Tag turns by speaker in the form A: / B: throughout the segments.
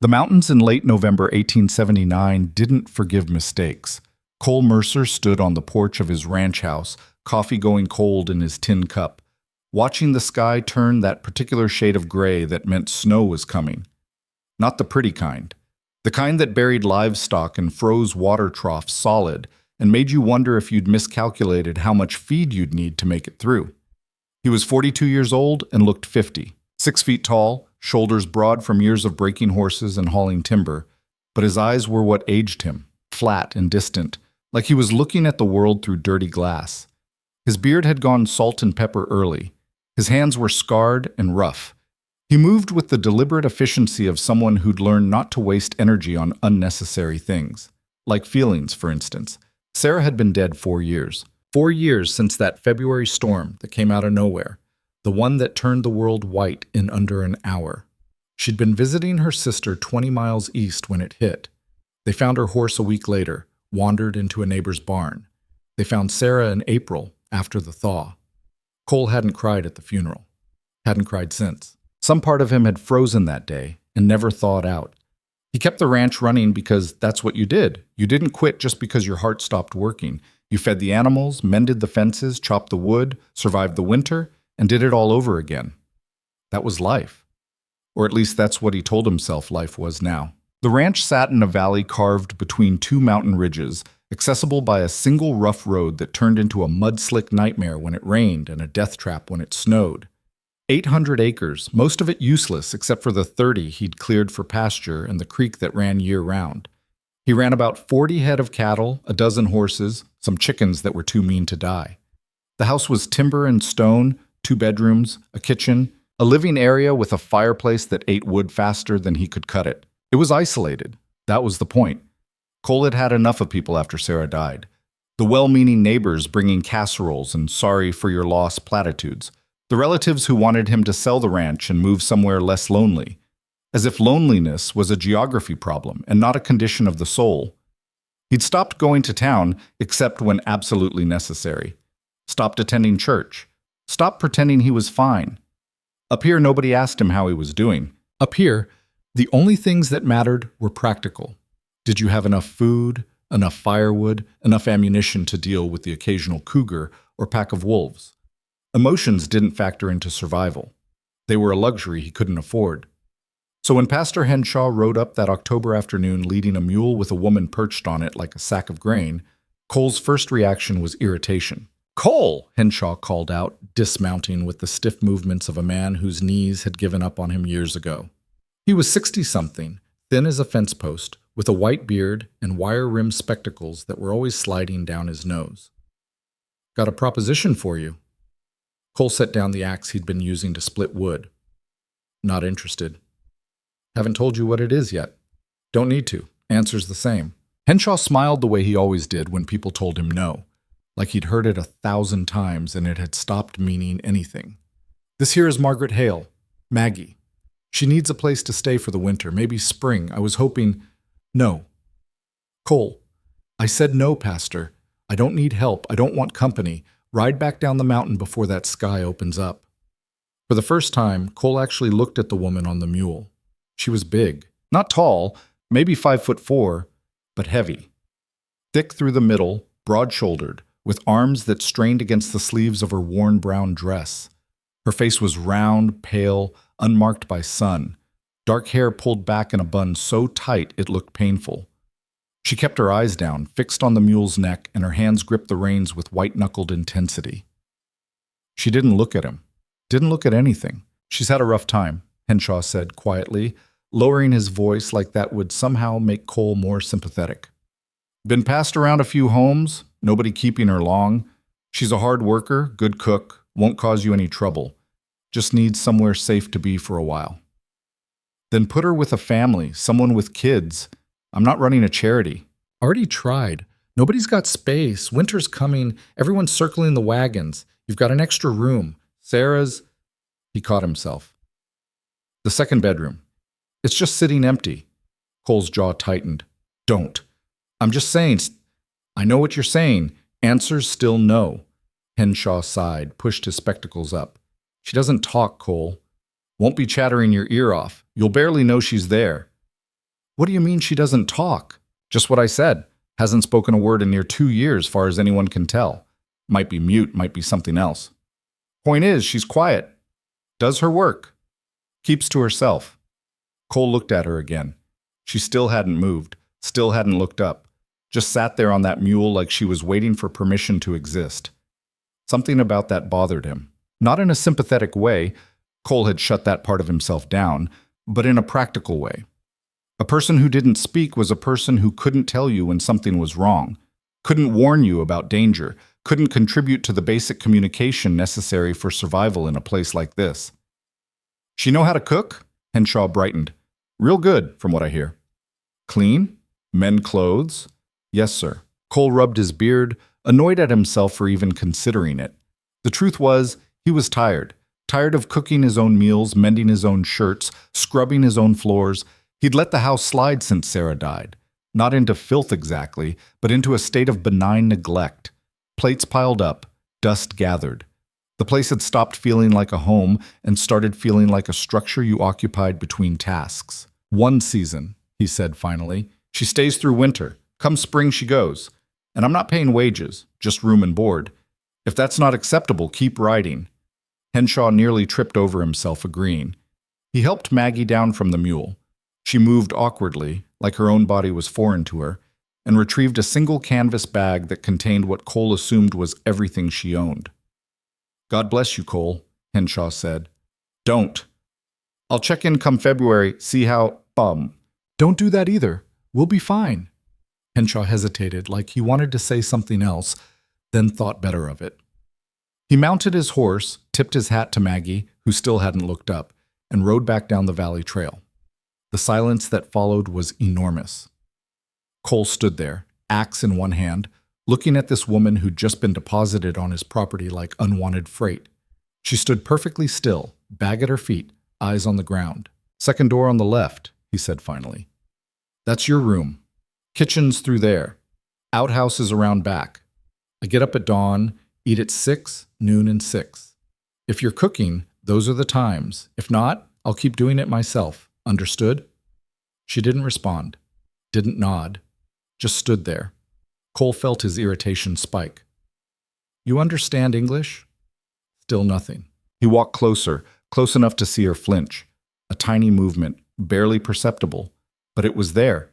A: The mountains in late November 1879 didn't forgive mistakes. Cole Mercer stood on the porch of his ranch house, coffee going cold in his tin cup, watching the sky turn that particular shade of gray that meant snow was coming. Not the pretty kind. The kind that buried livestock and froze water troughs solid and made you wonder if you'd miscalculated how much feed you'd need to make it through. He was 42 years old and looked 50, 6 feet tall, shoulders broad from years of breaking horses and hauling timber, but his eyes were what aged him, flat and distant, like he was looking at the world through dirty glass. His beard had gone salt and pepper early. His hands were scarred and rough. He moved with the deliberate efficiency of someone who'd learned not to waste energy on unnecessary things, like feelings, for instance. Sarah had been dead 4 years. 4 years since that February storm that came out of nowhere, the one that turned the world white in under an hour. She'd been visiting her sister 20 miles east when it hit. They found her horse a week later, wandered into a neighbor's barn. They found Sarah in April, after the thaw. Cole hadn't cried at the funeral. Hadn't cried since. Some part of him had frozen that day and never thawed out. He kept the ranch running because that's what you did. You didn't quit just because your heart stopped working. You fed the animals, mended the fences, chopped the wood, survived the winter, and did it all over again. That was life. Or at least that's what he told himself life was now. The ranch sat in a valley carved between 2 mountain ridges, accessible by a single rough road that turned into a mud-slick nightmare when it rained and a death trap when it snowed. 800 acres, most of it useless except for the 30 he'd cleared for pasture and the creek that ran year-round. He ran about 40 head of cattle, a dozen horses, some chickens that were too mean to die. The house was timber and stone, 2 bedrooms, a kitchen, a living area with a fireplace that ate wood faster than he could cut it. It was isolated. That was the point. Cole had had enough of people after Sarah died. The well-meaning neighbors bringing casseroles and sorry for your loss platitudes. The relatives who wanted him to sell the ranch and move somewhere less lonely. As if loneliness was a geography problem and not a condition of the soul. He'd stopped going to town except when absolutely necessary. Stopped attending church. Stopped pretending he was fine. Up here, nobody asked him how he was doing. Up here, the only things that mattered were practical. Did you have enough food, enough firewood, enough ammunition to deal with the occasional cougar or pack of wolves? Emotions didn't factor into survival. They were a luxury he couldn't afford. So when Pastor Henshaw rode up that October afternoon leading a mule with a woman perched on it like a sack of grain, Cole's first reaction was irritation. "Cole!" Henshaw called out, dismounting with the stiff movements of a man whose knees had given up on him years ago. He was 60-something, thin as a fence post, with a white beard and wire-rimmed spectacles that were always sliding down his nose. "Got a proposition for you." Cole set down the axe he'd been using to split wood. "Not interested." "Haven't told you what it is yet." "Don't need to. Answer's the same." Henshaw smiled the way he always did when people told him no, like he'd heard it 1,000 times and it had stopped meaning anything. "This here is Margaret Hale, Maggie. She needs a place to stay for the winter, maybe spring. I was hoping—" "No." "Cole, I said no, Pastor. I don't need help. I don't want company. Ride back down the mountain before that sky opens up." For the first time, Cole actually looked at the woman on the mule. She was big. Not tall, maybe 5'4", but heavy. Thick through the middle, broad-shouldered, with arms that strained against the sleeves of her worn brown dress. Her face was round, pale, unmarked by sun. Dark hair pulled back in a bun so tight it looked painful. She kept her eyes down, fixed on the mule's neck, and her hands gripped the reins with white-knuckled intensity. She didn't look at him. Didn't look at anything. "She's had a rough time," Henshaw said quietly, lowering his voice like that would somehow make Cole more sympathetic. "Been passed around a few homes, nobody keeping her long. She's a hard worker, good cook, won't cause you any trouble. Just needs somewhere safe to be for a while." "Then put her with a family, someone with kids. I'm not running a charity." "Already tried. Nobody's got space. Winter's coming. Everyone's circling the wagons. You've got an extra room. Sarah's—" He caught himself. "The second bedroom. It's just sitting empty." Cole's jaw tightened. "Don't. I'm just saying—" "I know what you're saying. Answer's still no." Henshaw sighed, pushed his spectacles up. "She doesn't talk, Cole. Won't be chattering your ear off. You'll barely know she's there. What do you mean she doesn't talk? Just what I said. Hasn't spoken a word in near 2 years, far as anyone can tell. Might be mute, might be something else. Point is, she's quiet. Does her work. Keeps to herself. Cole looked at her again. She still hadn't moved, still hadn't looked up. Just sat there on that mule like she was waiting for permission to exist. Something about that bothered him. Not in a sympathetic way. Cole had shut that part of himself down, but in a practical way. A person who didn't speak was a person who couldn't tell you when something was wrong, couldn't warn you about danger, couldn't contribute to the basic communication necessary for survival in a place like this. She know how to cook? Henshaw brightened. Real good, from what I hear. Clean? Mend clothes? Yes, sir. Cole rubbed his beard, annoyed at himself for even considering it. The truth was, he was tired. Tired of cooking his own meals, mending his own shirts, scrubbing his own floors. He'd let the house slide since Sarah died. Not into filth exactly, but into a state of benign neglect. Plates piled up, dust gathered. The place had stopped feeling like a home and started feeling like a structure you occupied between tasks. One season, he said finally. She stays through winter. Come spring she goes. And I'm not paying wages, just room and board. If that's not acceptable, keep writing. Henshaw nearly tripped over himself, agreeing. He helped Maggie down from the mule. She moved awkwardly, like her own body was foreign to her, and retrieved a single canvas bag that contained what Cole assumed was everything she owned. God bless you, Cole, Henshaw said. Don't. I'll check in come February, see how, Don't do that either. We'll be fine. Henshaw hesitated, like he wanted to say something else, then thought better of it. He mounted his horse, tipped his hat to Maggie, who still hadn't looked up, and rode back down the valley trail. The silence that followed was enormous. Cole stood there, axe in one hand, looking at this woman who'd just been deposited on his property like unwanted freight. She stood perfectly still, bag at her feet, eyes on the ground. Second door on the left, he said finally. That's your room. Kitchen's through there. Outhouse is around back. I get up at dawn, eat at 6, noon, and 6. If you're cooking, those are the times. If not, I'll keep doing it myself. Understood? She didn't respond, didn't nod, just stood there. Cole felt his irritation spike. You understand English? Still nothing. He walked closer, close enough to see her flinch. A tiny movement, barely perceptible, but it was there.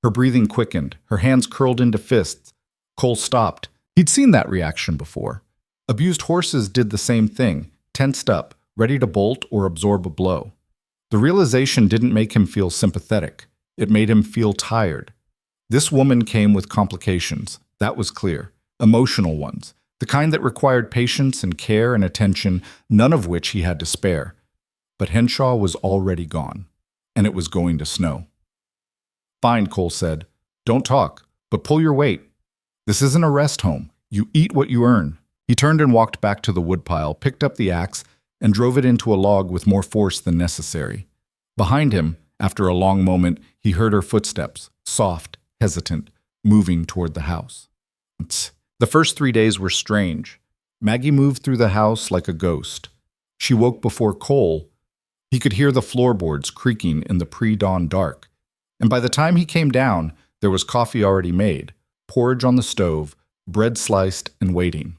A: Her breathing quickened, her hands curled into fists. Cole stopped. He'd seen that reaction before. Abused horses did the same thing, tensed up, ready to bolt or absorb a blow. The realization didn't make him feel sympathetic. It made him feel tired. This woman came with complications, that was clear. Emotional ones, the kind that required patience and care and attention, none of which he had to spare. But Henshaw was already gone, and it was going to snow. Fine, Cole said. Don't talk, but pull your weight. This isn't a rest home. You eat what you earn. He turned and walked back to the woodpile, picked up the axe, and drove it into a log with more force than necessary. Behind him, after a long moment, he heard her footsteps, soft, hesitant, moving toward the house. The first 3 days were strange. Maggie moved through the house like a ghost. She woke before Cole. He could hear the floorboards creaking in the pre-dawn dark. And by the time he came down, there was coffee already made, porridge on the stove, bread sliced and waiting.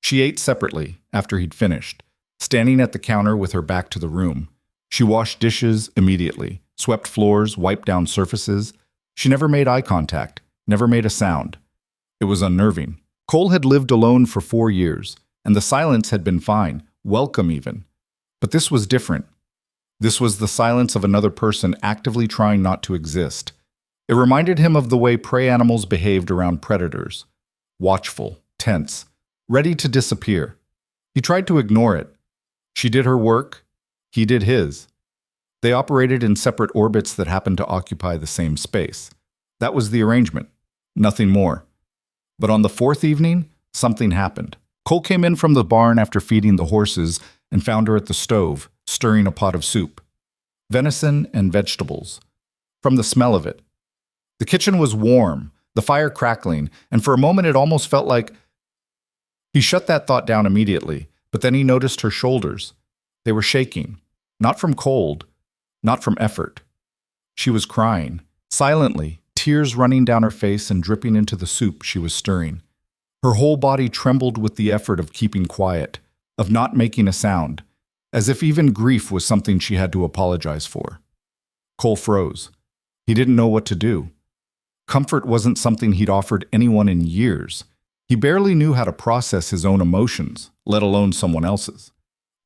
A: She ate separately after he'd finished, standing at the counter with her back to the room. She washed dishes immediately, swept floors, wiped down surfaces. She never made eye contact, never made a sound. It was unnerving. Cole had lived alone for 4 years, and the silence had been fine, welcome even. But this was different. This was the silence of another person actively trying not to exist. It reminded him of the way prey animals behaved around predators. Watchful, tense, ready to disappear. He tried to ignore it. She did her work. He did his. They operated in separate orbits that happened to occupy the same space. That was the arrangement. Nothing more. But on the 4th evening, something happened. Cole came in from the barn after feeding the horses and found her at the stove, stirring a pot of soup. Venison and vegetables. From the smell of it. The kitchen was warm, the fire crackling, and for a moment it almost felt like... He shut that thought down immediately, but then he noticed her shoulders. They were shaking, not from cold, not from effort. She was crying, Silently, tears running down her face and dripping into the soup she was stirring. Her whole body trembled with the effort of keeping quiet, of not making a sound, as if even grief was something she had to apologize for. Cole froze. He didn't know what to do. Comfort wasn't something he'd offered anyone in years. He barely knew how to process his own emotions, let alone someone else's.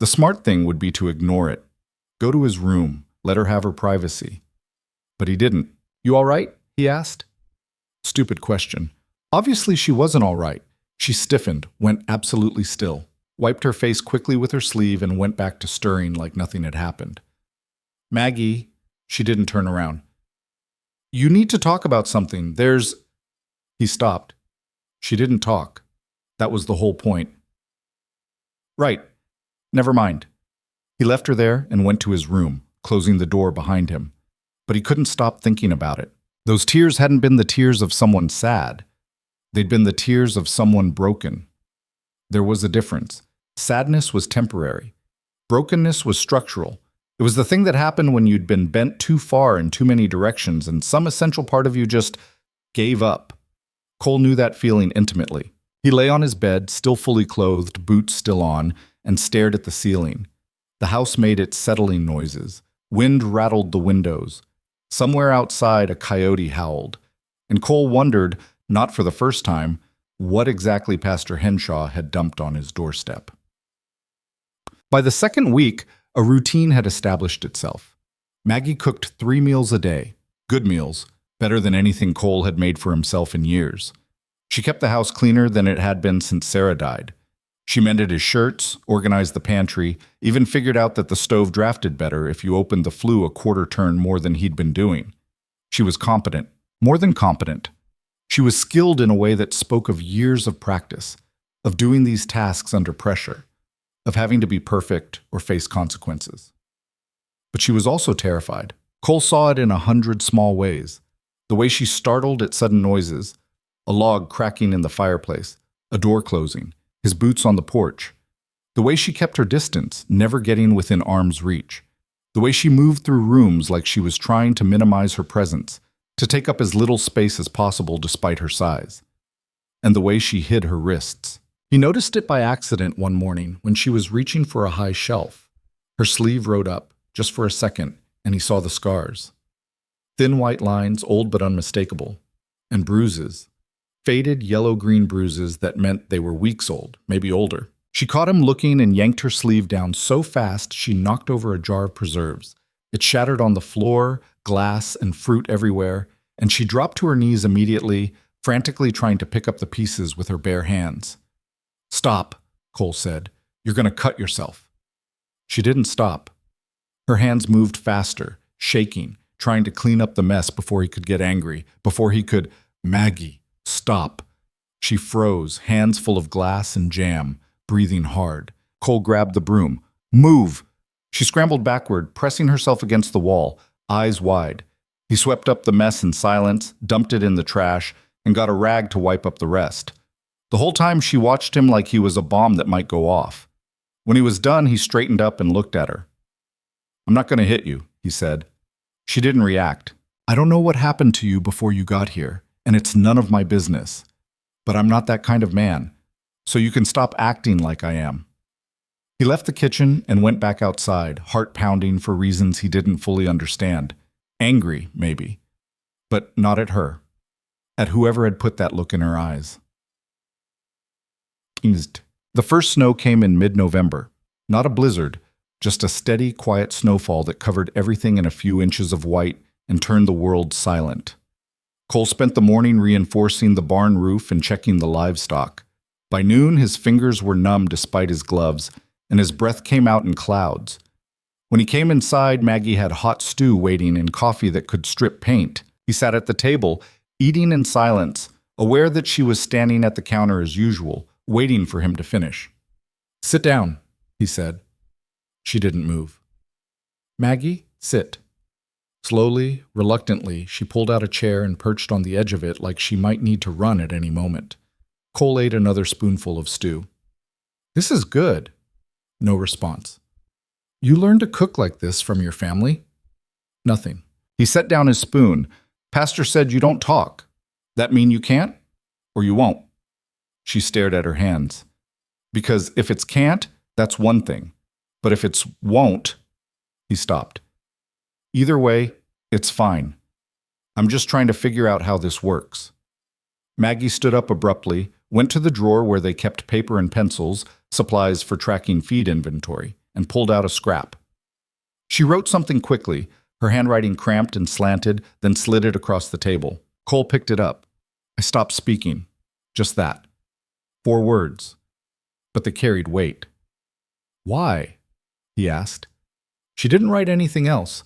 A: The smart thing would be to ignore it. Go to his room, let her have her privacy. But he didn't. "You all right?" he asked. Stupid question. Obviously she wasn't all right. She stiffened, went absolutely still, wiped her face quickly with her sleeve and went back to stirring like nothing had happened. "Maggie," she didn't turn around. "You need to talk about something. There's—" He stopped. She didn't talk. That was the whole point. "Right. Never mind." He left her there and went to his room, closing the door behind him. But he couldn't stop thinking about it. Those tears hadn't been the tears of someone sad. They'd been the tears of someone broken. There was a difference. Sadness was temporary. Brokenness was structural. It was the thing that happened when you'd been bent too far in too many directions and some essential part of you just gave up. Cole knew that feeling intimately. He lay on his bed, still fully clothed, boots still on, and stared at the ceiling. The house made its settling noises. Wind rattled the windows. Somewhere outside, a coyote howled. And Cole wondered, not for the first time, what exactly Pastor Henshaw had dumped on his doorstep. By the second week, a routine had established itself. Maggie cooked 3 meals a day, good meals, better than anything Cole had made for himself in years. She kept the house cleaner than it had been since Sarah died. She mended his shirts, organized the pantry, even figured out that the stove drafted better if you opened the flue a quarter turn more than he'd been doing. She was competent, more than competent. She was skilled in a way that spoke of years of practice, of doing these tasks under pressure, of having to be perfect or face consequences. But she was also terrified. Cole saw it in 100 small ways. The way she startled at sudden noises, a log cracking in the fireplace, a door closing, his boots on the porch. The way she kept her distance, never getting within arm's reach. The way she moved through rooms like she was trying to minimize her presence, to take up as little space as possible despite her size. And the way she hid her wrists. He noticed it by accident one morning when she was reaching for a high shelf. Her sleeve rode up, just for a second, and he saw the scars. Thin white lines, old but unmistakable. And bruises. Faded yellow-green bruises that meant they were weeks old, maybe older. She caught him looking and yanked her sleeve down so fast she knocked over a jar of preserves. It shattered on the floor, glass and fruit everywhere, and she dropped to her knees immediately, frantically trying to pick up the pieces with her bare hands. "Stop," Cole said. "You're going to cut yourself." She didn't stop. Her hands moved faster, shaking, trying to clean up the mess before he could get angry, before he could, "Maggie, stop." She froze, hands full of glass and jam, breathing hard. Cole grabbed the broom. "Move!" She scrambled backward, pressing herself against the wall, eyes wide. He swept up the mess in silence, dumped it in the trash, and got a rag to wipe up the rest. The whole time she watched him like he was a bomb that might go off. When he was done, he straightened up and looked at her. "I'm not going to hit you," he said. She didn't react. "I don't know what happened to you before you got here, and it's none of my business. But I'm not that kind of man, so you can stop acting like I am." He left the kitchen and went back outside, heart pounding for reasons he didn't fully understand. Angry, maybe. But not at her. At whoever had put that look in her eyes. The first snow came in mid-November. Not a blizzard, just a steady, quiet snowfall that covered everything in a few inches of white and turned the world silent. Cole spent the morning reinforcing the barn roof and checking the livestock. By noon, his fingers were numb despite his gloves, and his breath came out in clouds. When he came inside, Maggie had hot stew waiting and coffee that could strip paint. He sat at the table, eating in silence, aware that she was standing at the counter as usual, waiting for him to finish. "Sit down," he said. She didn't move. "Maggie, sit." Slowly, reluctantly, she pulled out a chair and perched on the edge of it like she might need to run at any moment. Cole ate another spoonful of stew. "This is good." No response. "You learned to cook like this from your family?" Nothing. He set down his spoon. Pastor said you don't talk. That mean you can't? Or you won't? She stared at her hands. Because if it's can't, that's one thing. But if it's won't, he stopped. Either way, it's fine. I'm just trying to figure out how this works. Maggie stood up abruptly, went to the drawer where they kept paper and pencils, supplies for tracking feed inventory, and pulled out a scrap. She wrote something quickly, her handwriting cramped and slanted, then slid it across the table. Cole picked it up. I stopped speaking. Just that. 4 words. But they carried weight. Why? He asked. She didn't write anything else,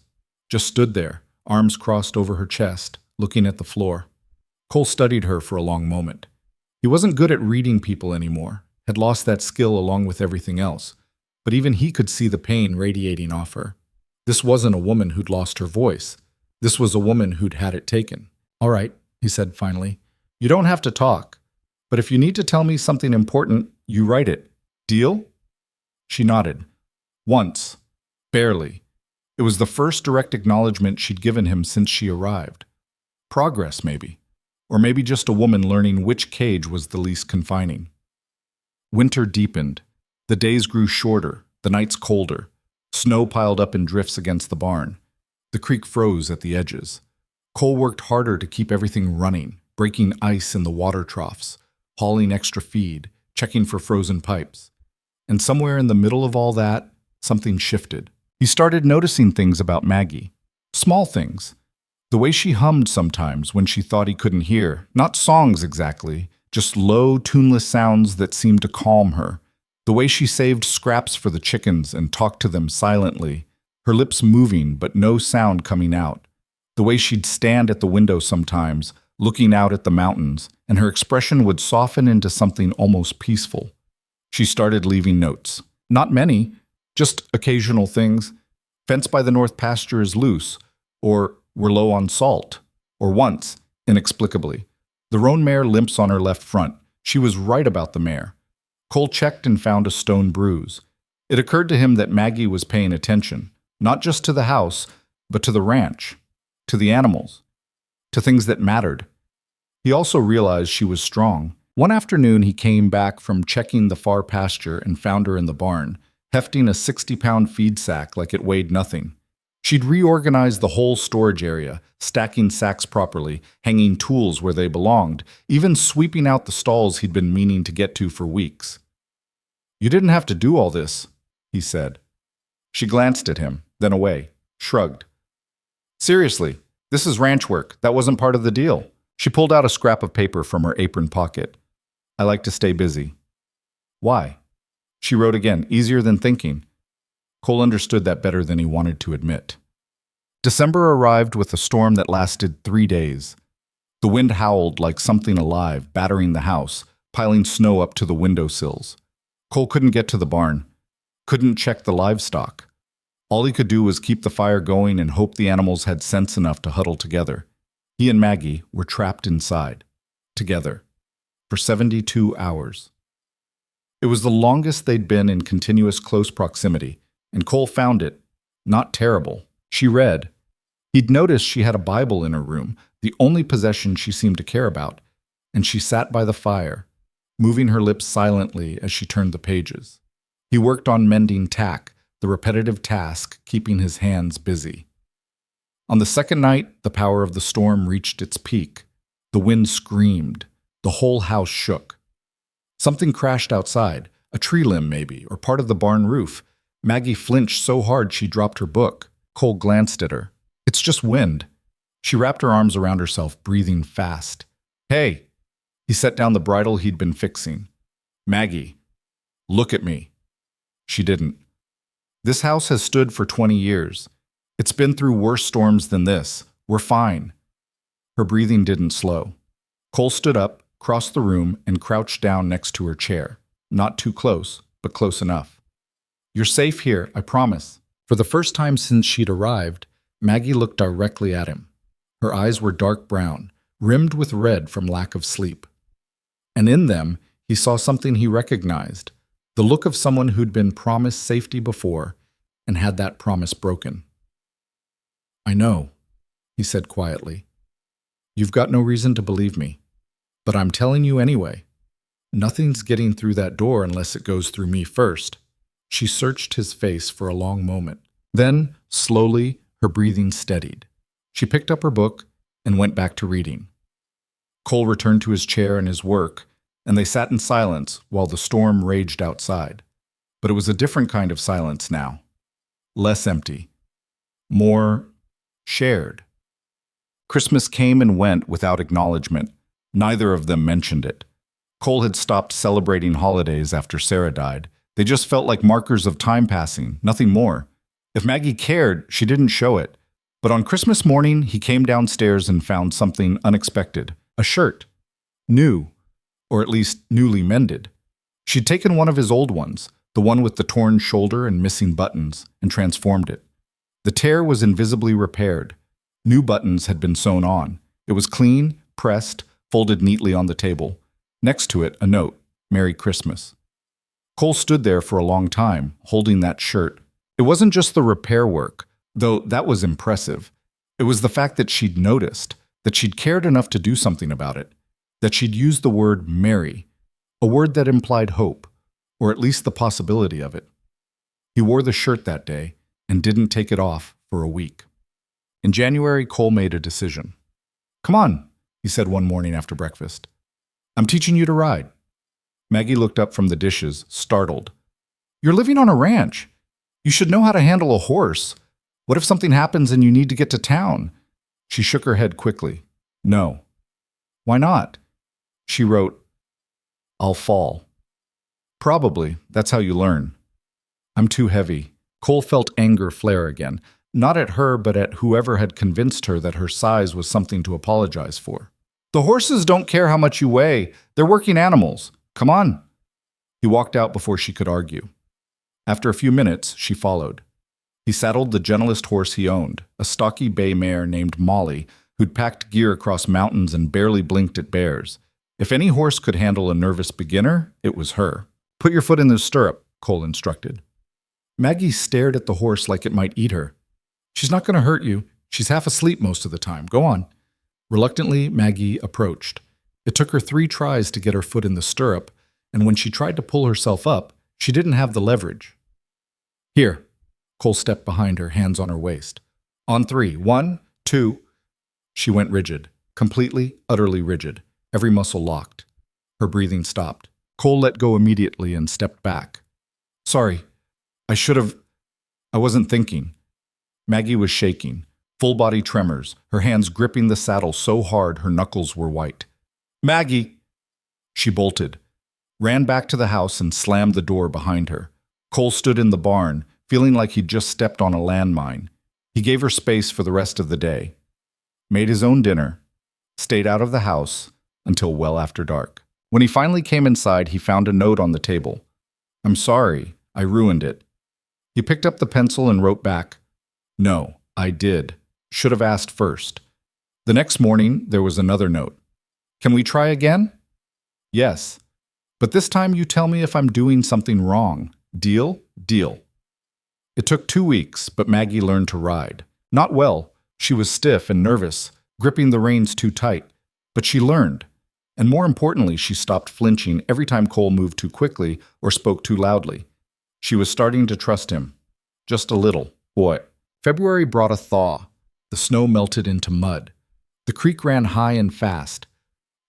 A: just stood there, arms crossed over her chest, looking at the floor. Cole studied her for a long moment. He wasn't good at reading people anymore, had lost that skill along with everything else, but even he could see the pain radiating off her. This wasn't a woman who'd lost her voice. This was a woman who'd had it taken. All right, he said finally. You don't have to talk, but if you need to tell me something important, you write it. Deal? She nodded. Once. Barely. It was the first direct acknowledgement she'd given him since she arrived. Progress, maybe. Or maybe just a woman learning which cage was the least confining. Winter deepened. The days grew shorter, the nights colder. Snow piled up in drifts against the barn. The creek froze at the edges. Cole worked harder to keep everything running, breaking ice in the water troughs, hauling extra feed, checking for frozen pipes. And somewhere in the middle of all that, something shifted. He started noticing things about Maggie. Small things. The way she hummed sometimes when she thought he couldn't hear. Not songs exactly, just low, tuneless sounds that seemed to calm her. The way she saved scraps for the chickens and talked to them silently, her lips moving but no sound coming out. The way she'd stand at the window sometimes, looking out at the mountains, and her expression would soften into something almost peaceful. She started leaving notes. Not many, just occasional things. Fence by the north pasture is loose, or we're low on salt, or once, inexplicably. The roan mare limps on her left front. She was right about the mare. Cole checked and found a stone bruise. It occurred to him that Maggie was paying attention, not just to the house, but to the ranch, to the animals, to things that mattered. He also realized she was strong. One afternoon he came back from checking the far pasture and found her in the barn, hefting a 60-pound feed sack like it weighed nothing. She'd reorganized the whole storage area, stacking sacks properly, hanging tools where they belonged, even sweeping out the stalls he'd been meaning to get to for weeks. You didn't have to do all this, he said. She glanced at him, then away, shrugged. Seriously, this is ranch work. That wasn't part of the deal. She pulled out a scrap of paper from her apron pocket. I like to stay busy. Why? She wrote again, easier than thinking. Cole understood that better than he wanted to admit. December arrived with a storm that lasted 3 days. The wind howled like something alive, battering the house, piling snow up to the windowsills. Cole couldn't get to the barn, couldn't check the livestock. All he could do was keep the fire going and hope the animals had sense enough to huddle together. He and Maggie were trapped inside, together, for 72 hours. It was the longest they'd been in continuous close proximity, and Cole found it not terrible. She read. He'd noticed she had a Bible in her room, the only possession she seemed to care about, and she sat by the fire, moving her lips silently as she turned the pages. He worked on mending tack, the repetitive task keeping his hands busy. On the second night, the power of the storm reached its peak. The wind screamed. The whole house shook. Something crashed outside, a tree limb maybe, or part of the barn roof. Maggie flinched so hard she dropped her book. Cole glanced at her. It's just wind. She wrapped her arms around herself, breathing fast. Hey! He set down the bridle he'd been fixing. Maggie, look at me. She didn't. This house has stood for 20 years. It's been through worse storms than this. We're fine. Her breathing didn't slow. Cole stood up, crossed the room, and crouched down next to her chair. Not too close, but close enough. You're safe here, I promise. For the first time since she'd arrived, Maggie looked directly at him. Her eyes were dark brown, rimmed with red from lack of sleep. And in them, he saw something he recognized, the look of someone who'd been promised safety before and had that promise broken. I know, he said quietly. You've got no reason to believe me. But I'm telling you anyway. Nothing's getting through that door unless it goes through me first. She searched his face for a long moment. Then, slowly, her breathing steadied. She picked up her book and went back to reading. Cole returned to his chair and his work, and they sat in silence while the storm raged outside. But it was a different kind of silence now. Less empty. More shared. Christmas came and went without acknowledgement. Neither of them mentioned it. Cole had stopped celebrating holidays after Sarah died. They just felt like markers of time passing, nothing more. If Maggie cared, she didn't show it. But on Christmas morning, he came downstairs and found something unexpected. A shirt. New. Or at least newly mended. She'd taken one of his old ones, the one with the torn shoulder and missing buttons, and transformed it. The tear was invisibly repaired. New buttons had been sewn on. It was clean, pressed, folded neatly on the table. Next to it, a note, Merry Christmas. Cole stood there for a long time, holding that shirt. It wasn't just the repair work, though that was impressive. It was the fact that she'd noticed, that she'd cared enough to do something about it, that she'd used the word merry, a word that implied hope, or at least the possibility of it. He wore the shirt that day and didn't take it off for a week. In January, Cole made a decision. Come on, he said one morning after breakfast. I'm teaching you to ride. Maggie looked up from the dishes, startled. You're living on a ranch. You should know how to handle a horse. What if something happens and you need to get to town? She shook her head quickly. No. Why not? She wrote, I'll fall. Probably. That's how you learn. I'm too heavy. Cole felt anger flare again, not at her but at whoever had convinced her that her size was something to apologize for. The horses don't care how much you weigh. They're working animals. Come on. He walked out before she could argue. After a few minutes, she followed. He saddled the gentlest horse he owned, a stocky bay mare named Molly, who'd packed gear across mountains and barely blinked at bears. If any horse could handle a nervous beginner, it was her. Put your foot in the stirrup, Cole instructed. Maggie stared at the horse like it might eat her. She's not going to hurt you. She's half asleep most of the time. Go on. Reluctantly, Maggie approached. It took her 3 tries to get her foot in the stirrup, and when she tried to pull herself up, she didn't have the leverage. Here. Cole stepped behind her, hands on her waist. On 3. 1, 2. She went rigid. Completely, utterly rigid. Every muscle locked. Her breathing stopped. Cole let go immediately and stepped back. Sorry. I wasn't thinking. Maggie was shaking. Full-body tremors, her hands gripping the saddle so hard her knuckles were white. Maggie! She bolted, ran back to the house and slammed the door behind her. Cole stood in the barn, feeling like he'd just stepped on a landmine. He gave her space for the rest of the day. Made his own dinner. Stayed out of the house until well after dark. When he finally came inside, he found a note on the table. I'm sorry, I ruined it. He picked up the pencil and wrote back, No, I did. Should have asked first. The next morning, there was another note. Can we try again? Yes. But this time you tell me if I'm doing something wrong. Deal? Deal. It took 2 weeks, but Maggie learned to ride. Not well. She was stiff and nervous, gripping the reins too tight. But she learned. And more importantly, she stopped flinching every time Cole moved too quickly or spoke too loudly. She was starting to trust him. Just a little. Boy. February brought a thaw. The snow melted into mud. The creek ran high and fast.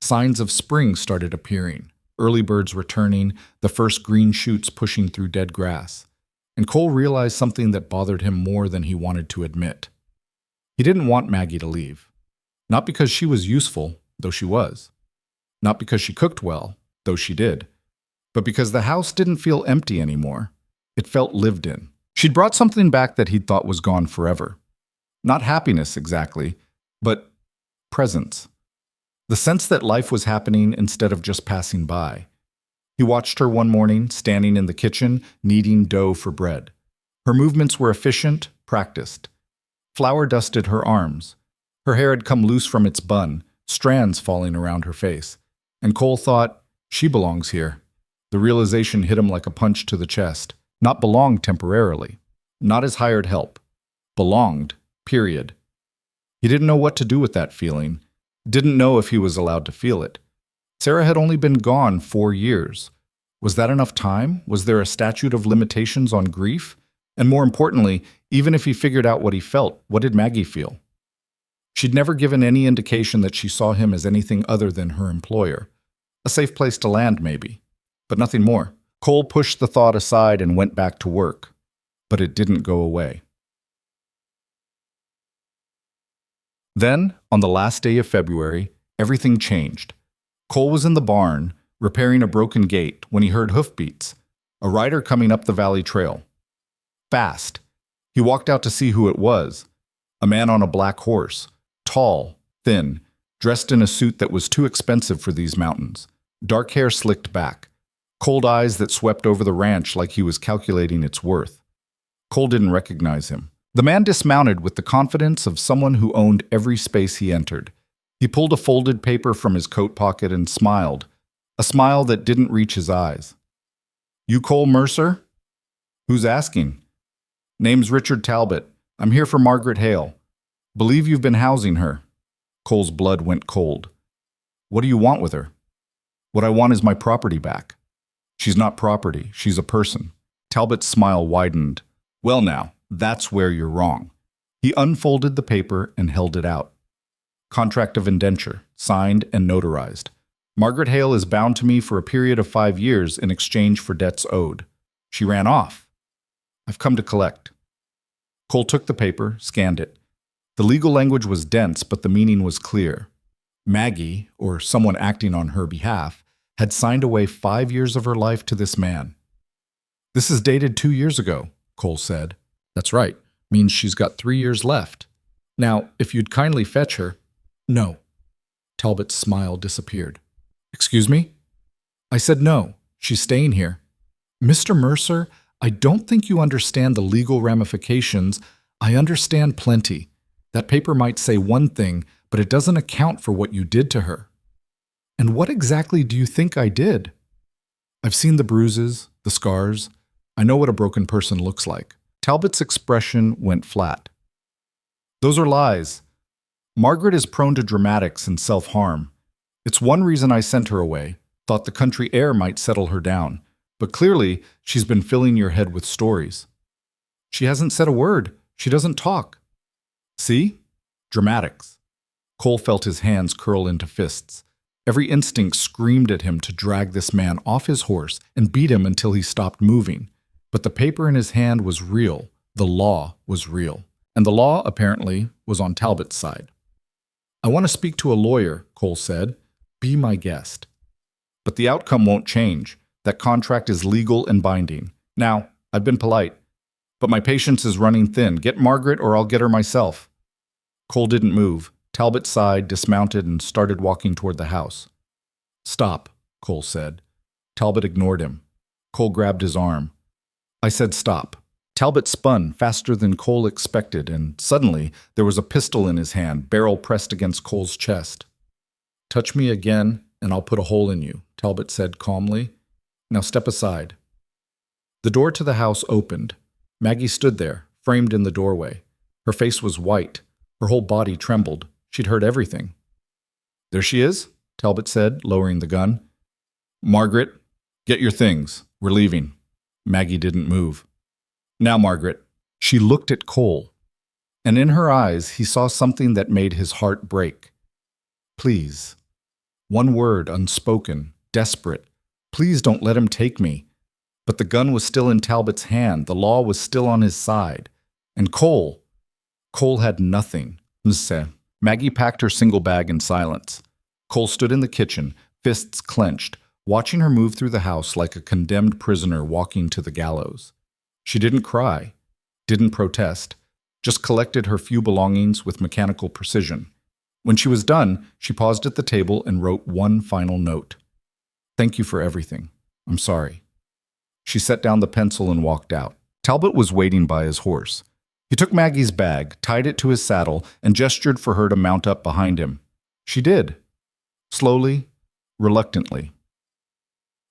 A: Signs of spring started appearing. Early birds returning, the first green shoots pushing through dead grass. And Cole realized something that bothered him more than he wanted to admit. He didn't want Maggie to leave. Not because she was useful, though she was. Not because she cooked well, though she did. But because the house didn't feel empty anymore. It felt lived in. She'd brought something back that he'd thought was gone forever. Not happiness exactly, but presence. The sense that life was happening instead of just passing by. He watched her one morning, standing in the kitchen, kneading dough for bread. Her movements were efficient, practiced. Flour dusted her arms. Her hair had come loose from its bun, strands falling around her face. And Cole thought, she belongs here. The realization hit him like a punch to the chest. Not belonged temporarily. Not as hired help. Belonged, period. He didn't know what to do with that feeling. Didn't know if he was allowed to feel it. Sarah had only been gone 4 years. Was that enough time? Was there a statute of limitations on grief? And more importantly, even if he figured out what he felt, what did Maggie feel? She'd never given any indication that she saw him as anything other than her employer. A safe place to land, maybe. But nothing more. Cole pushed the thought aside and went back to work. But it didn't go away. Then, on the last day of February, everything changed. Cole was in the barn, repairing a broken gate, when he heard hoofbeats, a rider coming up the valley trail. Fast. He walked out to see who it was. A man on a black horse, tall, thin, dressed in a suit that was too expensive for these mountains, dark hair slicked back, cold eyes that swept over the ranch like he was calculating its worth. Cole didn't recognize him. The man dismounted with the confidence of someone who owned every space he entered. He pulled a folded paper from his coat pocket and smiled, a smile that didn't reach his eyes. "You Cole Mercer?" "Who's asking?" "Name's Richard Talbot. I'm here for Margaret Hale. Believe you've been housing her." Cole's blood went cold. "What do you want with her?" "What I want is my property back." "She's not property. She's a person." Talbot's smile widened. "Well now, that's where you're wrong." He unfolded the paper and held it out. "Contract of indenture, signed and notarized. Margaret Hale is bound to me for a period of 5 years in exchange for debts owed. She ran off. I've come to collect." Cole took the paper, scanned it. The legal language was dense, but the meaning was clear. Maggie, or someone acting on her behalf, had signed away 5 years of her life to this man. "This is dated 2 years ago," Cole said. "That's right. Means she's got 3 years left. Now, if you'd kindly fetch her—" "No." Talbot's smile disappeared. "Excuse me?" "I said no. She's staying here." "Mr. Mercer, I don't think you understand the legal ramifications." "I understand plenty. That paper might say one thing, but it doesn't account for what you did to her." "And what exactly do you think I did?" "I've seen the bruises, the scars. I know what a broken person looks like." Talbot's expression went flat. "Those are lies. Margaret is prone to dramatics and self-harm. It's one reason I sent her away, thought the country air might settle her down. But clearly, she's been filling your head with stories." "She hasn't said a word. She doesn't talk." "See? Dramatics." Cole felt his hands curl into fists. Every instinct screamed at him to drag this man off his horse and beat him until he stopped moving. But the paper in his hand was real. The law was real. And the law, apparently, was on Talbot's side. "I want to speak to a lawyer," Cole said. "Be my guest." "But the outcome won't change. That contract is legal and binding. Now, I've been polite, but my patience is running thin. Get Margaret or I'll get her myself." Cole didn't move. Talbot sighed, dismounted, and started walking toward the house. "Stop," Cole said. Talbot ignored him. Cole grabbed his arm. "I said stop." Talbot spun faster than Cole expected, and suddenly there was a pistol in his hand, barrel pressed against Cole's chest. "Touch me again, and I'll put a hole in you," Talbot said calmly. "Now step aside." The door to the house opened. Maggie stood there, framed in the doorway. Her face was white. Her whole body trembled. She'd heard everything. "There she is," Talbot said, lowering the gun. "Margaret, get your things. We're leaving." Maggie didn't move. "Now, Margaret." She looked at Cole, and in her eyes he saw something that made his heart break. "Please." One word, unspoken, desperate. "Please don't let him take me." But the gun was still in Talbot's hand. The law was still on his side. And Cole had nothing. Maggie packed her single bag in silence. Cole stood in the kitchen, fists clenched, watching her move through the house like a condemned prisoner walking to the gallows. She didn't cry, didn't protest, just collected her few belongings with mechanical precision. When she was done, she paused at the table and wrote one final note. "Thank you for everything. I'm sorry." She set down the pencil and walked out. Talbot was waiting by his horse. He took Maggie's bag, tied it to his saddle, and gestured for her to mount up behind him. She did. Slowly, reluctantly.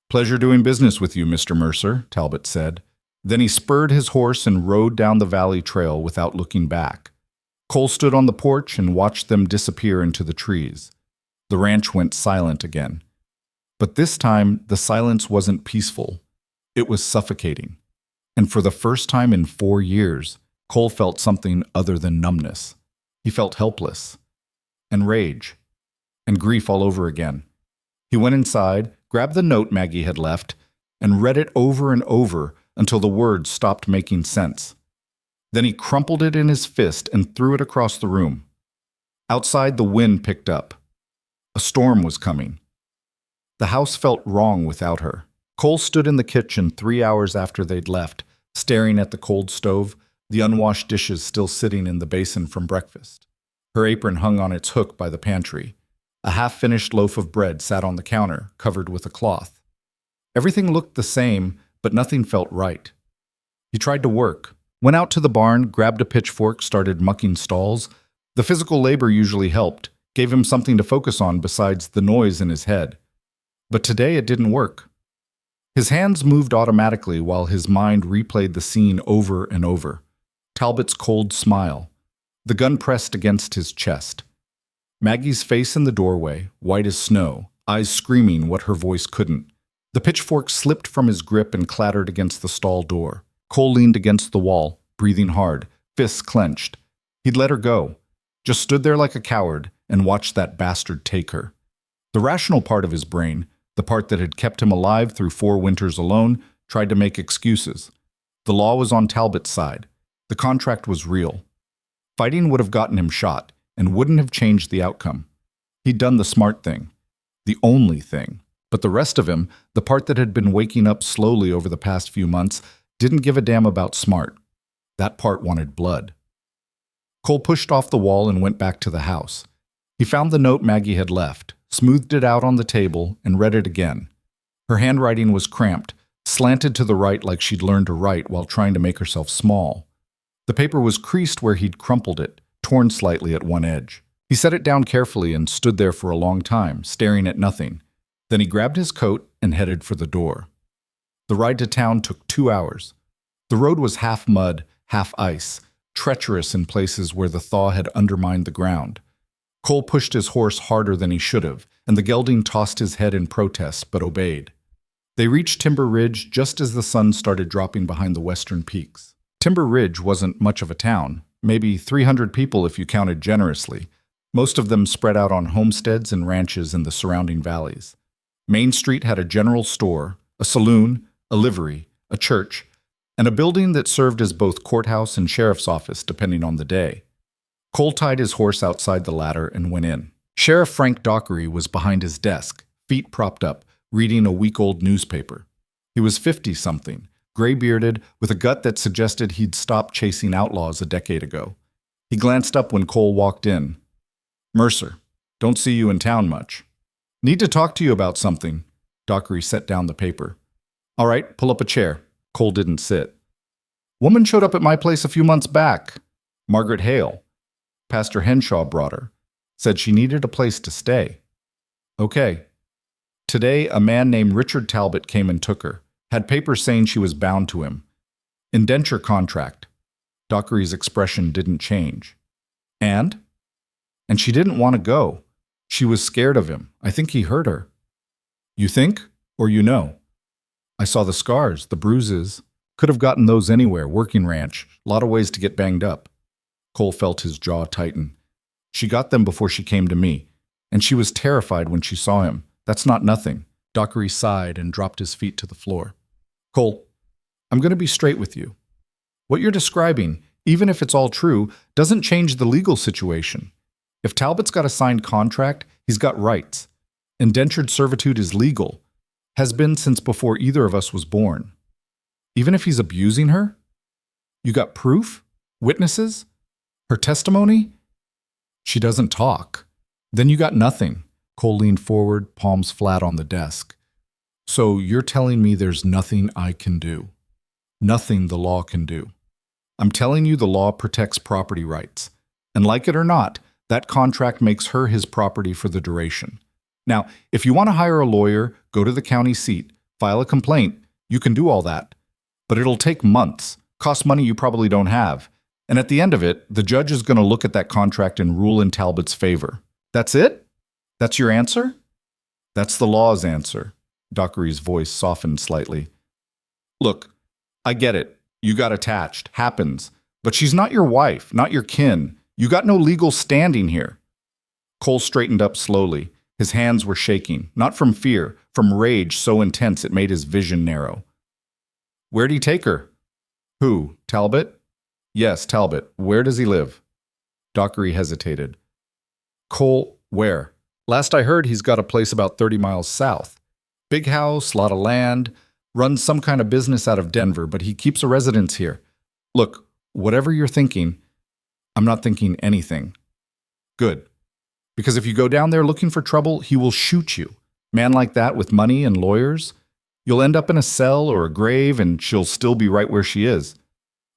A: "Pleasure doing business with you, Mr. Mercer," Talbot said. Then he spurred his horse and rode down the valley trail without looking back. Cole stood on the porch and watched them disappear into the trees. The ranch went silent again. But this time, the silence wasn't peaceful. It was suffocating. And for the first time in 4 years, Cole felt something other than numbness. He felt helpless, and rage, and grief all over again. He went inside, grabbed the note Maggie had left, and read it over and over until the words stopped making sense. Then he crumpled it in his fist and threw it across the room. Outside, the wind picked up. A storm was coming. The house felt wrong without her. Cole stood in the kitchen 3 hours after they'd left, staring at the cold stove, the unwashed dishes still sitting in the basin from breakfast. Her apron hung on its hook by the pantry. A half-finished loaf of bread sat on the counter, covered with a cloth. Everything looked the same, but nothing felt right. He tried to work, went out to the barn, grabbed a pitchfork, started mucking stalls. The physical labor usually helped, gave him something to focus on besides the noise in his head. But today it didn't work. His hands moved automatically while his mind replayed the scene over and over. Talbot's cold smile, the gun pressed against his chest. Maggie's face in the doorway, white as snow, eyes screaming what her voice couldn't. The pitchfork slipped from his grip and clattered against the stall door. Cole leaned against the wall, breathing hard, fists clenched. He'd let her go, just stood there like a coward and watched that bastard take her. The rational part of his brain, the part that had kept him alive through 4 winters alone, tried to make excuses. The law was on Talbot's side. The contract was real. Fighting would have gotten him shot and wouldn't have changed the outcome. He'd done the smart thing, the only thing. But the rest of him, the part that had been waking up slowly over the past few months, didn't give a damn about smart. That part wanted blood. Cole pushed off the wall and went back to the house. He found the note Maggie had left, smoothed it out on the table, and read it again. Her handwriting was cramped, slanted to the right like she'd learned to write while trying to make herself small. The paper was creased where he'd crumpled it, torn slightly at one edge. He set it down carefully and stood there for a long time, staring at nothing. Then he grabbed his coat and headed for the door. The ride to town took 2 hours. The road was half mud, half ice, treacherous in places where the thaw had undermined the ground. Cole pushed his horse harder than he should have, and the gelding tossed his head in protest but obeyed. They reached Timber Ridge just as the sun started dropping behind the western peaks. Timber Ridge wasn't much of a town, maybe 300 people if you counted generously, most of them spread out on homesteads and ranches in the surrounding valleys. Main Street had a general store, a saloon, a livery, a church, and a building that served as both courthouse and sheriff's office depending on the day. Cole tied his horse outside the latter and went in. Sheriff Frank Dockery was behind his desk, feet propped up, reading a week-old newspaper. He was 50-something, gray-bearded, with a gut that suggested he'd stopped chasing outlaws a decade ago. He glanced up when Cole walked in. "Mercer, don't see you in town much." "Need to talk to you about something." Dockery set down the paper. "All right, pull up a chair." Cole didn't sit. "Woman showed up at my place a few months back. Margaret Hale. Pastor Henshaw brought her. Said she needed a place to stay." "Okay." "Today, a man named Richard Talbot came and took her. Had papers saying she was bound to him. Indenture contract." Dockery's expression didn't change. "And?" "And she didn't want to go. She was scared of him. I think he hurt her." "You think? Or you know?" "I saw the scars, the bruises. Could have gotten those anywhere, working ranch. Lot of ways to get banged up." Cole felt his jaw tighten. "She got them before she came to me. And she was terrified when she saw him. That's not nothing." Dockery sighed and dropped his feet to the floor. "Cole, I'm going to be straight with you. What you're describing, even if it's all true, doesn't change the legal situation. If Talbot's got a signed contract, he's got rights. Indentured servitude is legal. Has been since before either of us was born. Even if he's abusing her? You got proof? Witnesses? Her testimony? She doesn't talk. Then you got nothing." Cole leaned forward, palms flat on the desk. "So you're telling me there's nothing I can do? Nothing the law can do? I'm telling you the law protects property rights. And like it or not, that contract makes her his property for the duration. Now, if you want to hire a lawyer, go to the county seat, file a complaint, you can do all that. But it'll take months, cost money you probably don't have. And at the end of it, the judge is going to look at that contract and rule in Talbot's favor. That's it? That's your answer? That's the law's answer. Dockery's voice softened slightly. Look, I get it. You got attached. Happens. But she's not your wife, not your kin. You got no legal standing here. Cole straightened up slowly. His hands were shaking, not from fear, from rage so intense it made his vision narrow. Where'd he take her? Who? Talbot? Yes, Talbot. Where does he live? Dockery hesitated. Cole, where? Last I heard, he's got a place about 30 miles south. Big house, lot of land, runs some kind of business out of Denver, but he keeps a residence here. Look, whatever you're thinking, I'm not thinking anything. Good. Because if you go down there looking for trouble, he will shoot you. Man like that with money and lawyers, you'll end up in a cell or a grave and she'll still be right where she is.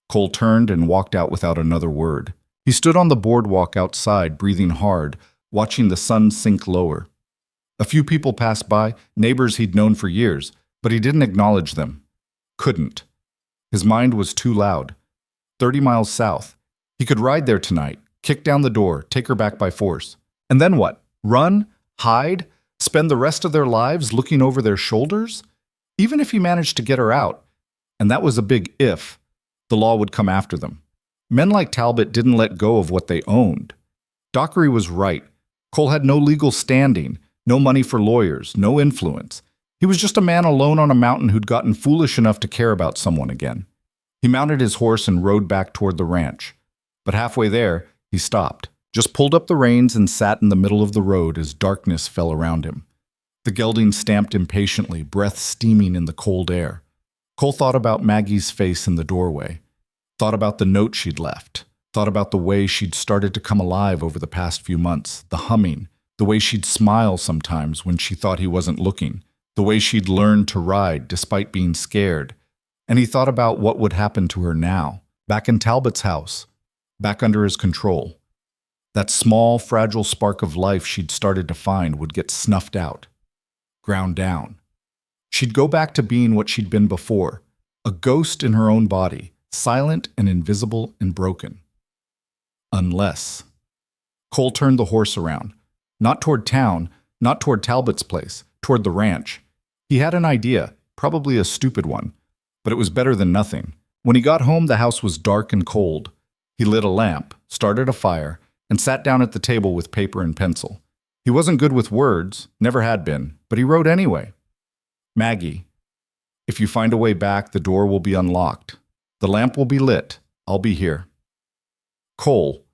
A: Cole turned and walked out without another word. He stood on the boardwalk outside, breathing hard, watching the sun sink lower. A few people passed by, neighbors he'd known for years, but he didn't acknowledge them. Couldn't. His mind was too loud. 30 miles south. He could ride there tonight, kick down the door, take her back by force. And then what? Run? Hide? Spend the rest of their lives looking over their shoulders? Even if he managed to get her out, and that was a big if, the law would come after them. Men like Talbot didn't let go of what they owned. Dockery was right. Cole had no legal standing, no money for lawyers, no influence. He was just a man alone on a mountain who'd gotten foolish enough to care about someone again. He mounted his horse and rode back toward the ranch. But halfway there, he stopped, just pulled up the reins and sat in the middle of the road as darkness fell around him. The gelding stamped impatiently, breath steaming in the cold air. Cole thought about Maggie's face in the doorway, thought about the note she'd left, thought about the way she'd started to come alive over the past few months, the humming, the way she'd smile sometimes when she thought he wasn't looking, the way she'd learned to ride despite being scared. And he thought about what would happen to her now, back in Talbot's house, back under his control. That small, fragile spark of life she'd started to find would get snuffed out, ground down. She'd go back to being what she'd been before, a ghost in her own body, silent and invisible and broken. Unless. Cole turned the horse around, not toward town, not toward Talbot's place, toward the ranch. He had an idea, probably a stupid one, but it was better than nothing. When he got home, the house was dark and cold. He lit a lamp, started a fire, and sat down at the table with paper and pencil. He wasn't good with words, never had been, but he wrote anyway. Maggie, if you find a way back, the door will be unlocked. The lamp will be lit. I'll be here. Cole.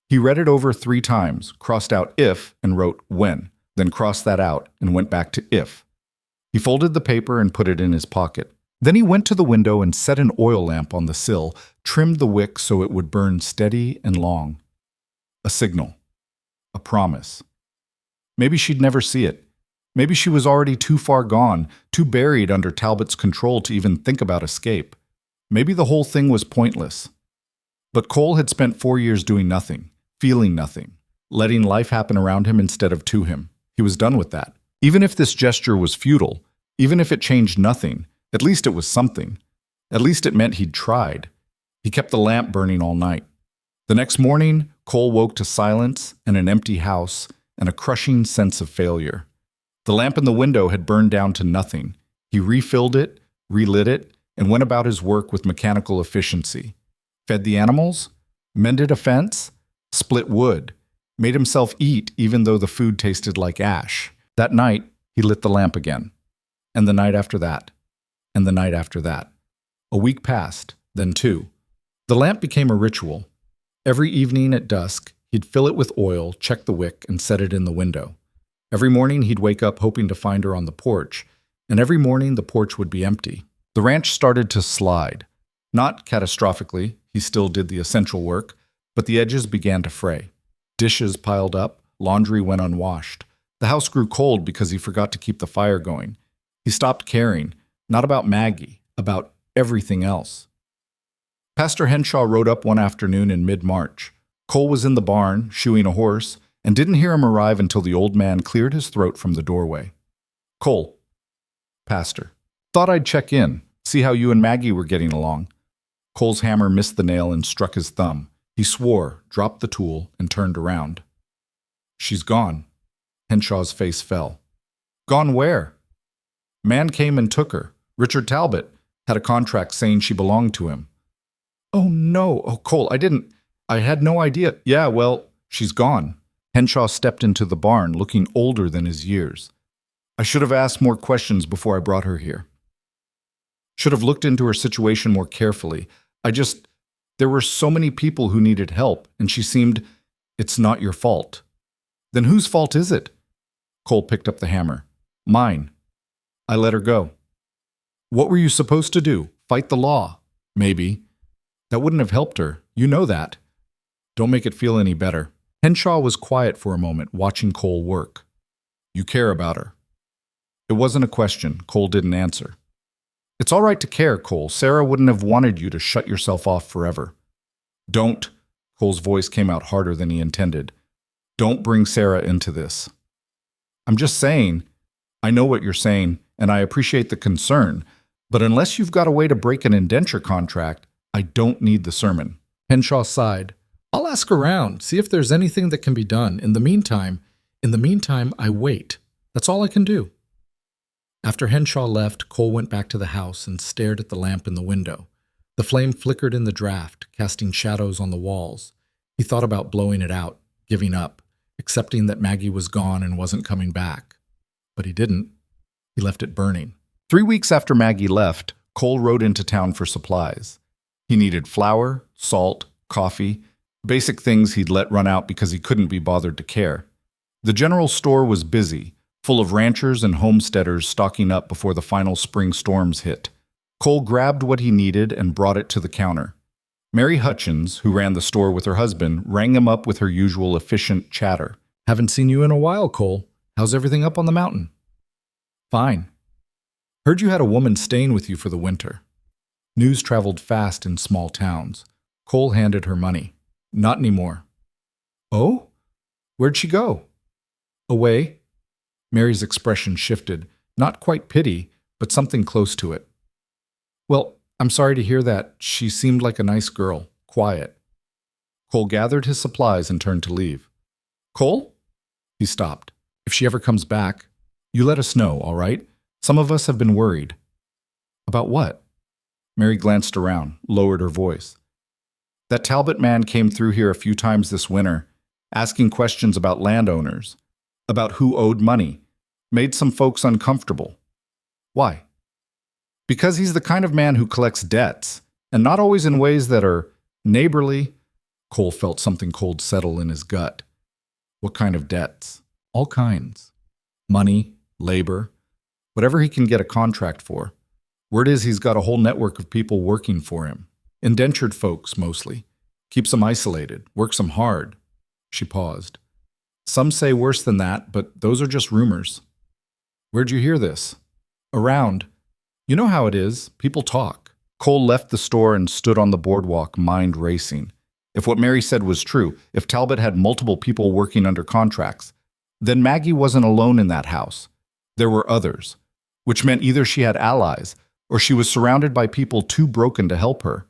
A: He read it over 3 times, crossed out if and wrote when, then crossed that out and went back to if. He folded the paper and put it in his pocket. Then he went to the window and set an oil lamp on the sill, trimmed the wick so it would burn steady and long. A signal. A promise. Maybe she'd never see it. Maybe she was already too far gone, too buried under Talbot's control to even think about escape. Maybe the whole thing was pointless. But Cole had spent 4 years doing nothing, feeling nothing, letting life happen around him instead of to him. He was done with that. Even if this gesture was futile, even if it changed nothing, at least it was something. At least it meant he'd tried. He kept the lamp burning all night. The next morning, Cole woke to silence and an empty house and a crushing sense of failure. The lamp in the window had burned down to nothing. He refilled it, relit it, and went about his work with mechanical efficiency. Fed the animals, mended a fence, split wood, made himself eat even though the food tasted like ash. That night, he lit the lamp again. And the night after that. And the night after that. A week passed, then 2. The lamp became a ritual. Every evening at dusk, he'd fill it with oil, check the wick, and set it in the window. Every morning he'd wake up hoping to find her on the porch, and every morning the porch would be empty. The ranch started to slide. Not catastrophically, he still did the essential work, but the edges began to fray. Dishes piled up, laundry went unwashed. The house grew cold because he forgot to keep the fire going. He stopped caring, not about Maggie, about everything else. Pastor Henshaw rode up one afternoon in mid-March. Cole was in the barn, shoeing a horse, and didn't hear him arrive until the old man cleared his throat from the doorway. Cole. Pastor. Thought I'd check in, see how you and Maggie were getting along. Cole's hammer missed the nail and struck his thumb. He swore, dropped the tool, and turned around. She's gone. Henshaw's face fell. Gone where? Man came and took her. Richard Talbot had a contract saying she belonged to him. Oh no, oh Cole, I had no idea. Yeah, well, she's gone. Henshaw stepped into the barn, looking older than his years. I should have asked more questions before I brought her here. Should have looked into her situation more carefully. There were so many people who needed help, and she seemed, it's not your fault. Then whose fault is it? Cole picked up the hammer. Mine. I let her go. What were you supposed to do? Fight the law? Maybe. That wouldn't have helped her. You know that. Don't make it feel any better. Henshaw was quiet for a moment, watching Cole work. You care about her. It wasn't a question. Cole didn't answer. It's all right to care, Cole. Sarah wouldn't have wanted you to shut yourself off forever. Don't. Cole's voice came out harder than he intended. Don't bring Sarah into this. I'm just saying, I know what you're saying, and I appreciate the concern, but unless you've got a way to break an indenture contract, I don't need the sermon. Henshaw sighed. I'll ask around, see if there's anything that can be done. In the meantime, I wait. That's all I can do. After Henshaw left, Cole went back to the house and stared at the lamp in the window. The flame flickered in the draft, casting shadows on the walls. He thought about blowing it out, giving up, accepting that Maggie was gone and wasn't coming back. But he didn't. He left it burning. 3 weeks after Maggie left, Cole rode into town for supplies. He needed flour, salt, coffee, basic things he'd let run out because he couldn't be bothered to care. The general store was busy, full of ranchers and homesteaders stocking up before the final spring storms hit. Cole grabbed what he needed and brought it to the counter. Mary Hutchins, who ran the store with her husband, rang him up with her usual efficient chatter. Haven't seen you in a while, Cole. How's everything up on the mountain? Fine. Heard you had a woman staying with you for the winter. News traveled fast in small towns. Cole handed her money. Not anymore. Oh? Where'd she go? Away. Mary's expression shifted, not quite pity, but something close to it. Well, I'm sorry to hear that. She seemed like a nice girl, quiet. Cole gathered his supplies and turned to leave. Cole? He stopped. If she ever comes back, you let us know, all right? Some of us have been worried. About what? Mary glanced around, lowered her voice. That Talbot man came through here a few times this winter, asking questions about landowners, about who owed money, made some folks uncomfortable. Why? Because he's the kind of man who collects debts, and not always in ways that are neighborly. Cole felt something cold settle in his gut. What kind of debts? All kinds. Money, labor, whatever he can get a contract for. Word is he's got a whole network of people working for him. Indentured folks, mostly. Keeps them isolated, works them hard. She paused. Some say worse than that, but those are just rumors. Where'd you hear this? Around. You know how it is. People talk. Cole left the store and stood on the boardwalk, mind racing. If what Mary said was true, if Talbot had multiple people working under contracts, then Maggie wasn't alone in that house. There were others, which meant either she had allies or she was surrounded by people too broken to help her.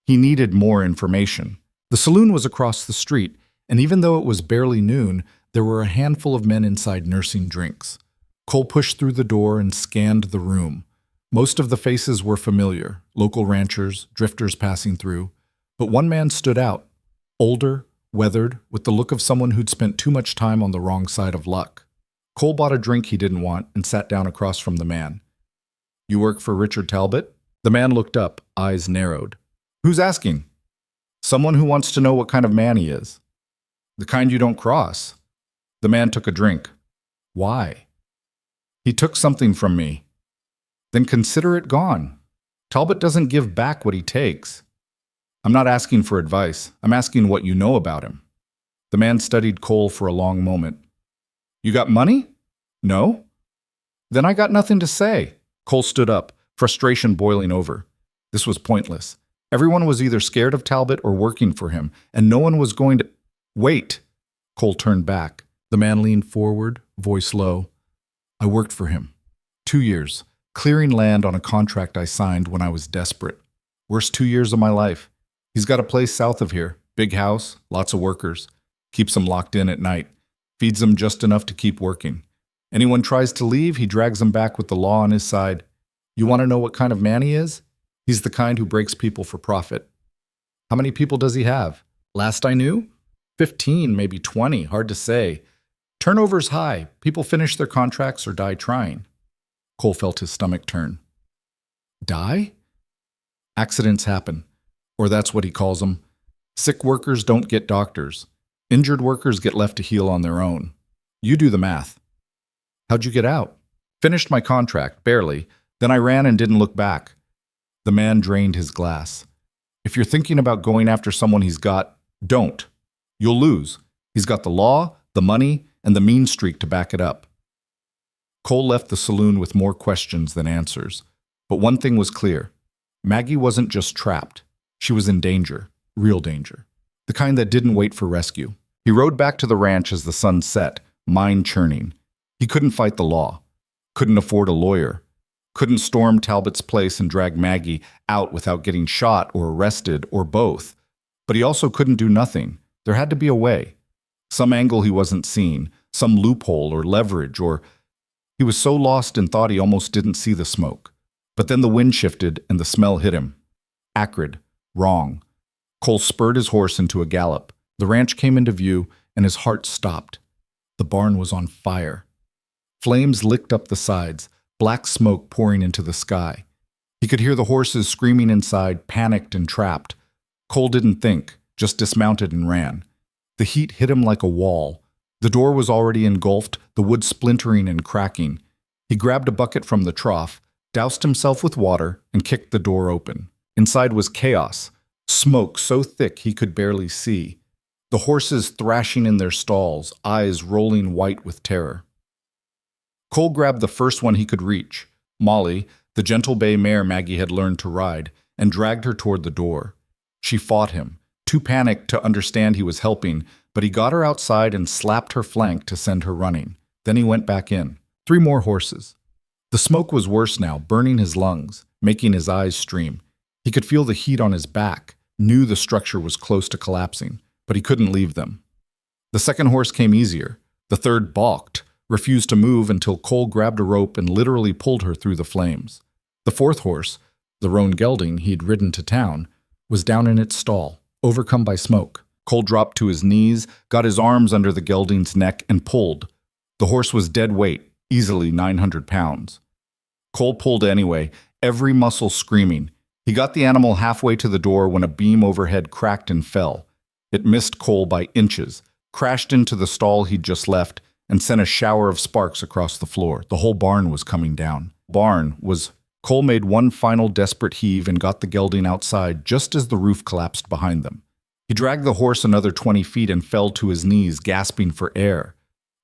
A: He needed more information. The saloon was across the street, and even though it was barely noon, there were a handful of men inside nursing drinks. Cole pushed through the door and scanned the room. Most of the faces were familiar, local ranchers, drifters passing through, but one man stood out, older, weathered, with the look of someone who'd spent too much time on the wrong side of luck. Cole bought a drink he didn't want and sat down across from the man. You work for Richard Talbot? The man looked up, eyes narrowed. Who's asking? Someone who wants to know what kind of man he is. The kind you don't cross. The man took a drink. Why? He took something from me. Then consider it gone. Talbot doesn't give back what he takes. I'm not asking for advice. I'm asking what you know about him. The man studied Cole for a long moment. You got money? No? Then I got nothing to say. Cole stood up, frustration boiling over. This was pointless. Everyone was either scared of Talbot or working for him, and no one was going to... Wait! Cole turned back. The man leaned forward, voice low. I worked for him. 2 years, clearing land on a contract I signed when I was desperate. Worst 2 years of my life. He's got a place south of here. Big house, lots of workers. Keeps them locked in at night. feeds them just enough to keep working. Anyone tries to leave, he drags them back with the law on his side. You want to know what kind of man he is? He's the kind who breaks people for profit. How many people does he have? Last I knew? 15, maybe 20, hard to say. Turnover's high. People finish their contracts or die trying. Cole felt his stomach turn. Die? Accidents happen, or that's what he calls them. Sick workers don't get doctors. Injured workers get left to heal on their own. You do the math. How'd you get out? Finished my contract, barely. Then I ran and didn't look back. The man drained his glass. If you're thinking about going after someone he's got, don't. You'll lose. He's got the law, the money, and the mean streak to back it up. Cole left the saloon with more questions than answers. But one thing was clear. Maggie wasn't just trapped. She was in danger, real danger. The kind that didn't wait for rescue. He rode back to the ranch as the sun set, mind churning. He couldn't fight the law. Couldn't afford a lawyer. Couldn't storm Talbot's place and drag Maggie out without getting shot or arrested or both. But he also couldn't do nothing. There had to be a way. Some angle he wasn't seeing, some loophole or leverage, or he was so lost in thought he almost didn't see the smoke. But then the wind shifted and the smell hit him. Acrid. Wrong. Cole spurred his horse into a gallop. The ranch came into view and his heart stopped. The barn was on fire. Flames licked up the sides, black smoke pouring into the sky. He could hear the horses screaming inside, panicked and trapped. Cole didn't think, just dismounted and ran. The heat hit him like a wall. The door was already engulfed, the wood splintering and cracking. He grabbed a bucket from the trough, doused himself with water, and kicked the door open. Inside was chaos, smoke so thick he could barely see. The horses thrashing in their stalls, eyes rolling white with terror. Cole grabbed the first one he could reach, Molly, the gentle bay mare Maggie had learned to ride, and dragged her toward the door. She fought him, too panicked to understand he was helping, but he got her outside and slapped her flank to send her running. Then he went back in. 3 more horses. The smoke was worse now, burning his lungs, making his eyes stream. He could feel the heat on his back, knew the structure was close to collapsing, but he couldn't leave them. The second horse came easier. The third balked, refused to move until Cole grabbed a rope and literally pulled her through the flames. The fourth horse, the roan gelding he'd ridden to town, was down in its stall, overcome by smoke. Cole dropped to his knees, got his arms under the gelding's neck, and pulled. The horse was dead weight, easily 900 pounds. Cole pulled anyway, every muscle screaming. He got the animal halfway to the door when a beam overhead cracked and fell. It missed Cole by inches, crashed into the stall he'd just left, and sent a shower of sparks across the floor. The whole barn was coming down. Cole made one final desperate heave and got the gelding outside just as the roof collapsed behind them. He dragged the horse another 20 feet and fell to his knees, gasping for air.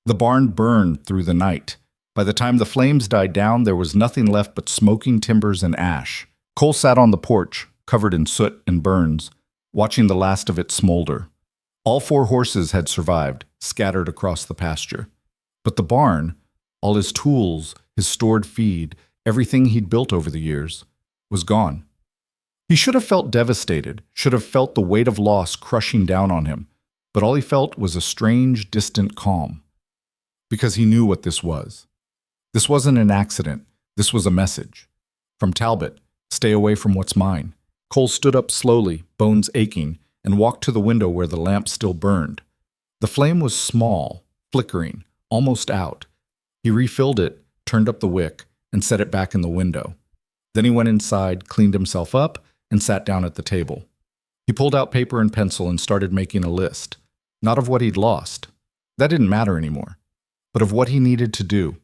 A: The barn burned through the night. By the time the flames died down, there was nothing left but smoking timbers and ash. Cole sat on the porch, covered in soot and burns, watching the last of it smolder. All 4 horses had survived, scattered across the pasture. But the barn, all his tools, his stored feed, everything he'd built over the years, was gone. He should have felt devastated, should have felt the weight of loss crushing down on him, but all he felt was a strange, distant calm. Because he knew what this was. This wasn't an accident, this was a message. From Talbot, stay away from what's mine. Cole stood up slowly, bones aching, and walked to the window where the lamp still burned. The flame was small, flickering, almost out. He refilled it, turned up the wick, and set it back in the window. Then he went inside, cleaned himself up, and sat down at the table. He pulled out paper and pencil and started making a list, not of what he'd lost. That didn't matter anymore, but of what he needed to do.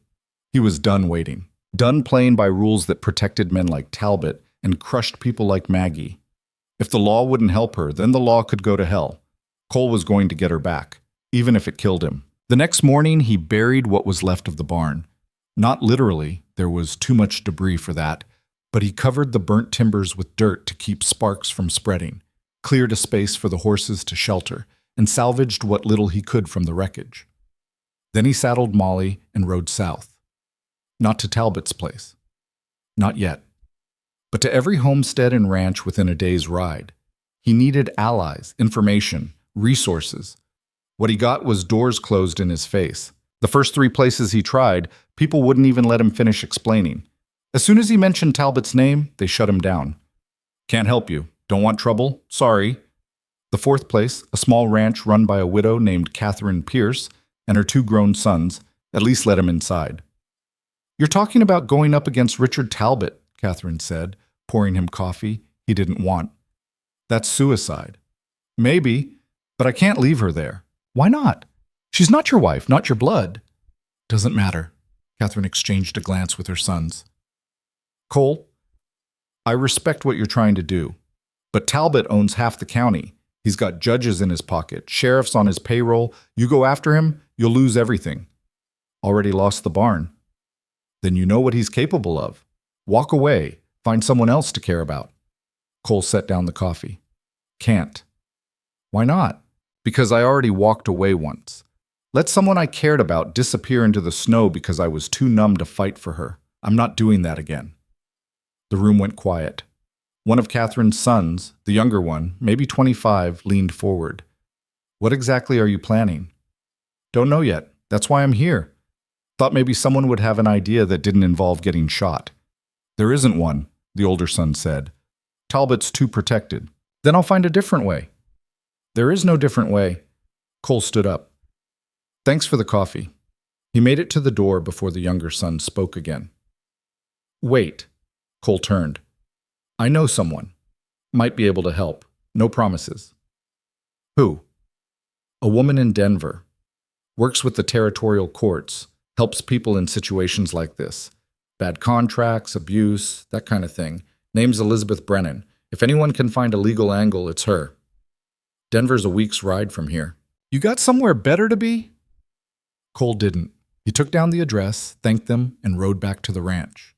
A: He was done waiting, done playing by rules that protected men like Talbot and crushed people like Maggie. If the law wouldn't help her, then the law could go to hell. Cole was going to get her back, even if it killed him. The next morning, he buried what was left of the barn. Not literally, there was too much debris for that, but he covered the burnt timbers with dirt to keep sparks from spreading, cleared a space for the horses to shelter, and salvaged what little he could from the wreckage. Then he saddled Molly and rode south. Not to Talbot's place. Not yet. But to every homestead and ranch within a day's ride. He needed allies, information, resources. What he got was doors closed in his face. The first 3 places he tried, people wouldn't even let him finish explaining. As soon as he mentioned Talbot's name, they shut him down. Can't help you. Don't want trouble? Sorry. The 4th place, a small ranch run by a widow named Catherine Pierce and her 2 grown sons, at least let him inside. You're talking about going up against Richard Talbot, Catherine said, pouring him coffee he didn't want. That's suicide. Maybe, but I can't leave her there. Why not? She's not your wife, not your blood. Doesn't matter. Catherine exchanged a glance with her sons. Cole, I respect what you're trying to do, but Talbot owns half the county. He's got judges in his pocket, sheriffs on his payroll. You go after him, you'll lose everything. Already lost the barn. Then you know what he's capable of. Walk away. Find someone else to care about. Cole set down the coffee. Can't. Why not? Because I already walked away once. Let someone I cared about disappear into the snow because I was too numb to fight for her. I'm not doing that again. The room went quiet. One of Catherine's sons, the younger one, maybe 25, leaned forward. What exactly are you planning? Don't know yet. That's why I'm here. Thought maybe someone would have an idea that didn't involve getting shot. There isn't one, the older son said. Talbot's too protected. Then I'll find a different way. There is no different way. Cole stood up. Thanks for the coffee. He made it to the door before the younger son spoke again. Wait. Cole turned. I know someone. Might be able to help. No promises. Who? A woman in Denver. Works with the territorial courts. Helps people in situations like this. Bad contracts, abuse, that kind of thing. Name's Elizabeth Brennan. If anyone can find a legal angle, it's her. Denver's a week's ride from here. You got somewhere better to be? Cole didn't. He took down the address, thanked them, and rode back to the ranch.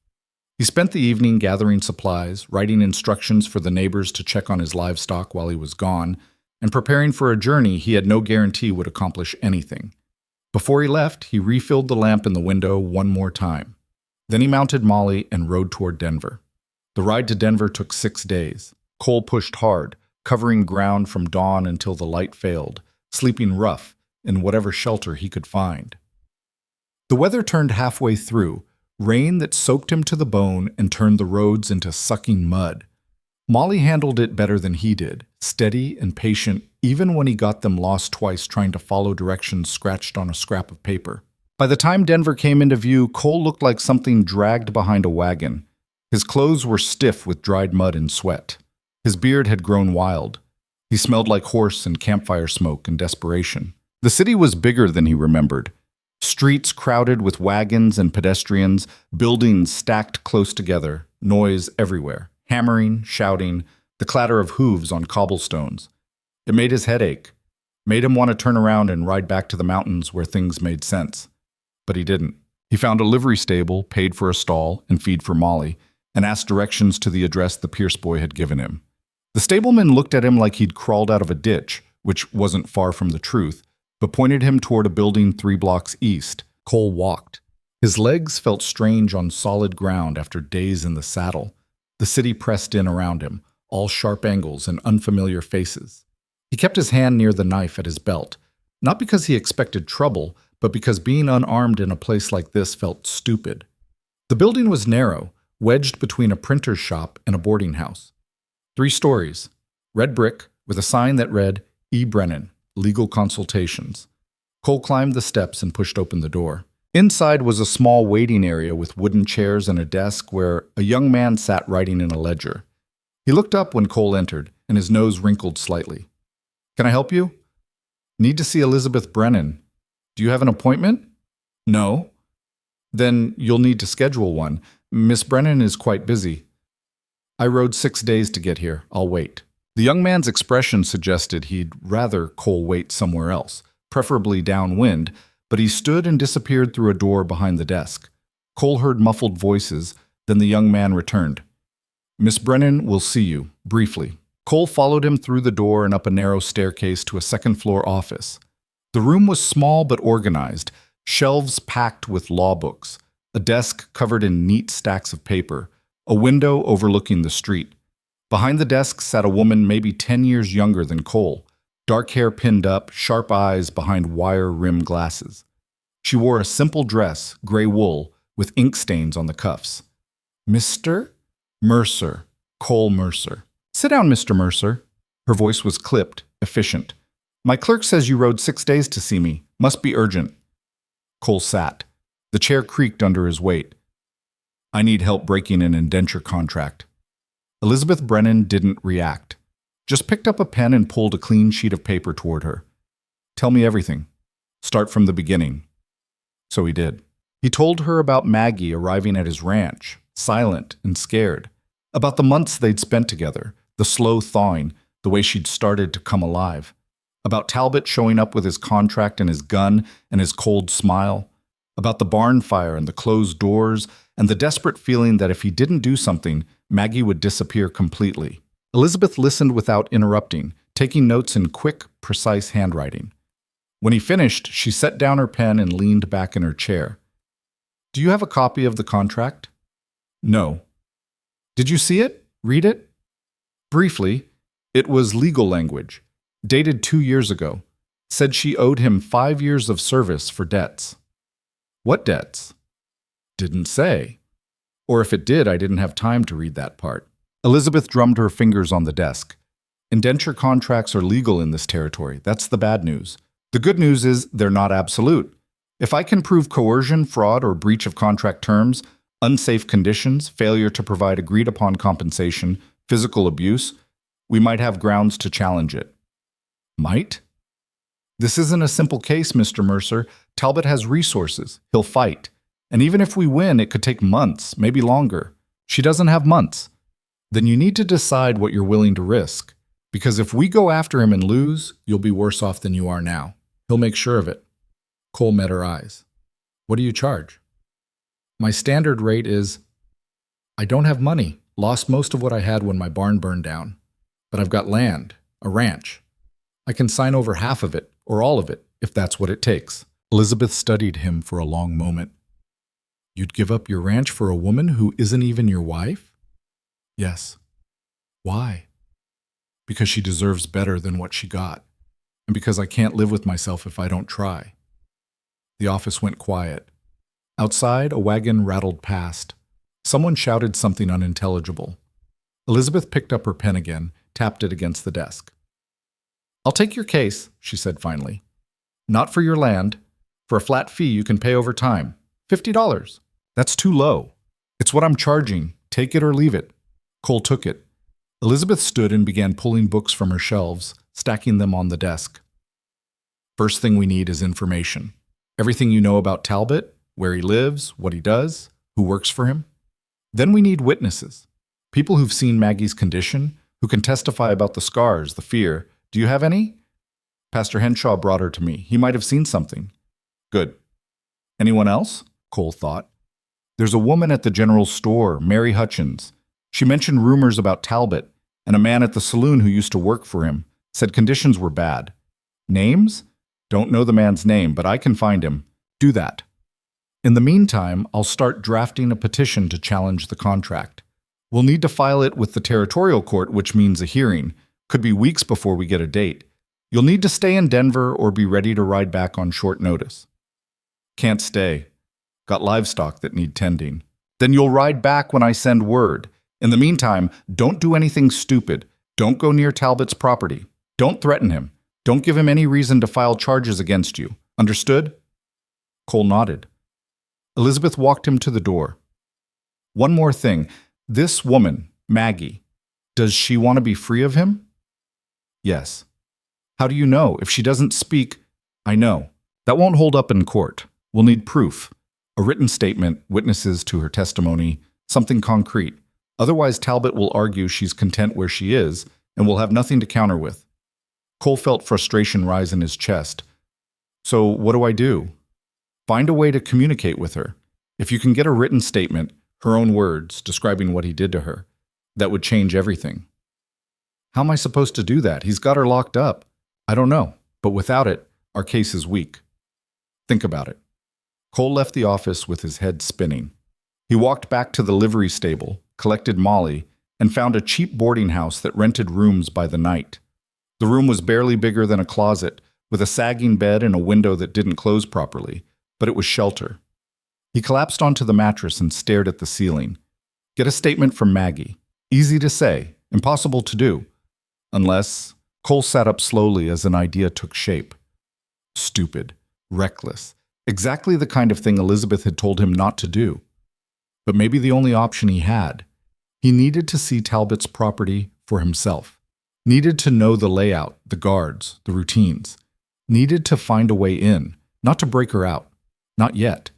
A: He spent the evening gathering supplies, writing instructions for the neighbors to check on his livestock while he was gone, and preparing for a journey he had no guarantee would accomplish anything. Before he left, he refilled the lamp in the window one more time. Then he mounted Molly and rode toward Denver. The ride to Denver took 6 days. Cole pushed hard, covering ground from dawn until the light failed, sleeping rough in whatever shelter he could find. The weather turned halfway through, rain that soaked him to the bone and turned the roads into sucking mud. Molly handled it better than he did, steady and patient even when he got them lost twice trying to follow directions scratched on a scrap of paper. By the time Denver came into view, Cole looked like something dragged behind a wagon. His clothes were stiff with dried mud and sweat. His beard had grown wild. He smelled like horse and campfire smoke and desperation. The city was bigger than he remembered. Streets crowded with wagons and pedestrians, buildings stacked close together, noise everywhere, hammering, shouting, the clatter of hooves on cobblestones. It made his head ache, made him want to turn around and ride back to the mountains where things made sense. But he didn't. He found a livery stable, paid for a stall and feed for Molly, and asked directions to the address the Pierce boy had given him. The stableman looked at him like he'd crawled out of a ditch, which wasn't far from the truth, but pointed him toward a building 3 blocks east. Cole walked. His legs felt strange on solid ground after days in the saddle. The city pressed in around him, all sharp angles and unfamiliar faces. He kept his hand near the knife at his belt, not because he expected trouble, but because being unarmed in a place like this felt stupid. The building was narrow, wedged between a printer's shop and a boarding house. 3 stories, red brick, with a sign that read, E. Brennan, Legal Consultations. Cole climbed the steps and pushed open the door. Inside was a small waiting area with wooden chairs and a desk where a young man sat writing in a ledger. He looked up when Cole entered, and his nose wrinkled slightly. Can I help you? Need to see Elizabeth Brennan. Do you have an appointment? No. Then you'll need to schedule one. Miss Brennan is quite busy. I rode 6 days to get here. I'll wait. The young man's expression suggested he'd rather Cole wait somewhere else, preferably downwind, but he stood and disappeared through a door behind the desk. Cole heard muffled voices, then the young man returned. Miss Brennan will see you, briefly. Cole followed him through the door and up a narrow staircase to a second-floor office. The room was small but organized, shelves packed with law books, a desk covered in neat stacks of paper, a window overlooking the street. Behind the desk sat a woman maybe 10 years younger than Cole. Dark hair pinned up, sharp eyes behind wire-rimmed glasses. She wore a simple dress, gray wool, with ink stains on the cuffs. Mr. Mercer, Cole Mercer. Sit down, Mr. Mercer. Her voice was clipped, efficient. My clerk says you rode 6 days to see me. Must be urgent. Cole sat. The chair creaked under his weight. I need help breaking an indenture contract. Elizabeth Brennan didn't react. Just picked up a pen and pulled a clean sheet of paper toward her. Tell me everything. Start from the beginning. So he did. He told her about Maggie arriving at his ranch, silent and scared, about the months they'd spent together, the slow thawing, the way she'd started to come alive, about Talbot showing up with his contract and his gun and his cold smile, about the barn fire and the closed doors and the desperate feeling that if he didn't do something, Maggie would disappear completely. Elizabeth listened without interrupting, taking notes in quick, precise handwriting. When he finished, she set down her pen and leaned back in her chair. Do you have a copy of the contract? No. Did you see it? Read it? Briefly, it was legal language, dated 2 years ago. Said she owed him 5 years of service for debts. What debts? Didn't say. Or if it did, I didn't have time to read that part. Elizabeth drummed her fingers on the desk. Indenture contracts are legal in this territory. That's the bad news. The good news is they're not absolute. If I can prove coercion, fraud, or breach of contract terms, unsafe conditions, failure to provide agreed-upon compensation, physical abuse, we might have grounds to challenge it. Might? This isn't a simple case, Mr. Mercer. Talbot has resources. He'll fight. And even if we win, it could take months, maybe longer. She doesn't have months. Then you need to decide what you're willing to risk. Because if we go after him and lose, you'll be worse off than you are now. He'll make sure of it. Cole met her eyes. What do you charge? My standard rate is, I don't have money. Lost most of what I had when my barn burned down. But I've got land, a ranch. I can sign over half of it, or all of it, if that's what it takes. Elizabeth studied him for a long moment. You'd give up your ranch for a woman who isn't even your wife? Yes. Why? Because she deserves better than what she got, and because I can't live with myself if I don't try. The office went quiet. Outside, a wagon rattled past. Someone shouted something unintelligible. Elizabeth picked up her pen again, tapped it against the desk. I'll take your case, she said finally. Not for your land. For a flat fee you can pay over time. $50. That's too low. It's what I'm charging. Take it or leave it. Cole took it. Elizabeth stood and began pulling books from her shelves, stacking them on the desk. First thing we need is information. Everything you know about Talbot, where he lives, what he does, who works for him. Then we need witnesses. People who've seen Maggie's condition, who can testify about the scars, the fear. Do you have any? Pastor Henshaw brought her to me. He might have seen something. Good. Anyone else? Cole thought. There's a woman at the general store, Mary Hutchins. She mentioned rumors about Talbot, and a man at the saloon who used to work for him, said conditions were bad. Names? Don't know the man's name, but I can find him. Do that. In the meantime, I'll start drafting a petition to challenge the contract. We'll need to file it with the territorial court, which means a hearing. Could be weeks before we get a date. You'll need to stay in Denver or be ready to ride back on short notice. Can't stay. Got livestock that need tending. Then you'll ride back when I send word. In the meantime, don't do anything stupid. Don't go near Talbot's property. Don't threaten him. Don't give him any reason to file charges against you. Understood? Cole nodded. Elizabeth walked him to the door. One more thing. This woman, Maggie, does she want to be free of him? Yes. How do you know? If she doesn't speak, I know. That won't hold up in court. We'll need proof. A written statement, witnesses to her testimony, something concrete. Otherwise, Talbot will argue she's content where she is, and will have nothing to counter with. Cole felt frustration rise in his chest. So what do I do? Find a way to communicate with her. If you can get a written statement, her own words, describing what he did to her, that would change everything. How am I supposed to do that? He's got her locked up. I don't know, but without it, our case is weak. Think about it. Cole left the office with his head spinning. He walked back to the livery stable, collected Molly, and found a cheap boarding house that rented rooms by the night. The room was barely bigger than a closet, with a sagging bed and a window that didn't close properly, but it was shelter. He collapsed onto the mattress and stared at the ceiling. Get a statement from Maggie. Easy to say, impossible to do. Unless... Cole sat up slowly as an idea took shape. Stupid. Reckless. Exactly the kind of thing Elizabeth had told him not to do. But maybe the only option he had. He needed to see Talbot's property for himself. Needed to know the layout, the guards, the routines. Needed to find a way in, not to break her out. Not yet.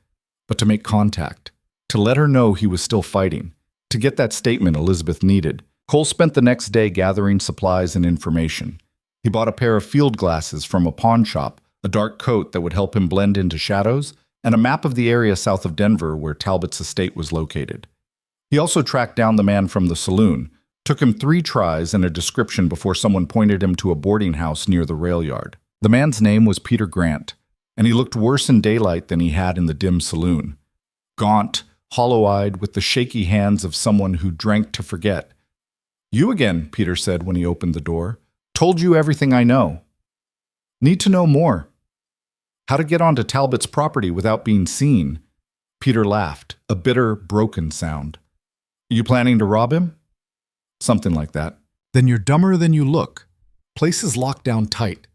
A: But to make contact. To let her know he was still fighting. To get that statement Elizabeth needed. Cole spent the next day gathering supplies and information. He bought a pair of field glasses from a pawn shop, a dark coat that would help him blend into shadows, and a map of the area south of Denver where Talbot's estate was located. He also tracked down the man from the saloon. Took him 3 tries and a description before someone pointed him to a boarding house near the rail yard. The man's name was Peter Grant, and he looked worse in daylight than he had in the dim saloon. Gaunt, hollow-eyed, with the shaky hands of someone who drank to forget. You again, Peter said when he opened the door. Told you everything I know. Need to know more. How to get onto Talbot's property without being seen. Peter laughed, a bitter, broken sound. You planning to rob him? Something like that. Then you're dumber than you look. Place is locked down tight.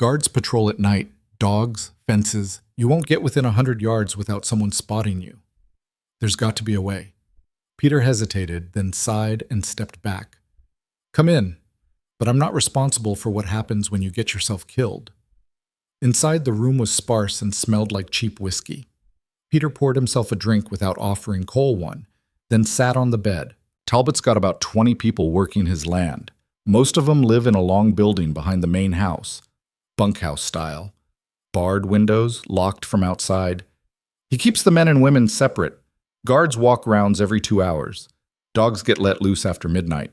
A: Guards patrol at night. Dogs, fences. You won't get within 100 yards without someone spotting you. There's got to be a way. Peter hesitated, then sighed and stepped back. Come in, but I'm not responsible for what happens when you get yourself killed. Inside, the room was sparse and smelled like cheap whiskey. Peter poured himself a drink without offering Cole one, then sat on the bed. Talbot's got about 20 people working his land. Most of them live in a long building behind the main house, bunkhouse style. Barred windows, locked from outside. He keeps the men and women separate. Guards walk rounds every 2 hours. Dogs get let loose after midnight.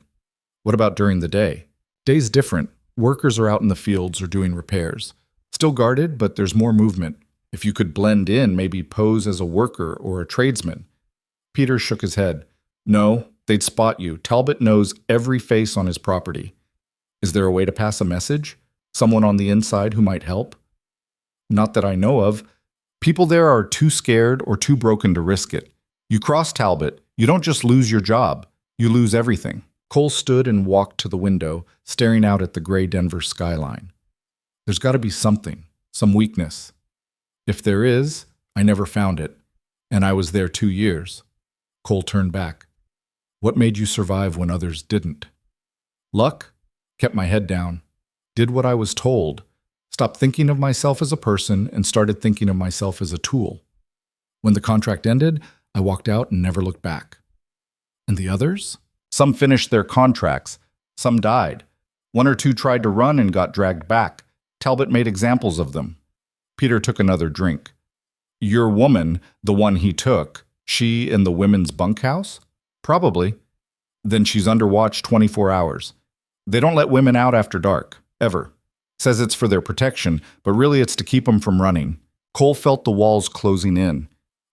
A: What about during the day? Day's different. Workers are out in the fields or doing repairs. Still guarded, but there's more movement. If you could blend in, maybe pose as a worker or a tradesman. Peter shook his head. No, they'd spot you. Talbot knows every face on his property. Is there a way to pass a message? Someone on the inside who might help? Not that I know of. People there are too scared or too broken to risk it. You cross Talbot, you don't just lose your job, you lose everything. Cole stood and walked to the window, staring out at the gray Denver skyline. There's got to be something, some weakness. If there is, I never found it, and I was there 2 years. Cole turned back. What made you survive when others didn't? Luck? Kept my head down. Did what I was told. Stopped thinking of myself as a person and started thinking of myself as a tool. When the contract ended, I walked out and never looked back. And the others? Some finished their contracts. Some died. 1 or 2 tried to run and got dragged back. Talbot made examples of them. Peter took another drink. Your woman, the one he took, she in the women's bunkhouse? Probably. Then she's under watch 24 hours. They don't let women out after dark, ever. Says it's for their protection, but really it's to keep them from running. Cole felt the walls closing in.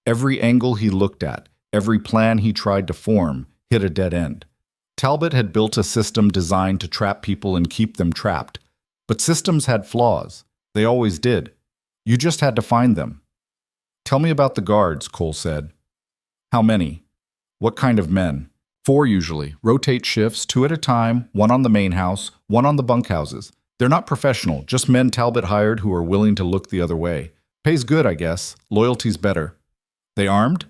A: Every angle he looked at, every plan he tried to form, hit a dead end. Talbot had built a system designed to trap people and keep them trapped. But systems had flaws. They always did. You just had to find them. Tell me about the guards, Cole said. How many? What kind of men? 4 usually. Rotate shifts, 2 at a time, 1 on the main house, 1 on the bunkhouses. They're not professional, just men Talbot hired who are willing to look the other way. Pays good, I guess. Loyalty's better. They armed?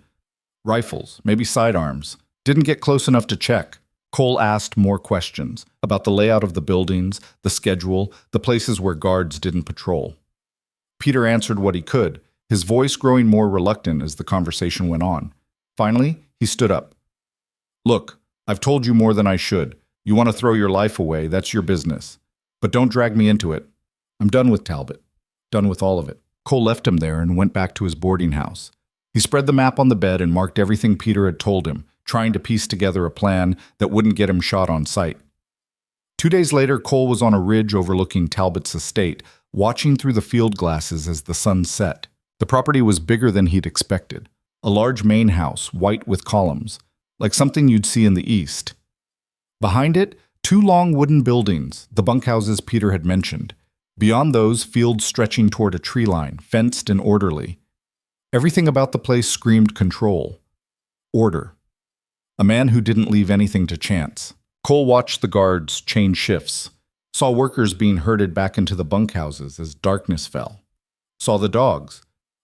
A: Rifles, maybe sidearms. Didn't get close enough to check. Cole asked more questions about the layout of the buildings, the schedule, the places where guards didn't patrol. Peter answered what he could, his voice growing more reluctant as the conversation went on. Finally, he stood up. Look, I've told you more than I should. You want to throw your life away, that's your business. But don't drag me into it. I'm done with Talbot. Done with all of it. Cole left him there and went back to his boarding house. He spread the map on the bed and marked everything Peter had told him, trying to piece together a plan that wouldn't get him shot on sight. 2 days later, Cole was on a ridge overlooking Talbot's estate, watching through the field glasses as the sun set. The property was bigger than he'd expected. A large main house, white with columns, like something you'd see in the East. Behind it, Two long wooden buildings, the bunkhouses Peter had mentioned. Beyond those, fields stretching toward a tree line, fenced and orderly. Everything about the place screamed control. Order. A man who didn't leave anything to chance. Cole watched the guards change shifts, saw workers being herded back into the bunkhouses as darkness fell. Saw the dogs,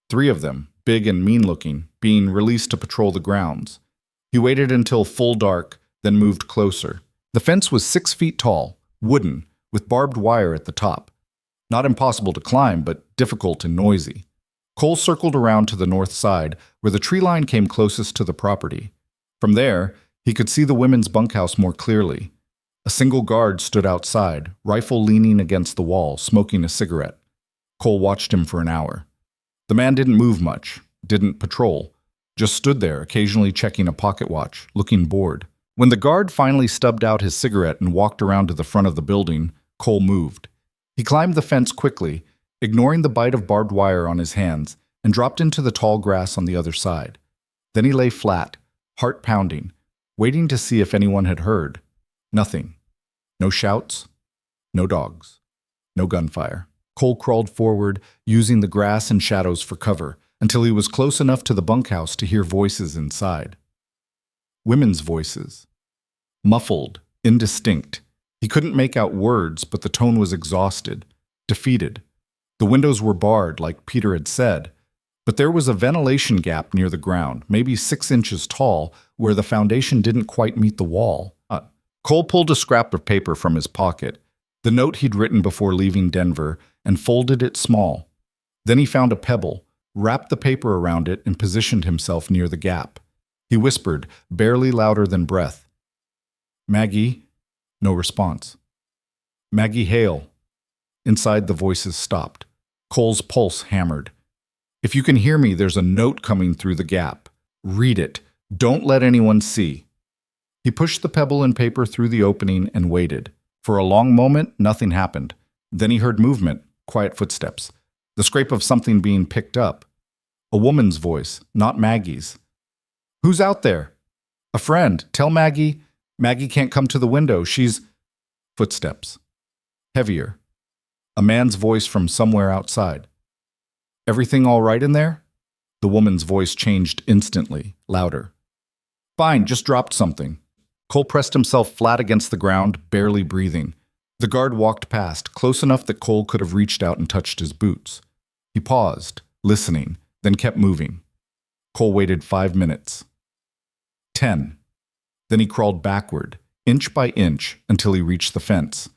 A: 3 of them, big and mean-looking, being released to patrol the grounds. He waited until full dark, then moved closer. The fence was 6 feet tall, wooden, with barbed wire at the top. Not impossible to climb, but difficult and noisy. Cole circled around to the north side, where the tree line came closest to the property. From there, he could see the women's bunkhouse more clearly. A single guard stood outside, rifle leaning against the wall, smoking a cigarette. Cole watched him for an hour. The man didn't move much, didn't patrol, just stood there, occasionally checking a pocket watch, looking bored. When the guard finally stubbed out his cigarette and walked around to the front of the building, Cole moved. He climbed the fence quickly, ignoring the bite of barbed wire on his hands, and dropped into the tall grass on the other side. Then he lay flat, heart pounding, waiting to see if anyone had heard. Nothing. No shouts, no dogs, no gunfire. Cole crawled forward, using the grass and shadows for cover, until he was close enough to the bunkhouse to hear voices inside. Women's voices. Muffled, indistinct. He couldn't make out words, but the tone was exhausted, defeated. The windows were barred, like Peter had said, but there was a ventilation gap near the ground, maybe 6 inches tall, where the foundation didn't quite meet the wall. Cole pulled a scrap of paper from his pocket, the note he'd written before leaving Denver, and folded it small. Then he found a pebble, wrapped the paper around it, and positioned himself near the gap. He whispered, barely louder than breath. "Maggie?" No response. "Maggie Hale." Inside, the voices stopped. Cole's pulse hammered. "If you can hear me, there's a note coming through the gap. Read it. Don't let anyone see." He pushed the pebble and paper through the opening and waited. For a long moment, nothing happened. Then he heard movement, quiet footsteps, the scrape of something being picked up. A woman's voice, not Maggie's. "Who's out there?" "A friend. Tell Maggie. Maggie can't come to the window. She's—" Footsteps. Heavier. A man's voice from somewhere outside. "Everything all right in there?" The woman's voice changed instantly, louder. "Fine, just dropped something." Cole pressed himself flat against the ground, barely breathing. The guard walked past, close enough that Cole could have reached out and touched his boots. He paused, listening, then kept moving. Cole waited 5 minutes. 10. Then he crawled backward, inch by inch, until he reached the fence.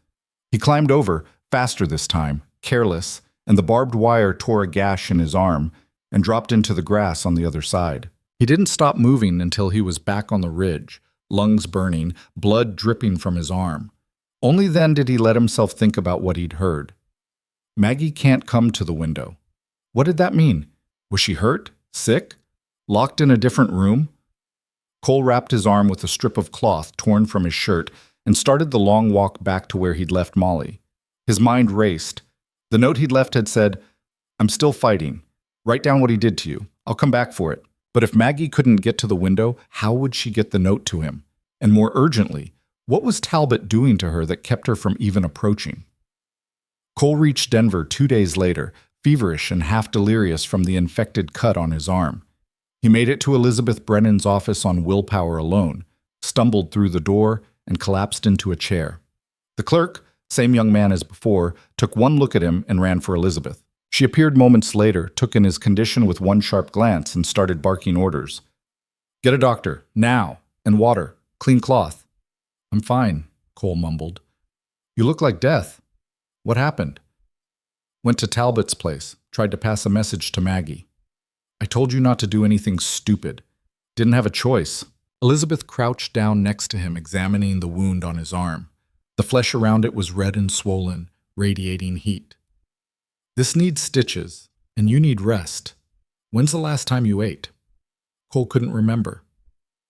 A: He climbed over, faster this time, careless, and the barbed wire tore a gash in his arm and dropped into the grass on the other side. He didn't stop moving until he was back on the ridge, lungs burning, blood dripping from his arm. Only then did he let himself think about what he'd heard. Maggie can't come to the window. What did that mean? Was she hurt? Sick? Locked in a different room? Cole wrapped his arm with a strip of cloth torn from his shirt and started the long walk back to where he'd left Molly. His mind raced. The note he'd left had said, "I'm still fighting. Write down what he did to you. I'll come back for it." But if Maggie couldn't get to the window, how would she get the note to him? And more urgently, what was Talbot doing to her that kept her from even approaching? Cole reached Denver 2 days later, feverish and half delirious from the infected cut on his arm. He made it to Elizabeth Brennan's office on willpower alone, stumbled through the door, and collapsed into a chair. The clerk, same young man as before, took one look at him and ran for Elizabeth. She appeared moments later, took in his condition with one sharp glance, and started barking orders. "Get a doctor, now, and water, clean cloth." "I'm fine," Cole mumbled. "You look like death. What happened?" "Went to Talbot's place, tried to pass a message to Maggie." "I told you not to do anything stupid. Didn't have a choice." Elizabeth crouched down next to him, examining the wound on his arm. The flesh around it was red and swollen, radiating heat. "This needs stitches, and you need rest. When's the last time you ate?" Cole couldn't remember.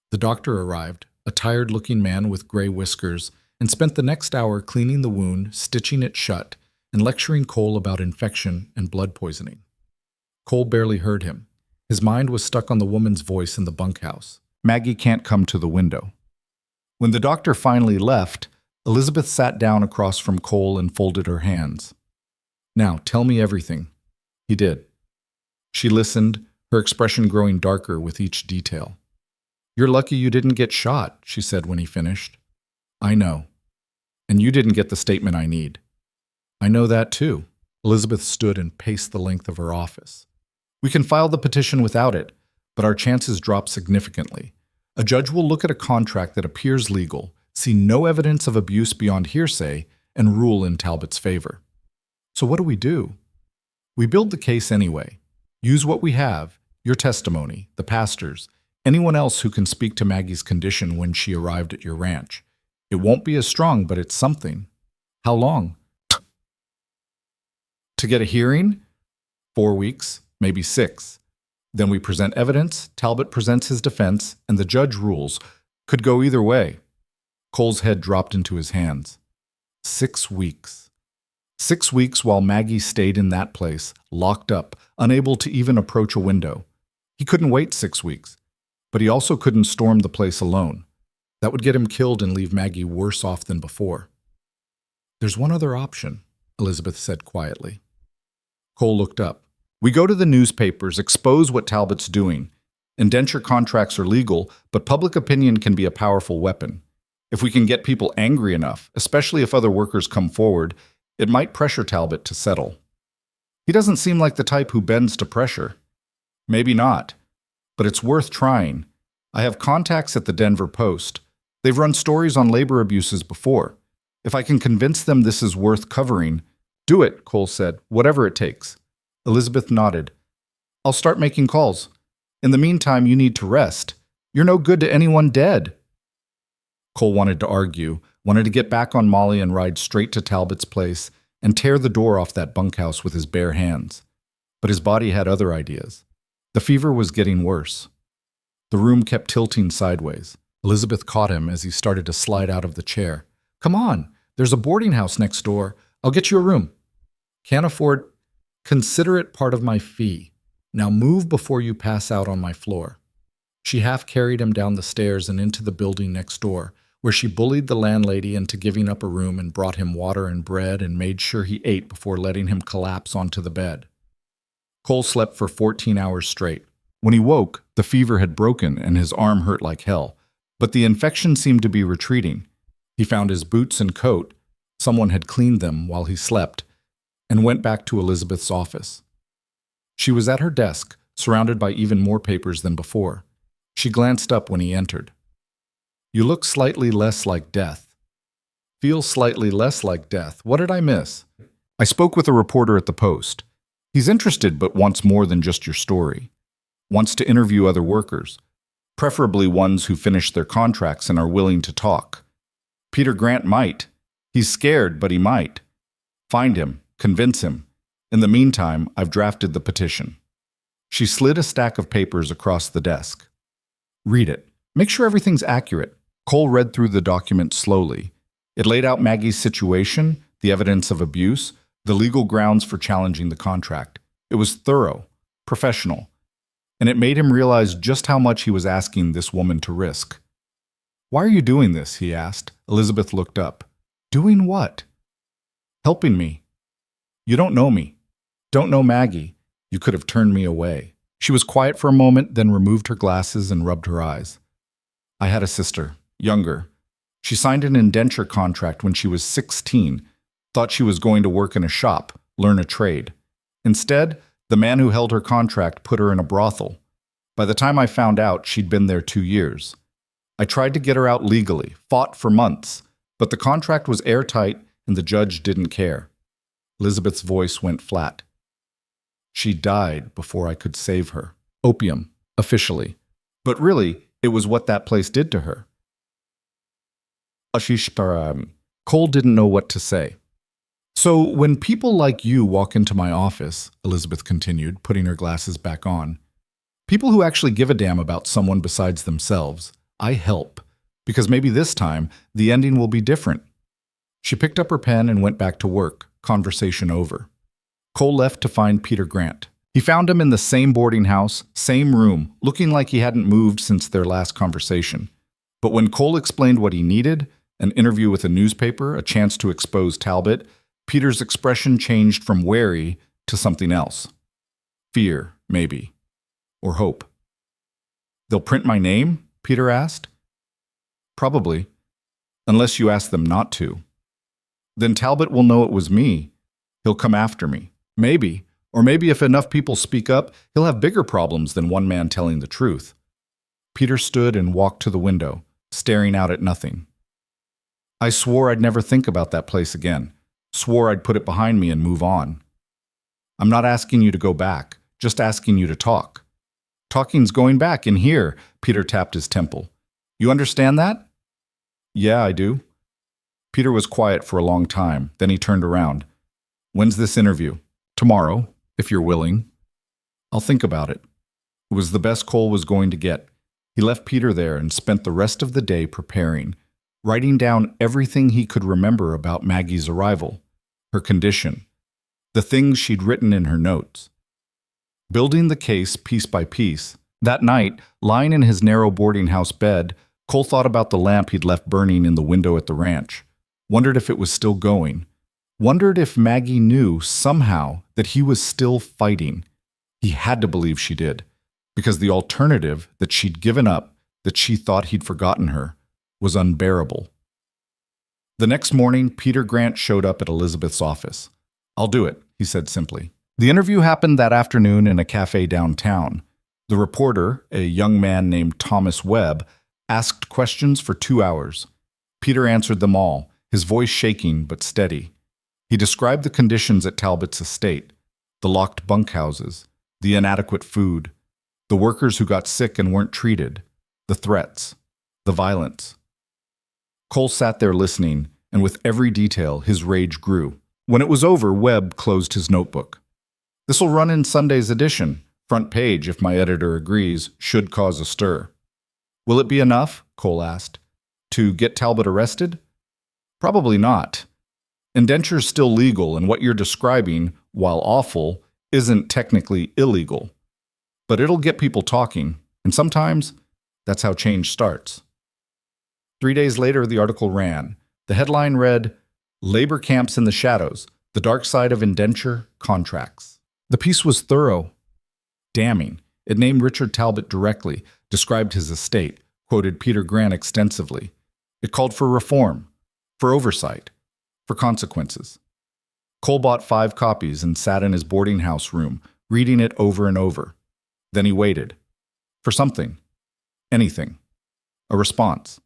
A: The doctor arrived, a tired-looking man with gray whiskers, and spent the next hour cleaning the wound, stitching it shut, and lecturing Cole about infection and blood poisoning. Cole barely heard him. His mind was stuck on the woman's voice in the bunkhouse. Maggie can't come to the window. When the doctor finally left, Elizabeth sat down across from Cole and folded her hands. "Now, tell me everything." He did. She listened, her expression growing darker with each detail. "You're lucky you didn't get shot," she said when he finished. "I know. And you didn't get the statement I need." "I know that too." Elizabeth stood and paced the length of her office. "We can file the petition without it, but our chances drop significantly. A judge will look at a contract that appears legal, see no evidence of abuse beyond hearsay, and rule in Talbot's favor. So what do we do? We build the case anyway. Use what we have, your testimony, the pastors, anyone else who can speak to Maggie's condition when she arrived at your ranch. It won't be as strong, but it's something. How long? To get a hearing? 4 weeks, maybe 6. Then we present evidence, Talbot presents his defense, and the judge rules. Could go either way." Cole's head dropped into his hands. 6 weeks. 6 weeks while Maggie stayed in that place, locked up, unable to even approach a window. He couldn't wait 6 weeks, but he also couldn't storm the place alone. That would get him killed and leave Maggie worse off than before. "There's one other option," Elizabeth said quietly. Cole looked up. "We go to the newspapers, expose what Talbot's doing. Indenture contracts are legal, but public opinion can be a powerful weapon. If we can get people angry enough, especially if other workers come forward, it might pressure Talbot to settle. He doesn't seem like the type who bends to pressure. Maybe not, but it's worth trying. I have contacts at the Denver Post. They've run stories on labor abuses before. If I can convince them this is worth covering..." "Do it," Cole said, "whatever it takes." Elizabeth nodded. "I'll start making calls. In the meantime, you need to rest. You're no good to anyone dead." Cole wanted to argue, wanted to get back on Molly and ride straight to Talbot's place and tear the door off that bunkhouse with his bare hands. But his body had other ideas. The fever was getting worse. The room kept tilting sideways. Elizabeth caught him as he started to slide out of the chair. "Come on, there's a boarding house next door. I'll get you a room." "Can't afford..." "Consider it part of my fee. Now move before you pass out on my floor." She half carried him down the stairs and into the building next door, where she bullied the landlady into giving up a room and brought him water and bread and made sure he ate before letting him collapse onto the bed. Cole slept for 14 hours straight. When he woke, the fever had broken and his arm hurt like hell, but the infection seemed to be retreating. He found his boots and coat, someone had cleaned them while he slept, and went back to Elizabeth's office. She was at her desk, surrounded by even more papers than before. She glanced up when he entered. "You look slightly less like death." "Feel slightly less like death. What did I miss?" "I spoke with a reporter at the Post. He's interested but wants more than just your story. Wants to interview other workers, preferably ones who finished their contracts and are willing to talk. Peter Grant might. He's scared, but he might. Find him, convince him. In the meantime, I've drafted the petition." She slid a stack of papers across the desk. "Read it. Make sure everything's accurate." Cole read through the document slowly. It laid out Maggie's situation, the evidence of abuse, the legal grounds for challenging the contract. It was thorough, professional, and it made him realize just how much he was asking this woman to risk. "Why are you doing this?" he asked. Elizabeth looked up. "Doing what?" "Helping me. You don't know me. Don't know Maggie. You could have turned me away." She was quiet for a moment, then removed her glasses and rubbed her eyes. "I had a sister, younger. She signed an indenture contract when she was 16, thought she was going to work in a shop, learn a trade. Instead, the man who held her contract put her in a brothel. By the time I found out, she'd been there 2 years. I tried to get her out legally, fought for months, but the contract was airtight and the judge didn't care." Elizabeth's voice went flat. "She died before I could save her. Opium, officially. But really, it was what that place did to her." Cole didn't know what to say. "So when people like you walk into my office," Elizabeth continued, putting her glasses back on, "people who actually give a damn about someone besides themselves, I help. Because maybe this time, the ending will be different." She picked up her pen and went back to work, conversation over. Cole left to find Peter Grant. He found him in the same boarding house, same room, looking like he hadn't moved since their last conversation. But when Cole explained what he needed, an interview with a newspaper, a chance to expose Talbot, Peter's expression changed from wary to something else. Fear, maybe. Or hope. "They'll print my name?" Peter asked. "Probably. Unless you ask them not to. Then Talbot will know it was me. He'll come after me. Maybe. Or maybe if enough people speak up, he'll have bigger problems than one man telling the truth." Peter stood and walked to the window, staring out at nothing. "I swore I'd never think about that place again. Swore I'd put it behind me and move on. I'm not asking you to go back, just asking you to talk." "Talking's going back in here," Peter tapped his temple. "You understand that?" "Yeah, I do." Peter was quiet for a long time, then he turned around. "When's this interview?" "Tomorrow, if you're willing." "I'll think about it." It was the best Cole was going to get. He left Peter there and spent the rest of the day preparing, writing down everything he could remember about Maggie's arrival, her condition, the things she'd written in her notes. Building the case piece by piece, that night, lying in his narrow boarding house bed, Cole thought about the lamp he'd left burning in the window at the ranch, wondered if it was still going, wondered if Maggie knew somehow that he was still fighting. He had to believe she did, because the alternative that she'd given up, that she thought he'd forgotten her, was unbearable. The next morning, Peter Grant showed up at Elizabeth's office. "I'll do it," he said simply. The interview happened that afternoon in a cafe downtown. The reporter, a young man named Thomas Webb, asked questions for 2 hours. Peter answered them all, his voice shaking but steady. He described the conditions at Talbot's estate, the locked bunkhouses, the inadequate food, the workers who got sick and weren't treated, the threats, the violence. Cole sat there listening, and with every detail, his rage grew. When it was over, Webb closed his notebook. "This'll run in Sunday's edition. Front page, if my editor agrees, should cause a stir." "Will it be enough?" Cole asked. "To get Talbot arrested?" "Probably not. Indenture's still legal, and what you're describing, while awful, isn't technically illegal. But it'll get people talking, and sometimes that's how change starts." 3 days later, the article ran. The headline read, "Labor Camps in the Shadows, the Dark Side of Indenture Contracts." The piece was thorough, damning. It named Richard Talbot directly, described his estate, quoted Peter Grant extensively. It called for reform, for oversight, for consequences. Cole bought 5 copies and sat in his boarding house room, reading it over and over. Then he waited. For something. Anything. A response.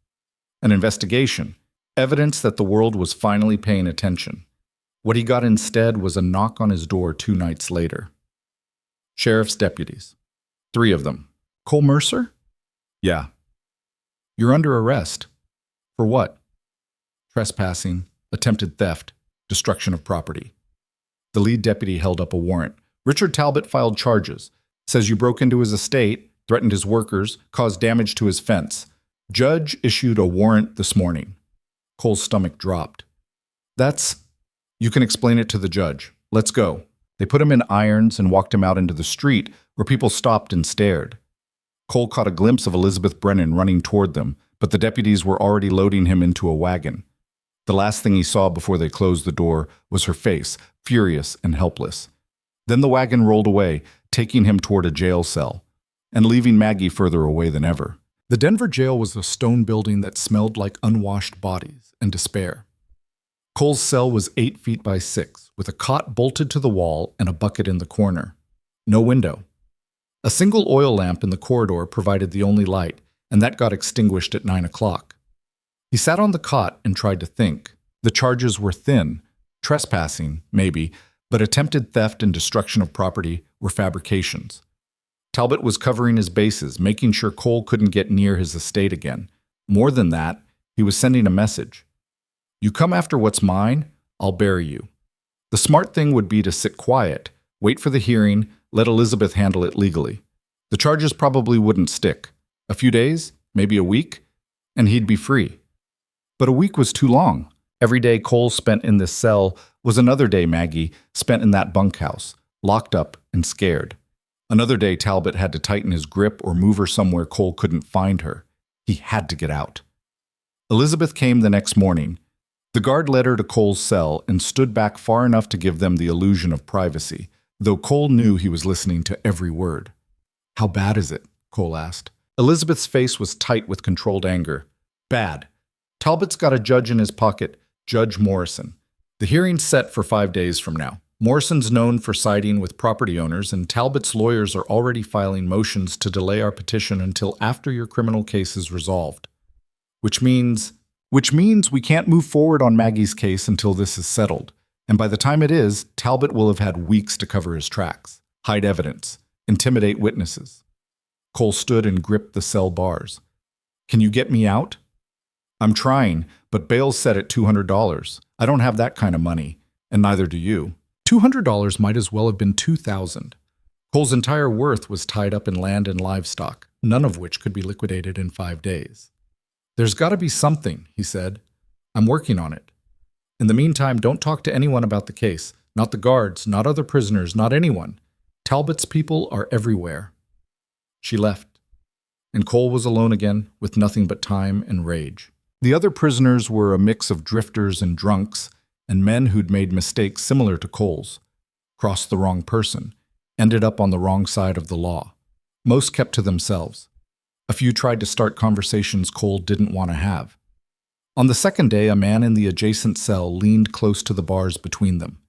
A: An investigation. Evidence that the world was finally paying attention. What he got instead was a knock on his door 2 nights later. Sheriff's deputies. 3 of them. "Cole Mercer?" "Yeah." "You're under arrest." "For what?" "Trespassing, attempted theft, destruction of property." The lead deputy held up a warrant. "Richard Talbot filed charges. Says you broke into his estate, threatened his workers, caused damage to his fence. Judge issued a warrant this morning." Cole's stomach dropped. You can explain it to the judge. Let's go." They put him in irons and walked him out into the street, where people stopped and stared. Cole caught a glimpse of Elizabeth Brennan running toward them, but the deputies were already loading him into a wagon. The last thing he saw before they closed the door was her face, furious and helpless. Then the wagon rolled away, taking him toward a jail cell, and leaving Maggie further away than ever. The Denver jail was a stone building that smelled like unwashed bodies and despair. Cole's cell was 8 feet by 6, with a cot bolted to the wall and a bucket in the corner. No window. A single oil lamp in the corridor provided the only light, and that got extinguished at 9 o'clock. He sat on the cot and tried to think. The charges were thin. Trespassing, maybe, but attempted theft and destruction of property were fabrications. Talbot was covering his bases, making sure Cole couldn't get near his estate again. More than that, he was sending a message. "You come after what's mine, I'll bury you." The smart thing would be to sit quiet, wait for the hearing, let Elizabeth handle it legally. The charges probably wouldn't stick. A few days, maybe a week, and he'd be free. But a week was too long. Every day Cole spent in this cell was another day Maggie spent in that bunkhouse, locked up and scared. Another day Talbot had to tighten his grip or move her somewhere Cole couldn't find her. He had to get out. Elizabeth came the next morning. The guard led her to Cole's cell and stood back far enough to give them the illusion of privacy, though Cole knew he was listening to every word. "How bad is it?" Cole asked. Elizabeth's face was tight with controlled anger. "Bad. Talbot's got a judge in his pocket, Judge Morrison. The hearing's set for 5 days from now. Morrison's known for siding with property owners, and Talbot's lawyers are already filing motions to delay our petition until after your criminal case is resolved. Which means we can't move forward on Maggie's case until this is settled. And by the time it is, Talbot will have had weeks to cover his tracks, hide evidence, intimidate witnesses." Cole stood and gripped the cell bars. "Can you get me out?" "I'm trying, but bail's set at $200. I don't have that kind of money, and neither do you." $200 might as well have been $2,000. Cole's entire worth was tied up in land and livestock, none of which could be liquidated in 5 days. "There's got to be something," he said. "I'm working on it. In the meantime, don't talk to anyone about the case. Not the guards, not other prisoners, not anyone. Talbot's people are everywhere." She left, and Cole was alone again with nothing but time and rage. The other prisoners were a mix of drifters and drunks, and men who'd made mistakes similar to Cole's, crossed the wrong person, ended up on the wrong side of the law. Most kept to themselves. A few tried to start conversations Cole didn't want to have. On the second day, a man in the adjacent cell leaned close to the bars between them.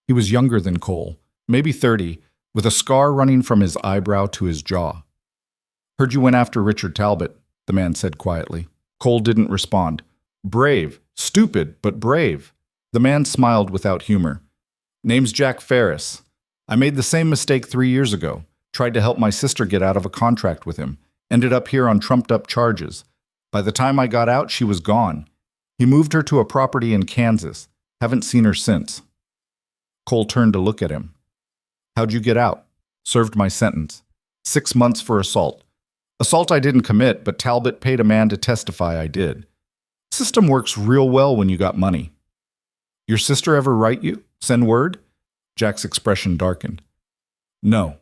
A: He was younger than Cole, maybe 30, with a scar running from his eyebrow to his jaw. "Heard you went after Richard Talbot," the man said quietly. Cole didn't respond. "Brave. Stupid, but brave." The man smiled without humor. "Name's Jack Ferris. I made the same mistake 3 years ago. Tried to help my sister get out of a contract with him. Ended up here on trumped-up charges. By the time I got out, she was gone. He moved her to a property in Kansas. Haven't seen her since." Cole turned to look at him. "How'd you get out?" "Served my sentence. 6 months for assault. Assault I didn't commit, but Talbot paid a man to testify I did. System works real well when you got money." "Your sister ever write you? Send word?" Jack's expression darkened. "No.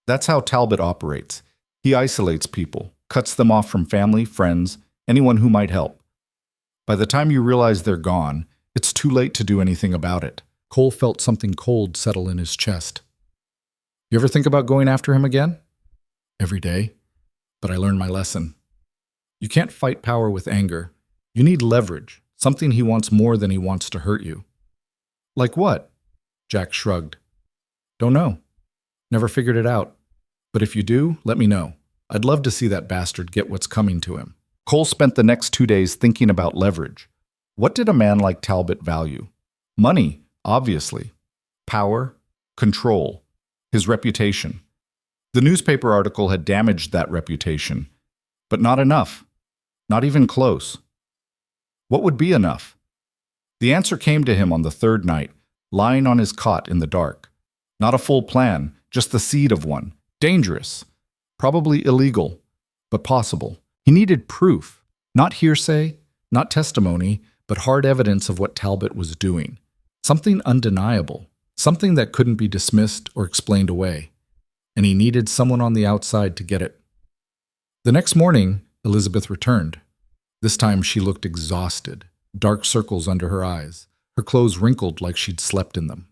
A: That's how Talbot operates. He isolates people, cuts them off from family, friends, anyone who might help. By the time you realize they're gone, it's too late to do anything about it." Cole felt something cold settle in his chest. "You ever think about going after him again?" "Every day. But I learned my lesson. You can't fight power with anger. You need leverage, something he wants more than he wants to hurt you." "Like what?" Jack shrugged. "Don't know. Never figured it out. But if you do, let me know. I'd love to see that bastard get what's coming to him." Cole spent the next 2 days thinking about leverage. What did a man like Talbot value? Money, obviously. Power, control, his reputation. The newspaper article had damaged that reputation, but not enough. Not even close. What would be enough? The answer came to him on the third night, lying on his cot in the dark. Not a full plan, just the seed of one. Dangerous. Probably illegal, but possible. He needed proof. Not hearsay, not testimony, but hard evidence of what Talbot was doing. Something undeniable. Something that couldn't be dismissed or explained away. And he needed someone on the outside to get it. The next morning, Elizabeth returned. This time she looked exhausted, dark circles under her eyes, her clothes wrinkled like she'd slept in them.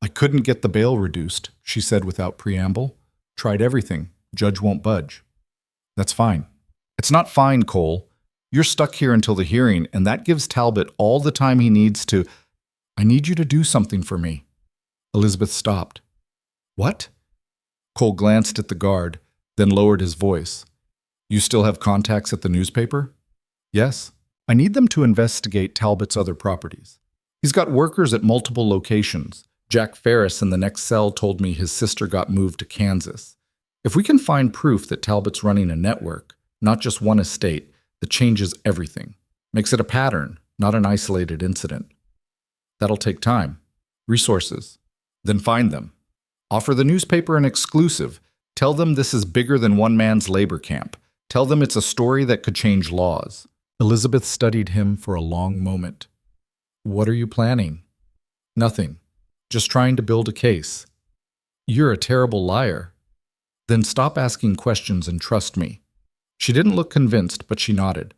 A: "I couldn't get the bail reduced," she said without preamble. "Tried everything. Judge won't budge." "That's fine." "It's not fine, Cole. You're stuck here until the hearing, and that gives Talbot all the time he needs to—" "I need you to do something for me." Elizabeth stopped. "What?" Cole glanced at the guard, then lowered his voice. "You still have contacts at the newspaper?" "Yes. I need them to investigate Talbot's other properties. He's got workers at multiple locations. Jack Ferris in the next cell told me his sister got moved to Kansas. If we can find proof that Talbot's running a network, not just one estate, that changes everything. Makes it a pattern, not an isolated incident. That'll take time. Resources. Then find them. Offer the newspaper an exclusive. Tell them this is bigger than one man's labor camp. Tell them it's a story that could change laws." Elizabeth studied him for a long moment. "What are you planning?" "Nothing. Just trying to build a case." "You're a terrible liar." "Then stop asking questions and trust me." She didn't look convinced, but she nodded.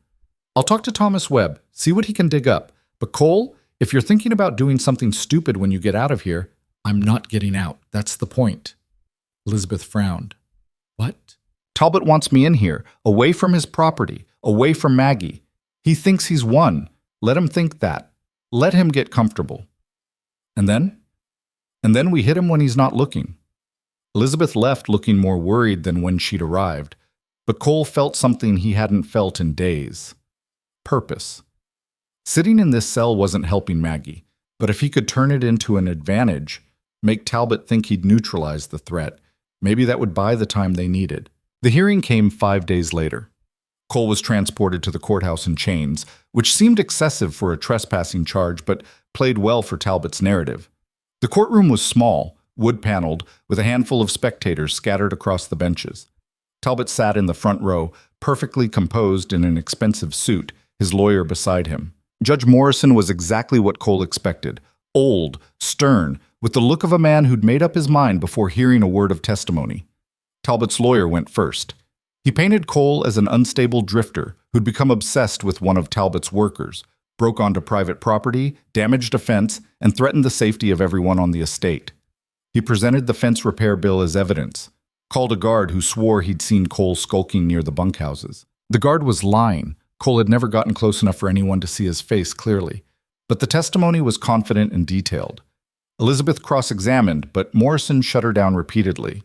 A: I'll talk to Thomas Webb, see what he can dig up. But Cole, if you're thinking about doing something stupid when you get out of here, I'm not getting out. That's the point. Elizabeth frowned. What? Talbot wants me in here, away from his property, away from Maggie. He thinks he's won. Let him think that. Let him get comfortable. And then? And then we hit him when he's not looking. Elizabeth left looking more worried than when she'd arrived, but Cole felt something he hadn't felt in days. Purpose. Sitting in this cell wasn't helping Maggie, but if he could turn it into an advantage, make Talbot think he'd neutralized the threat, maybe that would buy the time they needed. The hearing came 5 days later. Cole was transported to the courthouse in chains, which seemed excessive for a trespassing charge, but played well for Talbot's narrative. The courtroom was small, wood-paneled, with a handful of spectators scattered across the benches. Talbot sat in the front row, perfectly composed in an expensive suit, his lawyer beside him. Judge Morrison was exactly what Cole expected. Old, stern, with the look of a man who'd made up his mind before hearing a word of testimony. Talbot's lawyer went first. He painted Cole as an unstable drifter who'd become obsessed with one of Talbot's workers, broke onto private property, damaged a fence, and threatened the safety of everyone on the estate. He presented the fence repair bill as evidence, called a guard who swore he'd seen Cole skulking near the bunkhouses. The guard was lying. Cole had never gotten close enough for anyone to see his face clearly. But the testimony was confident and detailed. Elizabeth cross-examined, but Morrison shut her down repeatedly.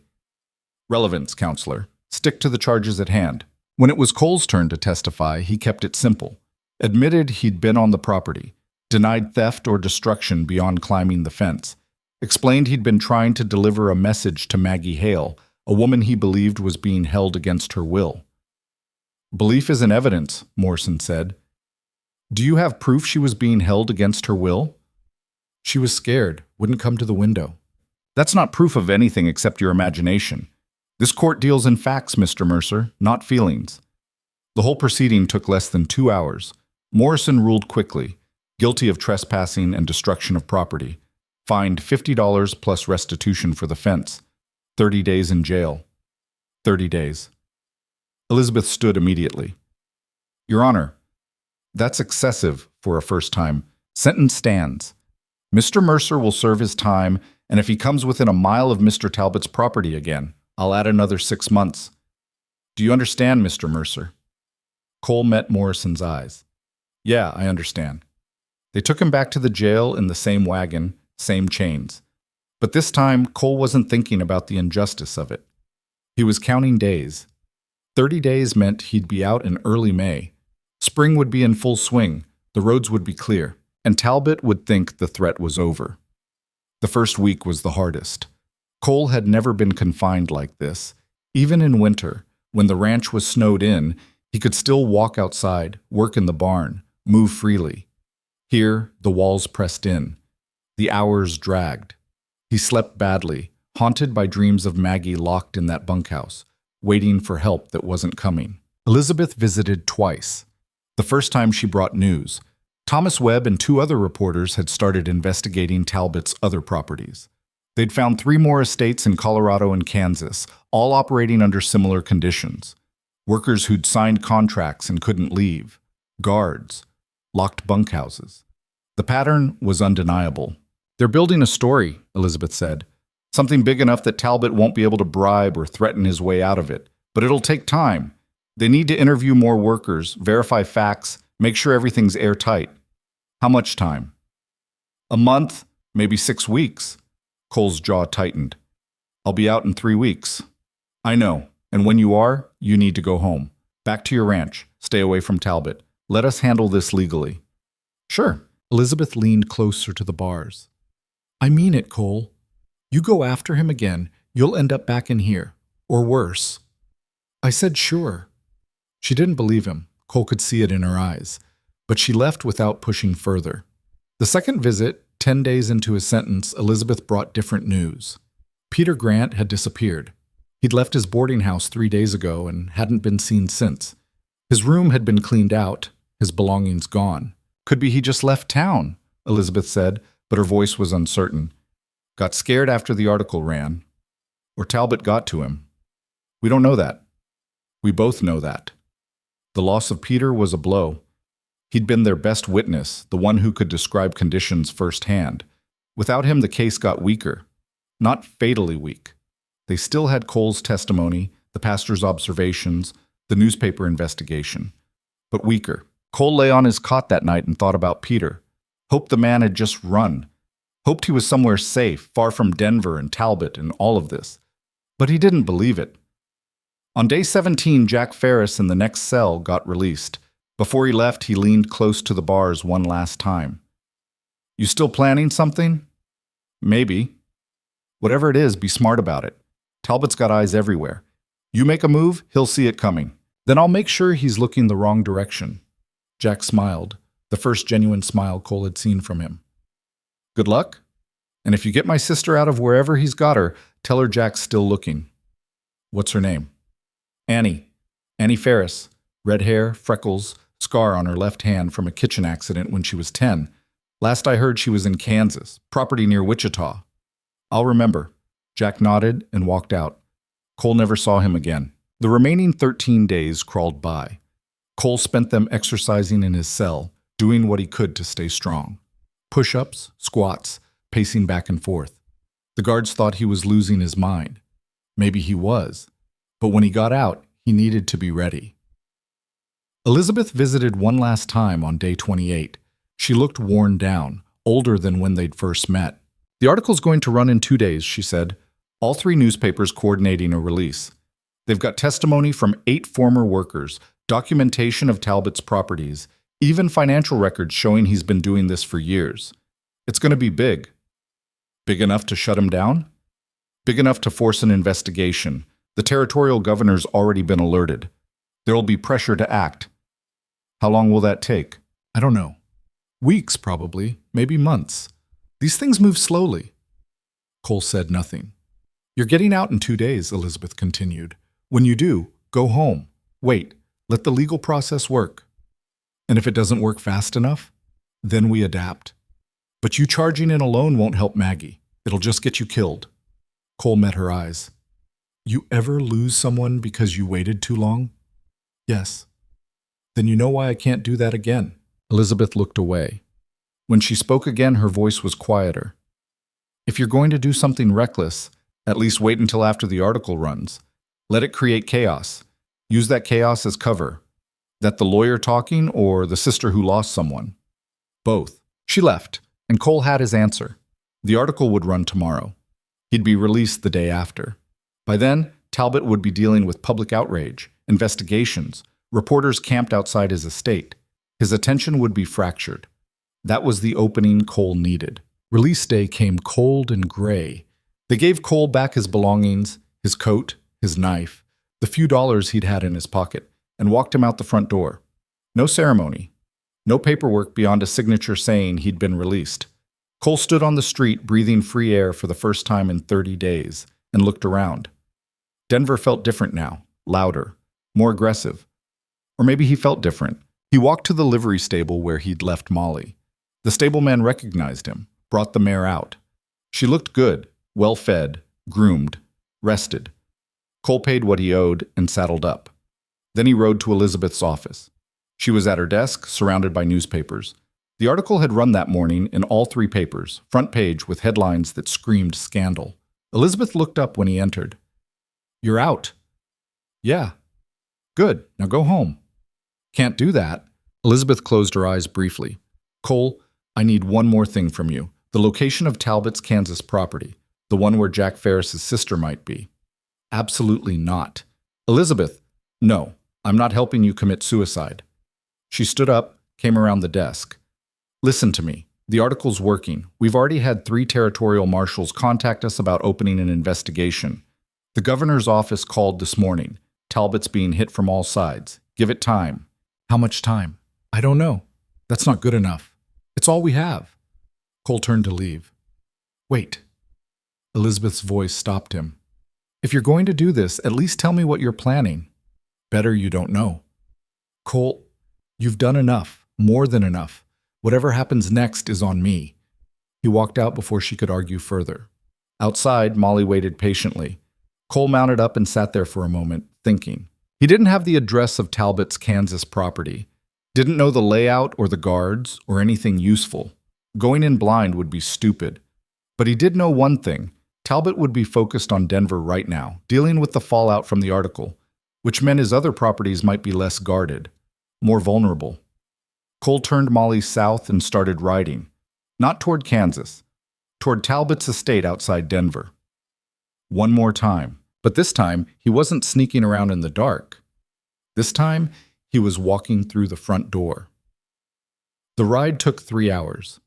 A: Relevance, counselor. Stick to the charges at hand. When it was Cole's turn to testify, he kept it simple. Admitted he'd been on the property, denied theft or destruction beyond climbing the fence, explained he'd been trying to deliver a message to Maggie Hale, a woman he believed was being held against her will. Belief isn't evidence, Morrison said. Do you have proof she was being held against her will? She was scared, wouldn't come to the window. That's not proof of anything except your imagination. This court deals in facts, Mr. Mercer, not feelings. The whole proceeding took less than 2 hours. Morrison ruled quickly, guilty of trespassing and destruction of property, fined $50 plus restitution for the fence, 30 days in jail. 30 days. Elizabeth stood immediately. Your Honor, that's excessive for a first time. Sentence stands. Mr. Mercer will serve his time, and if he comes within a mile of Mr. Talbot's property again, I'll add another 6 months. Do you understand, Mr. Mercer? Cole met Morrison's eyes. Yeah, I understand. They took him back to the jail in the same wagon, same chains. But this time, Cole wasn't thinking about the injustice of it. He was counting days. 30 days meant he'd be out in early May. Spring would be in full swing, the roads would be clear, and Talbot would think the threat was over. The first week was the hardest. Cole had never been confined like this. Even in winter, when the ranch was snowed in, he could still walk outside, work in the barn, move freely. Here, the walls pressed in. The hours dragged. He slept badly, haunted by dreams of Maggie locked in that bunkhouse, waiting for help that wasn't coming. Elizabeth visited twice. The first time she brought news. Thomas Webb and 2 other reporters had started investigating Talbot's other properties. They'd found 3 more estates in Colorado and Kansas, all operating under similar conditions. Workers who'd signed contracts and couldn't leave. Guards. Locked bunkhouses. The pattern was undeniable. They're building a story, Elizabeth said. Something big enough that Talbot won't be able to bribe or threaten his way out of it. But it'll take time. They need to interview more workers, verify facts, make sure everything's airtight. How much time? A month, maybe 6 weeks. Cole's jaw tightened. I'll be out in 3 weeks. I know, and when you are, you need to go home. Back to your ranch. Stay away from Talbot. Let us handle this legally. Sure. Elizabeth leaned closer to the bars. I mean it, Cole. You go after him again, you'll end up back in here. Or worse. I said sure. She didn't believe him. Cole could see it in her eyes. But she left without pushing further. The second visit, 10 days into his sentence, Elizabeth brought different news. Peter Grant had disappeared. He'd left his boarding house 3 days ago and hadn't been seen since. His room had been cleaned out, his belongings gone. Could be he just left town, Elizabeth said, but her voice was uncertain. Got scared after the article ran. Or Talbot got to him. We don't know that. We both know that. The loss of Peter was a blow. He'd been their best witness, the one who could describe conditions firsthand. Without him, the case got weaker. Not fatally weak. They still had Cole's testimony, the pastor's observations, the newspaper investigation. But weaker. Cole lay on his cot that night and thought about Peter. Hoped the man had just run. Hoped he was somewhere safe, far from Denver and Talbot and all of this. But he didn't believe it. On day 17, Jack Ferris in the next cell got released. Before he left, he leaned close to the bars one last time. "You still planning something?" "Maybe." "Whatever it is, be smart about it. Talbot's got eyes everywhere. You make a move, he'll see it coming. Then I'll make sure he's looking the wrong direction." Jack smiled, the first genuine smile Cole had seen from him. "Good luck. And if you get my sister out of wherever he's got her, tell her Jack's still looking." "What's her name?" "Annie. Annie Ferris. Red hair, freckles, scar on her left hand from a kitchen accident when she was 10. Last I heard she was in Kansas, property near Wichita." "I'll remember." Jack nodded and walked out. Cole never saw him again. The remaining 13 days crawled by. Cole spent them exercising in his cell, doing what he could to stay strong. Push-ups, squats, pacing back and forth. The guards thought he was losing his mind. Maybe he was. But when he got out, he needed to be ready. Elizabeth visited one last time on day 28. She looked worn down, older than when they'd first met. "The article's going to run in 2 days," she said. "All 3 newspapers coordinating a release. They've got testimony from 8 former workers, documentation of Talbot's properties, even financial records showing he's been doing this for years. It's going to be big." "Big enough to shut him down?" "Big enough to force an investigation. The territorial governor's already been alerted. There'll be pressure to act." "How long will that take?" "I don't know. Weeks, probably. Maybe months. These things move slowly." Cole said nothing. "You're getting out in 2 days," Elizabeth continued. "When you do, go home. Wait. Let the legal process work. And if it doesn't work fast enough, then we adapt. But you charging in alone won't help Maggie. It'll just get you killed." Cole met her eyes. "You ever lose someone because you waited too long?" "Yes." "Then you know why I can't do that again." Elizabeth looked away. When she spoke again, her voice was quieter. "If you're going to do something reckless, at least wait until after the article runs. Let it create chaos. Use that chaos as cover. That the lawyer talking or the sister who lost someone?" "Both." She left, and Cole had his answer. The article would run tomorrow. He'd be released the day after. By then, Talbot would be dealing with public outrage, investigations, reporters camped outside his estate. His attention would be fractured. That was the opening Cole needed. Release day came cold and gray. They gave Cole back his belongings, his coat, his knife, the few dollars he'd had in his pocket, and walked him out the front door. No ceremony. No paperwork beyond a signature saying he'd been released. Cole stood on the street breathing free air for the first time in 30 days and looked around. Denver felt different now, louder, more aggressive. Or maybe he felt different. He walked to the livery stable where he'd left Molly. The stableman recognized him, brought the mare out. She looked good, well-fed, groomed, rested. Cole paid what he owed and saddled up. Then he rode to Elizabeth's office. She was at her desk, surrounded by newspapers. The article had run that morning in all 3 papers, front page with headlines that screamed scandal. Elizabeth looked up when he entered. "You're out." "Yeah." "Good. Now go home." "Can't do that." Elizabeth closed her eyes briefly. "Cole, I need one more thing from you. The location of Talbot's Kansas property, the one where Jack Ferris's sister might be." "Absolutely not." "Elizabeth, no, I'm not helping you commit suicide." She stood up, came around the desk. "Listen to me. The article's working. We've already had 3 territorial marshals contact us about opening an investigation. The governor's office called this morning. Talbot's being hit from all sides. Give it time." "How much time?" "I don't know. That's not good enough. It's all we have." Cole turned to leave. "Wait." Elizabeth's voice stopped him. "If you're going to do this, at least tell me what you're planning." "Better you don't know." "Cole, you've done enough, more than enough. Whatever happens next is on me." He walked out before she could argue further. Outside, Molly waited patiently. Cole mounted up and sat there for a moment, thinking. He didn't have the address of Talbot's Kansas property. Didn't know the layout or the guards or anything useful. Going in blind would be stupid. But he did know one thing. Talbot would be focused on Denver right now, dealing with the fallout from the article, which meant his other properties might be less guarded, more vulnerable. Cole turned Molly south and started riding, not toward Kansas, toward Talbot's estate outside Denver. One more time, but this time he wasn't sneaking around in the dark. This time he was walking through the front door. The ride took 3 hours.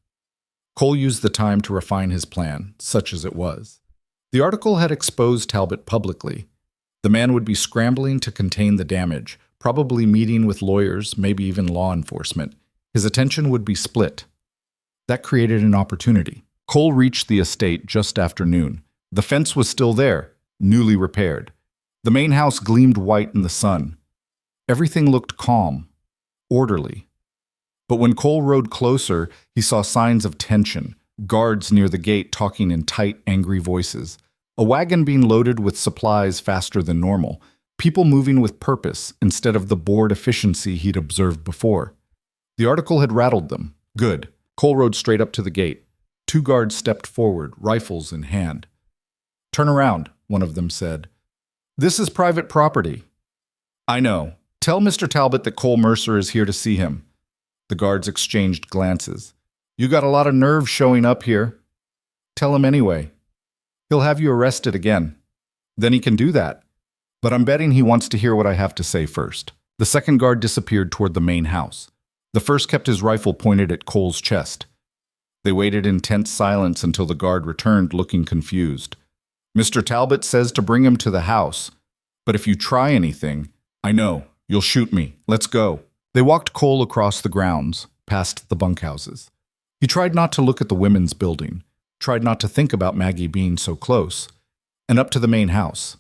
A: Cole used the time to refine his plan, such as it was. The article had exposed Talbot publicly. The man would be scrambling to contain the damage, probably meeting with lawyers, maybe even law enforcement. His attention would be split. That created an opportunity. Cole reached the estate just after noon. The fence was still there, newly repaired. The main house gleamed white in the sun. Everything looked calm, orderly. But when Cole rode closer, he saw signs of tension, guards near the gate talking in tight, angry voices, a wagon being loaded with supplies faster than normal, people moving with purpose instead of the bored efficiency he'd observed before. The article had rattled them. Good. Cole rode straight up to the gate. 2 guards stepped forward, rifles in hand. "Turn around," one of them said. "This is private property." "I know. Tell Mr. Talbot that Cole Mercer is here to see him." The guards exchanged glances. "You got a lot of nerve showing up here." "Tell him anyway. He'll have you arrested again." "Then he can do that. But I'm betting he wants to hear what I have to say first." The second guard disappeared toward the main house. The first kept his rifle pointed at Cole's chest. They waited in tense silence until the guard returned, looking confused. "Mr. Talbot says to bring him to the house. But if you try anything, I know, you'll shoot me. Let's go." They walked Cole across the grounds, past the bunkhouses. He tried not to look at the women's building, tried not to think about Maggie being so close, and up to the main house.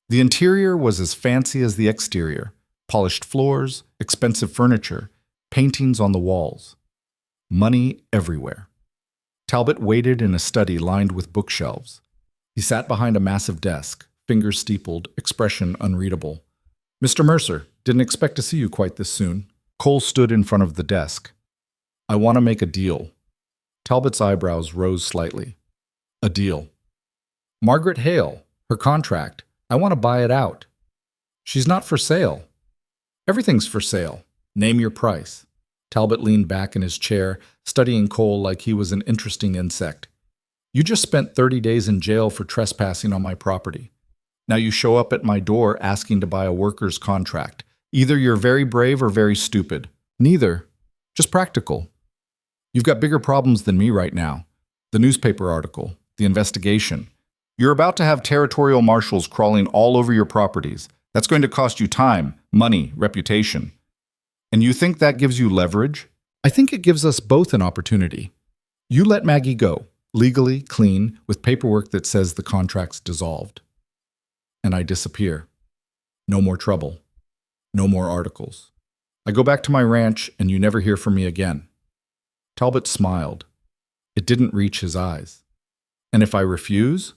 A: The interior was as fancy as the exterior, polished floors, expensive furniture, paintings on the walls. Money everywhere. Talbot waited in a study lined with bookshelves. He sat behind a massive desk, fingers steepled, expression unreadable. "Mr. Mercer, didn't expect to see you quite this soon." Cole stood in front of the desk. "I want to make a deal." Talbot's eyebrows rose slightly. "A deal." "Margaret Hale, her contract. I want to buy it out." "She's not for sale." "Everything's for sale. Name your price." Talbot leaned back in his chair, studying Cole like he was an interesting insect. "You just spent 30 days in jail for trespassing on my property. Now you show up at my door asking to buy a worker's contract. Either you're very brave or very stupid. Neither. Just practical. You've got bigger problems than me right now. The newspaper article, the investigation. You're about to have territorial marshals crawling all over your properties. That's going to cost you time, money, reputation. And you think that gives you leverage? I think it gives us both an opportunity. You let Maggie go, legally, clean, with paperwork that says the contract's dissolved. And I disappear. No more trouble. No more articles. I go back to my ranch and you never hear from me again." Talbot smiled. It didn't reach his eyes. "And if I refuse?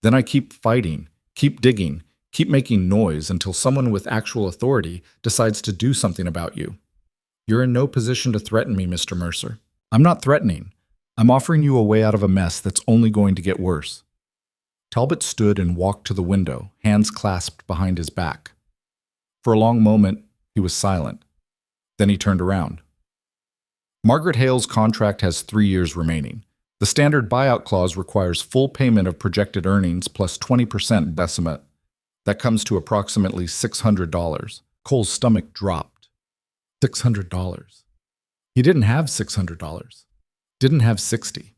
A: Then I keep fighting, keep digging, keep making noise until someone with actual authority decides to do something about you. You're in no position to threaten me, Mr. Mercer." "I'm not threatening. I'm offering you a way out of a mess that's only going to get worse." Talbot stood and walked to the window, hands clasped behind his back. For a long moment, he was silent. Then he turned around. "Margaret Hale's contract has 3 years remaining. The standard buyout clause requires full payment of projected earnings plus 20% decimate. That comes to approximately $600. Cole's stomach dropped. $600. He didn't have $600. Didn't have 60.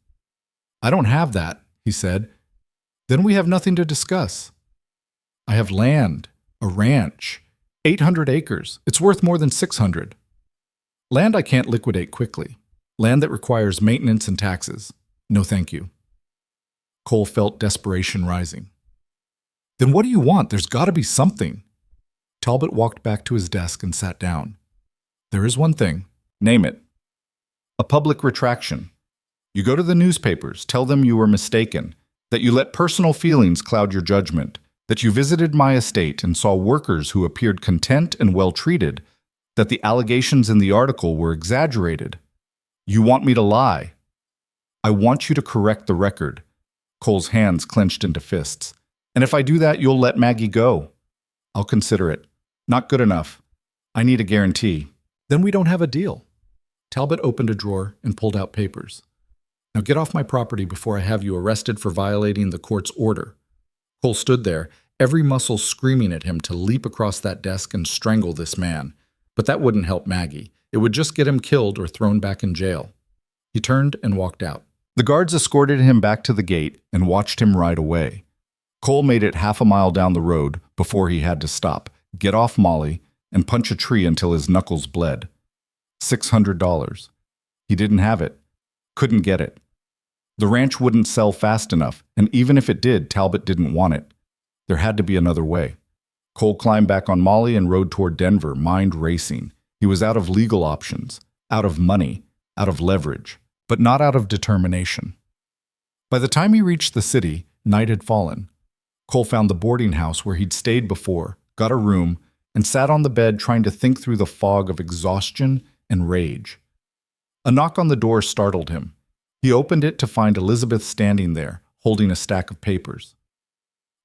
A: "I don't have that," he said. "Then we have nothing to discuss. I have land, a ranch, 800 acres. It's worth more than 600. Land I can't liquidate quickly. Land that requires maintenance and taxes. No thank you." Cole felt desperation rising. "Then what do you want? There's got to be something." Talbot walked back to his desk and sat down. "There is one thing." "Name it." "A public retraction. You go to the newspapers, tell them you were mistaken, that you let personal feelings cloud your judgment, that you visited my estate and saw workers who appeared content and well-treated, that the allegations in the article were exaggerated. You want me to lie? I want you to correct the record. Cole's hands clenched into fists. And if I do that, you'll let Maggie go. I'll consider it. Not good enough. I need a guarantee. Then we don't have a deal. Talbot opened a drawer and pulled out papers. Now get off my property before I have you arrested for violating the court's order. Cole stood there, every muscle screaming at him to leap across that desk and strangle this man. But that wouldn't help Maggie. It would just get him killed or thrown back in jail. He turned and walked out. The guards escorted him back to the gate and watched him ride away. Cole made it half a mile down the road before he had to stop, get off Molly, and punch a tree until his knuckles bled. $600. He didn't have it. Couldn't get it. The ranch wouldn't sell fast enough, and even if it did, Talbot didn't want it. There had to be another way. Cole climbed back on Molly and rode toward Denver, mind racing. He was out of legal options, out of money, out of leverage, but not out of determination. By the time he reached the city, night had fallen. Cole found the boarding house where he'd stayed before, got a room, and sat on the bed trying to think through the fog of exhaustion and rage. A knock on the door startled him. He opened it to find Elizabeth standing there, holding a stack of papers.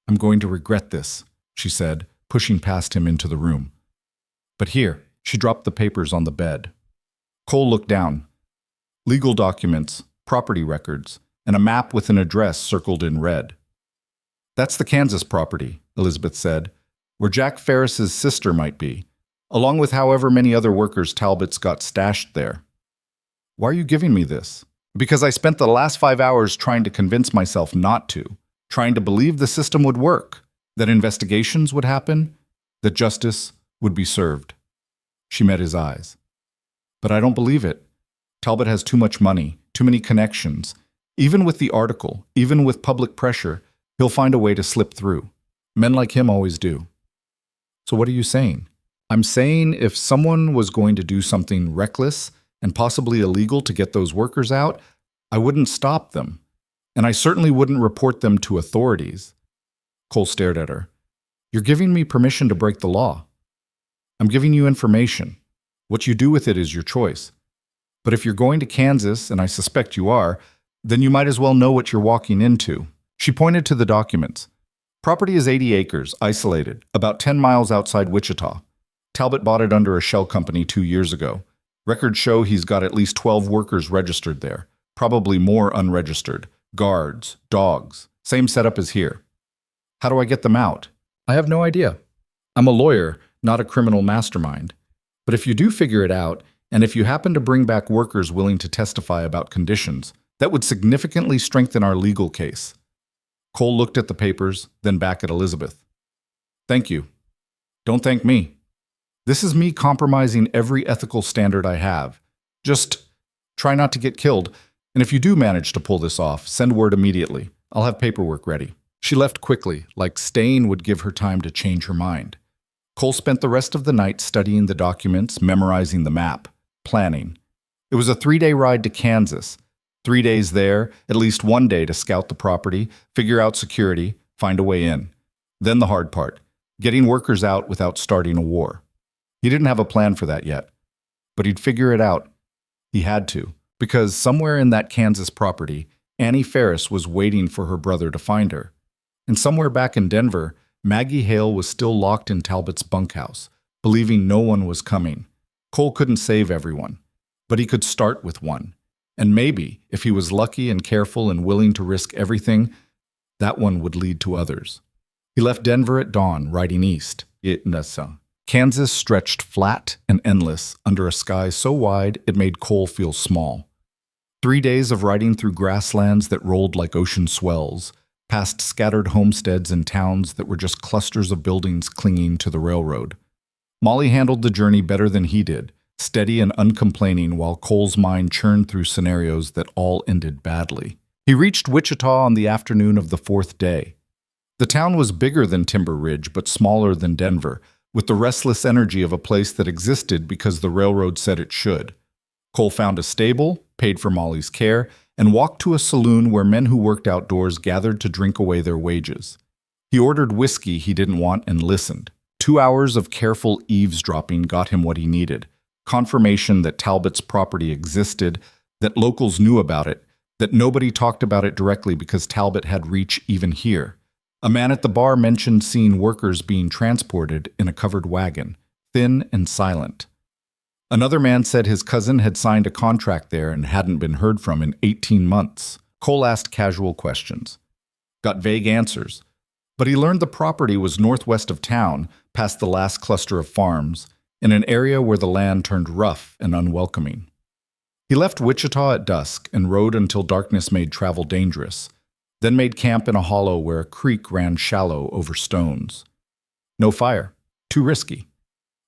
A: I'm going to regret this, she said, pushing past him into the room. But here, she dropped the papers on the bed. Cole looked down. Legal documents, property records, and a map with an address circled in red. That's the Kansas property, Elizabeth said, where Jack Ferris's sister might be, along with however many other workers Talbot's got stashed there. Why are you giving me this? Because I spent the last 5 hours trying to convince myself not to, trying to believe the system would work, that investigations would happen, that justice would be served. She met his eyes. But I don't believe it. Talbot has too much money, too many connections. Even with the article, even with public pressure, he'll find a way to slip through. Men like him always do. So what are you saying? I'm saying if someone was going to do something reckless and possibly illegal to get those workers out, I wouldn't stop them. And I certainly wouldn't report them to authorities. Cole stared at her. You're giving me permission to break the law. I'm giving you information. What you do with it is your choice. But if you're going to Kansas, and I suspect you are, then you might as well know what you're walking into. She pointed to the documents. Property is 80 acres, isolated, about 10 miles outside Wichita. Talbot bought it under a shell company 2 years ago. Records show he's got at least 12 workers registered there, probably more unregistered. Guards, dogs, same setup as here. How do I get them out? I have no idea. I'm a lawyer, not a criminal mastermind. But if you do figure it out, and if you happen to bring back workers willing to testify about conditions, that would significantly strengthen our legal case. Cole looked at the papers, then back at Elizabeth. Thank you. Don't thank me. This is me compromising every ethical standard I have. Just try not to get killed, and if you do manage to pull this off, send word immediately. I'll have paperwork ready. She left quickly, like staying would give her time to change her mind. Cole spent the rest of the night studying the documents, memorizing the map, planning. It was a 3-day ride to Kansas. 3 days there, at least 1 day to scout the property, figure out security, find a way in. Then the hard part, getting workers out without starting a war. He didn't have a plan for that yet, but he'd figure it out. He had to, because somewhere in that Kansas property, Annie Ferris was waiting for her brother to find her. And somewhere back in Denver, Maggie Hale was still locked in Talbot's bunkhouse, believing no one was coming. Cole couldn't save everyone, but he could start with one. And maybe, if he was lucky and careful and willing to risk everything, that one would lead to others. He left Denver at dawn, riding east. Kansas stretched flat and endless under a sky so wide it made Cole feel small. 3 days of riding through grasslands that rolled like ocean swells, past scattered homesteads and towns that were just clusters of buildings clinging to the railroad. Molly handled the journey better than he did, steady and uncomplaining while Cole's mind churned through scenarios that all ended badly. He reached Wichita on the afternoon of the 4th day. The town was bigger than Timber Ridge, but smaller than Denver, with the restless energy of a place that existed because the railroad said it should. Cole found a stable, paid for Molly's care, and walked to a saloon where men who worked outdoors gathered to drink away their wages. He ordered whiskey he didn't want and listened. 2 hours of careful eavesdropping got him what he needed: confirmation that Talbot's property existed, that locals knew about it, that nobody talked about it directly because Talbot had reach even here. A man at the bar mentioned seeing workers being transported in a covered wagon, thin and silent. Another man said his cousin had signed a contract there and hadn't been heard from in 18 months. Cole asked casual questions. Got vague answers. But he learned the property was northwest of town, past the last cluster of farms, in an area where the land turned rough and unwelcoming. He left Wichita at dusk and rode until darkness made travel dangerous, then made camp in a hollow where a creek ran shallow over stones. No fire. Too risky.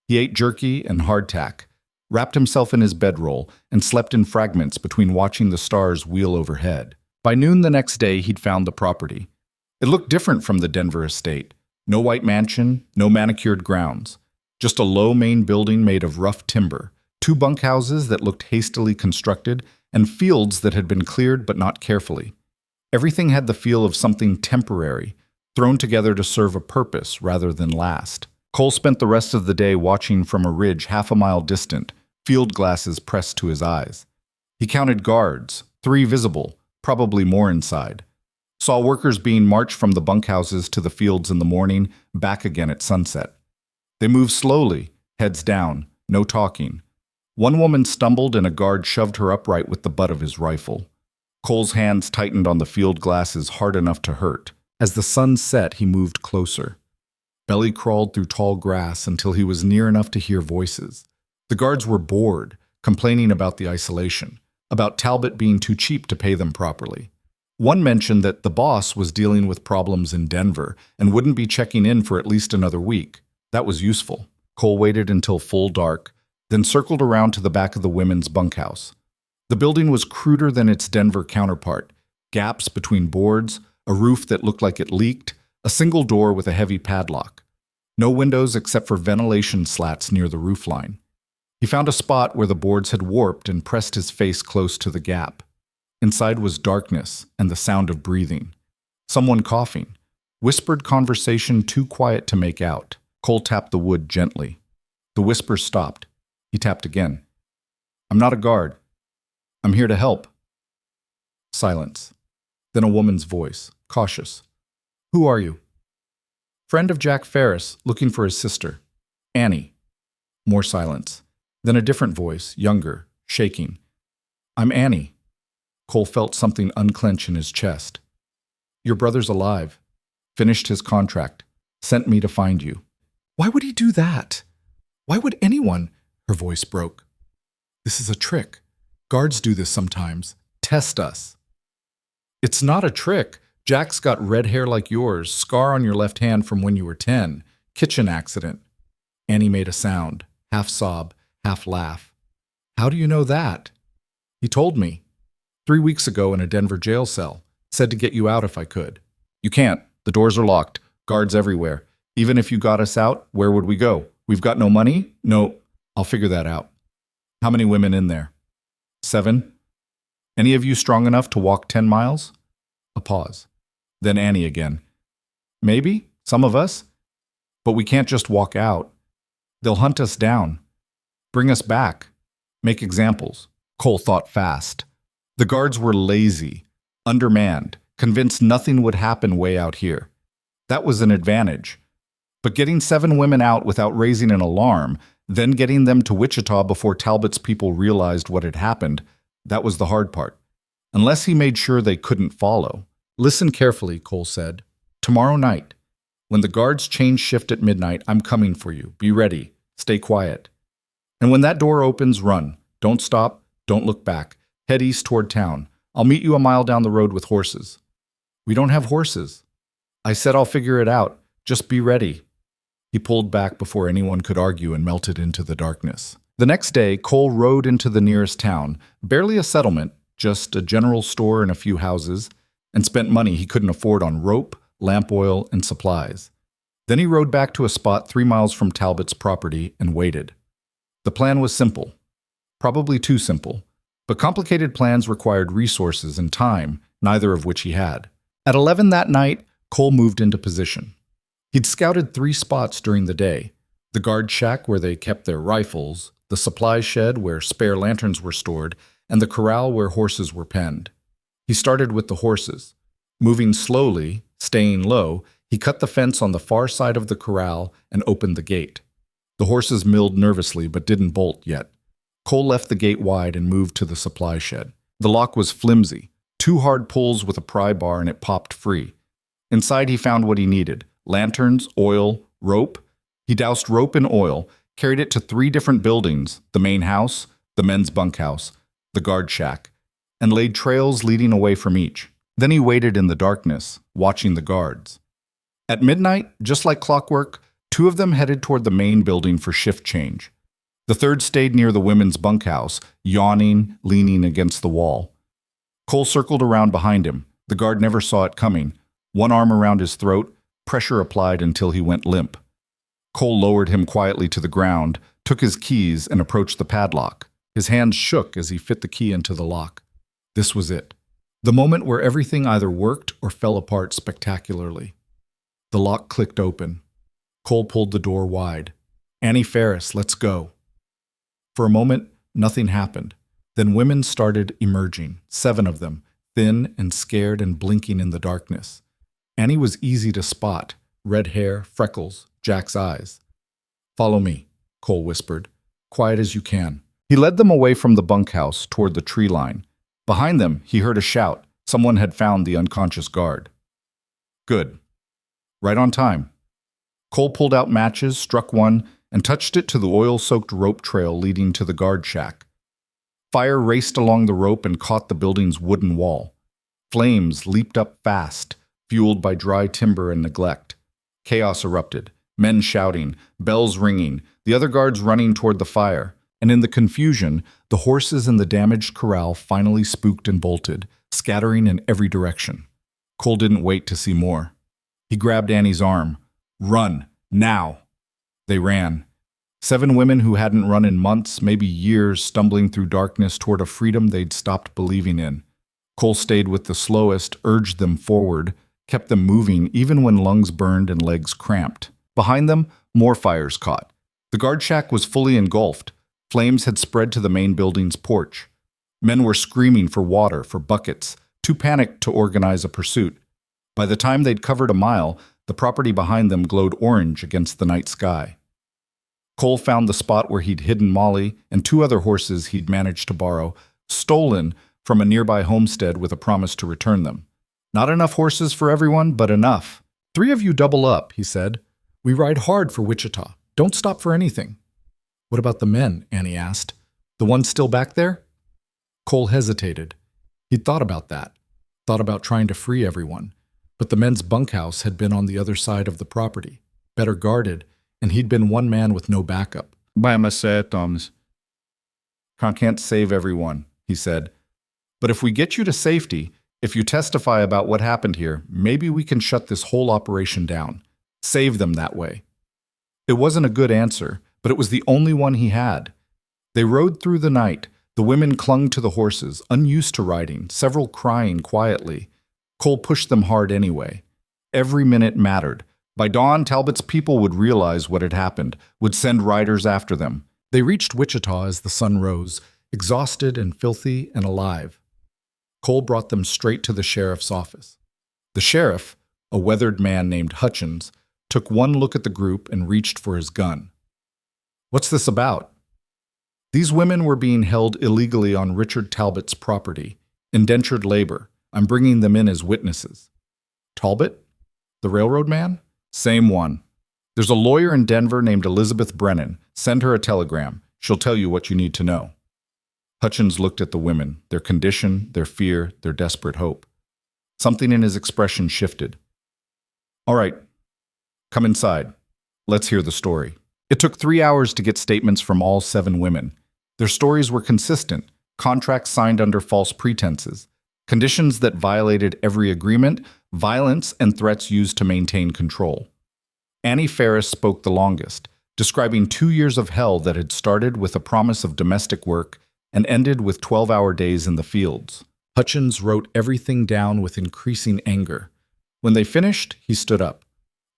A: He ate jerky and hardtack, wrapped himself in his bedroll, and slept in fragments between watching the stars wheel overhead. By noon the next day, he'd found the property. It looked different from the Denver estate. No white mansion, no manicured grounds. Just a low main building made of rough timber, 2 bunkhouses that looked hastily constructed, and fields that had been cleared but not carefully. Everything had the feel of something temporary, thrown together to serve a purpose rather than last. Cole spent the rest of the day watching from a ridge half a mile distant, field glasses pressed to his eyes. He counted guards, 3 visible, probably more inside. Saw workers being marched from the bunkhouses to the fields in the morning, back again at sunset. They moved slowly, heads down, no talking. One woman stumbled and a guard shoved her upright with the butt of his rifle. Cole's hands tightened on the field glasses hard enough to hurt. As the sun set, he moved closer. Belly crawled through tall grass until he was near enough to hear voices. The guards were bored, complaining about the isolation, about Talbot being too cheap to pay them properly. One mentioned that the boss was dealing with problems in Denver and wouldn't be checking in for at least another week. That was useful. Cole waited until full dark, then circled around to the back of the women's bunkhouse. The building was cruder than its Denver counterpart. Gaps between boards, a roof that looked like it leaked, a single door with a heavy padlock. No windows except for ventilation slats near the roofline. He found a spot where the boards had warped and pressed his face close to the gap. Inside was darkness and the sound of breathing. Someone coughing. Whispered conversation too quiet to make out. Cole tapped the wood gently. The whisper stopped. He tapped again. I'm not a guard. I'm here to help. Silence. Then a woman's voice, cautious. Who are you? Friend of Jack Ferris, looking for his sister. Annie. More silence. Then a different voice, younger, shaking. I'm Annie. Cole felt something unclench in his chest. Your brother's alive. Finished his contract. Sent me to find you. Why would he do that? Why would anyone? Her voice broke. This is a trick. Guards do this sometimes. Test us. It's not a trick. Jack's got red hair like yours, scar on your left hand from when you were 10. Kitchen accident. Annie made a sound, half sob, half laugh. How do you know that? He told me. 3 weeks ago in a Denver jail cell. Said to get you out if I could. You can't. The doors are locked. Guards everywhere. Even if you got us out, where would we go? We've got no money? No. I'll figure that out. How many women in there? 7. Any of you strong enough to walk 10 miles? A pause. Then Annie again. Maybe, some of us. But we can't just walk out. They'll hunt us down. Bring us back. Make examples. Cole thought fast. The guards were lazy, undermanned, convinced nothing would happen way out here. That was an advantage. But getting 7 women out without raising an alarm, then getting them to Wichita before Talbot's people realized what had happened, that was the hard part. Unless he made sure they couldn't follow. Listen carefully, Cole said. Tomorrow night, when the guards change shift at midnight, I'm coming for you. Be ready. Stay quiet. And when that door opens, run. Don't stop. Don't look back. Head east toward town. I'll meet you a mile down the road with horses. We don't have horses. I said I'll figure it out. Just be ready. He pulled back before anyone could argue and melted into the darkness. The next day, Cole rode into the nearest town, barely a settlement, just a general store and a few houses, and spent money he couldn't afford on rope, lamp oil, and supplies. Then he rode back to a spot 3 miles from Talbot's property and waited. The plan was simple. Probably too simple. But complicated plans required resources and time, neither of which he had. At 11 that night, Cole moved into position. He'd scouted 3 spots during the day: the guard shack where they kept their rifles, the supply shed where spare lanterns were stored, and the corral where horses were penned. He started with the horses. Moving slowly, staying low, he cut the fence on the far side of the corral and opened the gate. The horses milled nervously but didn't bolt yet. Cole left the gate wide and moved to the supply shed. The lock was flimsy, 2 hard pulls with a pry bar, and it popped free. Inside he found what he needed: lanterns, oil, rope. He doused rope in oil, carried it to 3 different buildings: the main house, the men's bunkhouse, the guard shack, and laid trails leading away from each. Then he waited in the darkness, watching the guards. At midnight, just like clockwork, 2 of them headed toward the main building for shift change. The third stayed near the women's bunkhouse, yawning, leaning against the wall. Cole circled around behind him. The guard never saw it coming. One arm around his throat, pressure applied until he went limp. Cole lowered him quietly to the ground, took his keys, and approached the padlock. His hands shook as he fit the key into the lock. This was it. The moment where everything either worked or fell apart spectacularly. The lock clicked open. Cole pulled the door wide. "Annie Ferris, let's go." For a moment, nothing happened. Then women started emerging, 7 of them, thin and scared and blinking in the darkness. Annie was easy to spot: red hair, freckles, Jack's eyes. "Follow me," Cole whispered, "quiet as you can." He led them away from the bunkhouse toward the tree line. Behind them, he heard a shout. Someone had found the unconscious guard. Good. Right on time. Cole pulled out matches, struck one, and touched it to the oil-soaked rope trail leading to the guard shack. Fire raced along the rope and caught the building's wooden wall. Flames leaped up fast, fueled by dry timber and neglect. Chaos erupted, men shouting, bells ringing, the other guards running toward the fire. And in the confusion, the horses in the damaged corral finally spooked and bolted, scattering in every direction. Cole didn't wait to see more. He grabbed Annie's arm. "Run, now!" They ran. 7 women who hadn't run in months, maybe years, stumbling through darkness toward a freedom they'd stopped believing in. Cole stayed with the slowest, urged them forward, kept them moving even when lungs burned and legs cramped. Behind them, more fires caught. The guard shack was fully engulfed. Flames had spread to the main building's porch. Men were screaming for water, for buckets, too panicked to organize a pursuit. By the time they'd covered a mile, the property behind them glowed orange against the night sky. Cole found the spot where he'd hidden Molly and 2 other horses he'd managed to borrow, stolen from a nearby homestead with a promise to return them. "Not enough horses for everyone, but enough. 3 of you double up," he said. "We ride hard for Wichita. Don't stop for anything." "What about the men?" Annie asked. "The ones still back there?" Cole hesitated. He'd thought about that, thought about trying to free everyone. But the men's bunkhouse had been on the other side of the property, better guarded, and he'd been one man with no backup. "By myself, Thomas. Can't save everyone," he said. "But if we get you to safety, if you testify about what happened here, maybe we can shut this whole operation down. Save them that way." It wasn't a good answer, but it was the only one he had. They rode through the night. The women clung to the horses, unused to riding, several crying quietly. Cole pushed them hard anyway. Every minute mattered. By dawn, Talbot's people would realize what had happened, would send riders after them. They reached Wichita as the sun rose, exhausted and filthy and alive. Cole brought them straight to the sheriff's office. The sheriff, a weathered man named Hutchins, took one look at the group and reached for his gun. "What's this about?" "These women were being held illegally on Richard Talbot's property, indentured labor. I'm bringing them in as witnesses." "Talbot? The railroad man?" "Same one. There's a lawyer in Denver named Elizabeth Brennan. Send her a telegram. She'll tell you what you need to know." Hutchins looked at the women, their condition, their fear, their desperate hope. Something in his expression shifted. "All right, come inside. Let's hear the story." It took 3 hours to get statements from all 7 women. Their stories were consistent: contracts signed under false pretenses, conditions that violated every agreement, violence and threats used to maintain control. Annie Ferris spoke the longest, describing 2 years of hell that had started with a promise of domestic work and ended with 12-hour days in the fields. Hutchins wrote everything down with increasing anger. When they finished, he stood up.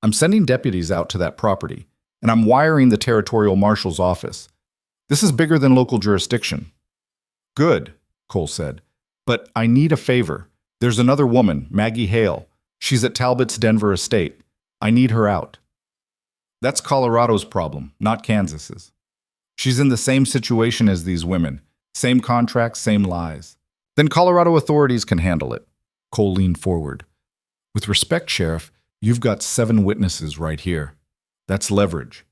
A: I'm sending deputies out to that property, and I'm wiring the territorial marshal's office. This is bigger than local jurisdiction. Good, Cole said. But I need a favor. There's another woman, Maggie Hale. She's at Talbot's Denver estate. I need her out. That's Colorado's problem, not Kansas's. She's in the same situation as these women. Same contracts, same lies. Then Colorado authorities can handle it. Cole leaned forward. With respect, Sheriff, you've got 7 witnesses right here. That's leverage.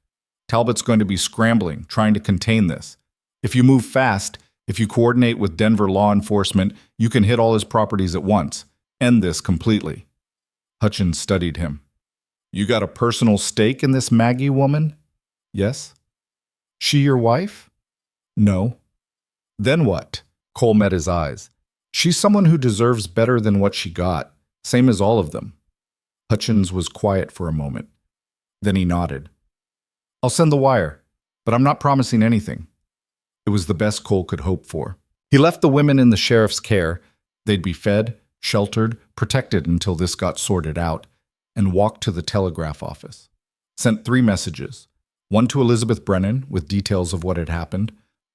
A: Talbot's going to be scrambling, trying to contain this. If you move fast, if you coordinate with Denver law enforcement, you can hit all his properties at once. End this completely. Hutchins studied him. You got a personal stake in this Maggie woman? Yes. She your wife? No. Then what? Cole met his eyes. She's someone who deserves better than what she got, same as all of them. Hutchins was quiet for a moment. Then he nodded. I'll send the wire, but I'm not promising anything. It was the best Cole could hope for. He left the women in the sheriff's care. They'd be fed, sheltered, protected until this got sorted out, and walked to the telegraph office. Sent 3 messages. One to Elizabeth Brennan with details of what had happened,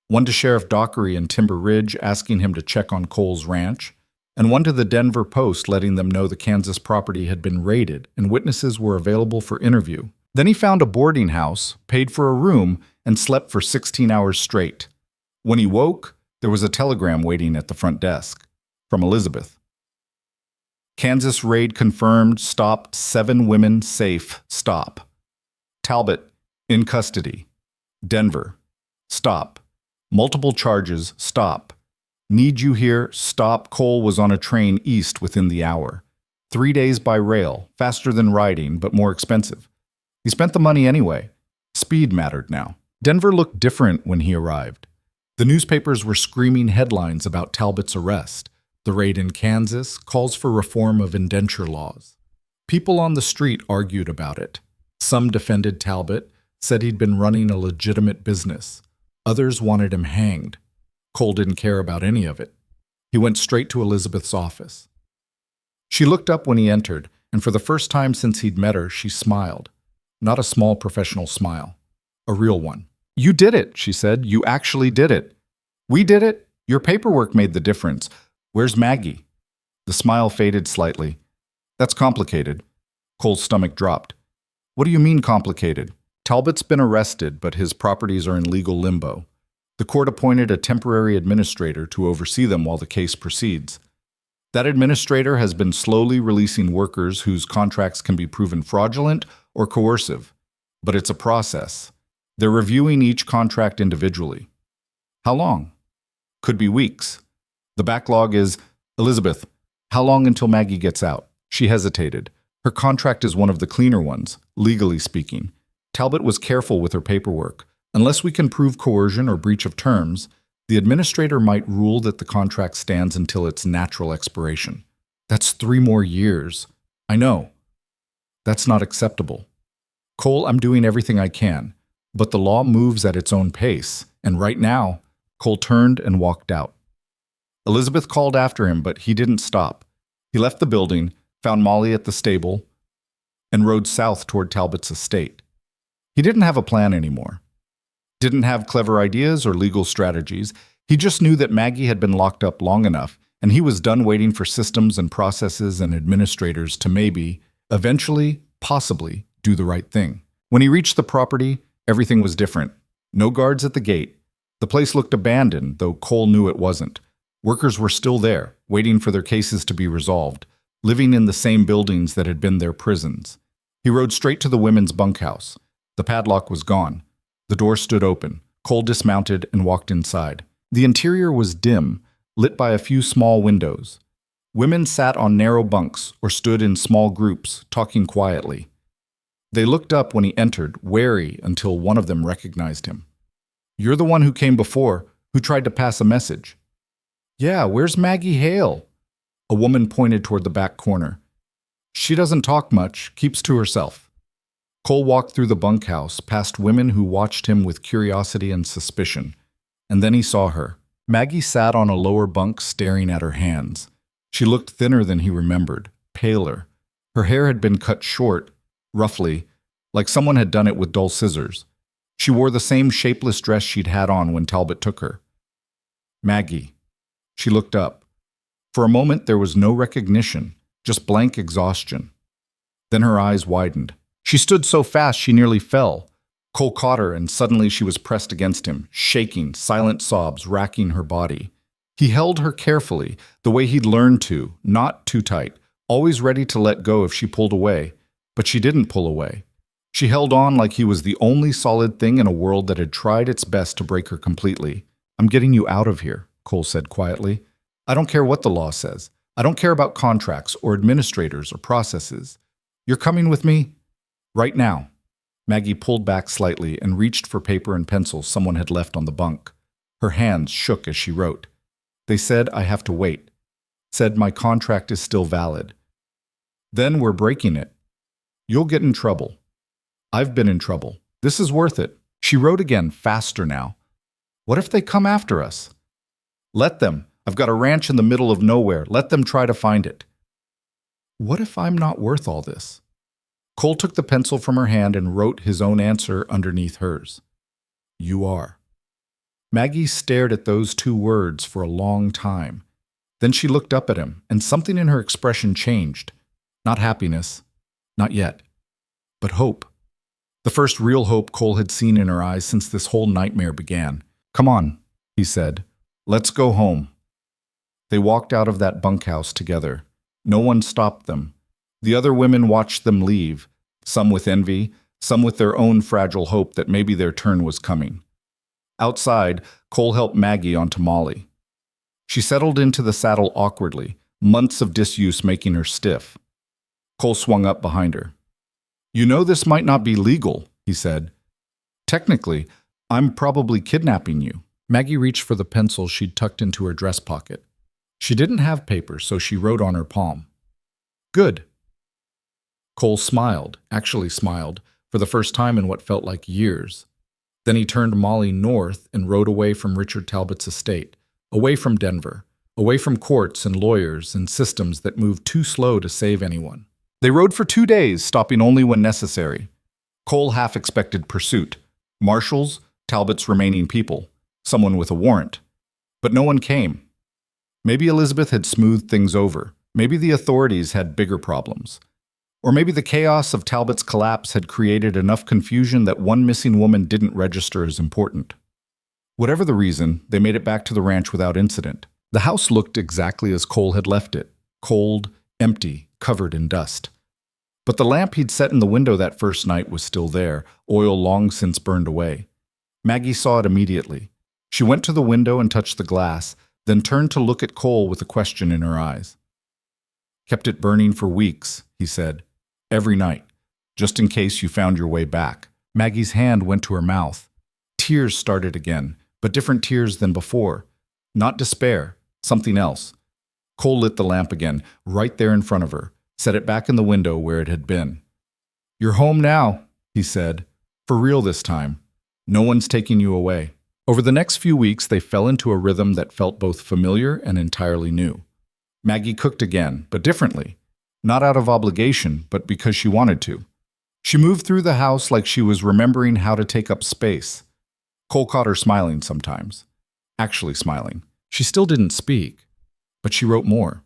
A: one to Sheriff Dockery in Timber Ridge asking him to check on Cole's ranch, and one to the Denver Post letting them know the Kansas property had been raided and witnesses were available for interview. Then he found a boarding house, paid for a room, and slept for 16 hours straight. When he woke, there was a telegram waiting at the front desk from Elizabeth. Kansas raid confirmed, stopped, 7 women safe, stop. Talbot, in custody. Denver, stop. Multiple charges, stop. Need you here, stop. Cole was on a train east within the hour. 3 days by rail, faster than riding, but more expensive. He spent the money anyway. Speed mattered now. Denver looked different when he arrived. The newspapers were screaming headlines about Talbot's arrest. The raid in Kansas calls for reform of indenture laws. People on the street argued about it. Some defended Talbot, said he'd been running a legitimate business. Others wanted him hanged. Cole didn't care about any of it. He went straight to Elizabeth's office. She looked up when he entered, and for the first time since he'd met her, she smiled. Not a small professional smile. A real one. You did it, she said. You actually did it. We did it. Your paperwork made the difference. Where's Maggie? The smile faded slightly. That's complicated. Cole's stomach dropped. What do you mean complicated? Talbot's been arrested, but his properties are in legal limbo. The court appointed a temporary administrator to oversee them while the case proceeds. That administrator has been slowly releasing workers whose contracts can be proven fraudulent or coercive, but it's a process. They're reviewing each contract individually. How long? Could be weeks. The backlog is, Elizabeth, how long until Maggie gets out? She hesitated. Her contract is one of the cleaner ones, legally speaking. Talbot was careful with her paperwork. Unless we can prove coercion or breach of terms, the administrator might rule that the contract stands until its natural expiration. That's 3 more years. I know. That's not acceptable. Cole, I'm doing everything I can, but the law moves at its own pace, and right now, Cole turned and walked out. Elizabeth called after him, but he didn't stop. He left the building, found Molly at the stable, and rode south toward Talbot's estate. He didn't have a plan anymore. Didn't have clever ideas or legal strategies. He just knew that Maggie had been locked up long enough, and he was done waiting for systems and processes and administrators to maybe, eventually, possibly, do the right thing. When he reached the property, everything was different. No guards at the gate. The place looked abandoned, though Cole knew it wasn't. Workers were still there, waiting for their cases to be resolved, living in the same buildings that had been their prisons. He rode straight to the women's bunkhouse. The padlock was gone. The door stood open. Cole dismounted and walked inside. The interior was dim, lit by a few small windows. Women sat on narrow bunks or stood in small groups, talking quietly. They looked up when he entered, wary until one of them recognized him. You're the one who came before, who tried to pass a message. Yeah, where's Maggie Hale? A woman pointed toward the back corner. She doesn't talk much, keeps to herself. Cole walked through the bunkhouse, past women who watched him with curiosity and suspicion. And then he saw her. Maggie sat on a lower bunk staring at her hands. She looked thinner than he remembered, paler. Her hair had been cut short, roughly, like someone had done it with dull scissors. She wore the same shapeless dress she'd had on when Talbot took her. Maggie. She looked up. For a moment there was no recognition, just blank exhaustion. Then her eyes widened. She stood so fast she nearly fell. Cole caught her and suddenly she was pressed against him, shaking, silent sobs racking her body. He held her carefully, the way he'd learned to, not too tight, always ready to let go if she pulled away. But she didn't pull away. She held on like he was the only solid thing in a world that had tried its best to break her completely. "I'm getting you out of here," Cole said quietly. "I don't care what the law says. I don't care about contracts or administrators or processes. You're coming with me? Right now." Maggie pulled back slightly and reached for paper and pencil someone had left on the bunk. Her hands shook as she wrote. "They said I have to wait. Said my contract is still valid. Then we're breaking it. You'll get in trouble. I've been in trouble. This is worth it." She wrote again, faster now. "What if they come after us? Let them. I've got a ranch in the middle of nowhere. Let them try to find it. What if I'm not worth all this?" Cole took the pencil from her hand and wrote his own answer underneath hers. "You are." Maggie stared at those two words for a long time. Then she looked up at him, and something in her expression changed. Not happiness, not yet, but hope. The first real hope Cole had seen in her eyes since this whole nightmare began. "Come on," he said. "Let's go home." They walked out of that bunkhouse together. No one stopped them. The other women watched them leave, some with envy, some with their own fragile hope that maybe their turn was coming. Outside, Cole helped Maggie onto Molly. She settled into the saddle awkwardly, months of disuse making her stiff. Cole swung up behind her. "You know this might not be legal," he said. "Technically, I'm probably kidnapping you." Maggie reached for the pencil she'd tucked into her dress pocket. She didn't have paper, so she wrote on her palm. "Good." Cole smiled, actually smiled, for the first time in what felt like years. Then he turned Molly north and rode away from Richard Talbot's estate, away from Denver, away from courts and lawyers and systems that moved too slow to save anyone. They rode for 2 days, stopping only when necessary. Cole half expected pursuit. Marshals, Talbot's remaining people, someone with a warrant. But no one came. Maybe Elizabeth had smoothed things over. Maybe the authorities had bigger problems. Or maybe the chaos of Talbot's collapse had created enough confusion that one missing woman didn't register as important. Whatever the reason, they made it back to the ranch without incident. The house looked exactly as Cole had left it, cold, empty, covered in dust. But the lamp he'd set in the window that first night was still there, oil long since burned away. Maggie saw it immediately. She went to the window and touched the glass, then turned to look at Cole with a question in her eyes. "Kept it burning for weeks," he said. "Every night, just in case you found your way back." Maggie's hand went to her mouth. Tears started again, but different tears than before. Not despair, something else. Cole lit the lamp again, right there in front of her, set it back in the window where it had been. "You're home now," he said. "For real this time. No one's taking you away." Over the next few weeks, they fell into a rhythm that felt both familiar and entirely new. Maggie cooked again, but differently. Not out of obligation, but because she wanted to. She moved through the house like she was remembering how to take up space. Cole caught her smiling sometimes. Actually smiling. She still didn't speak, but she wrote more.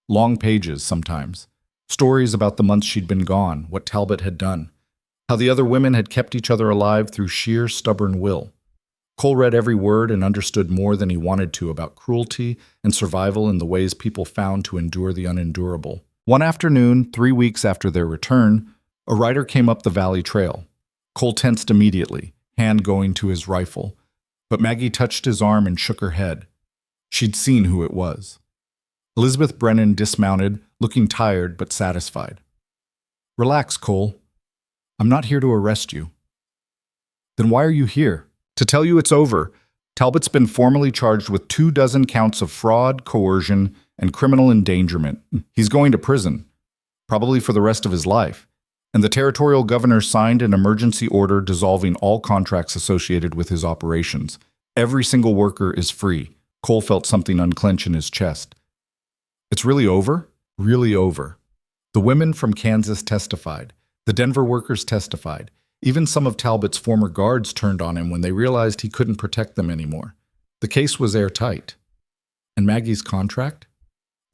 A: Long pages sometimes. Stories about the months she'd been gone, what Talbot had done. How the other women had kept each other alive through sheer stubborn will. Cole read every word and understood more than he wanted to about cruelty and survival in the ways people found to endure the unendurable. One afternoon, 3 weeks after their return, a rider came up the valley trail. Cole tensed immediately, hand going to his rifle, but Maggie touched his arm and shook her head. She'd seen who it was. Elizabeth Brennan dismounted, looking tired but satisfied. "Relax, Cole. I'm not here to arrest you." "Then why are you here?" "To tell you it's over. Talbot's been formally charged with 24 counts of fraud, coercion, and criminal endangerment. He's going to prison, probably for the rest of his life. And the territorial governor signed an emergency order dissolving all contracts associated with his operations. Every single worker is free." Cole felt something unclench in his chest. "It's really over?" "Really over." The women from Kansas testified. The Denver workers testified. Even some of Talbot's former guards turned on him when they realized he couldn't protect them anymore. The case was airtight. And Maggie's contract?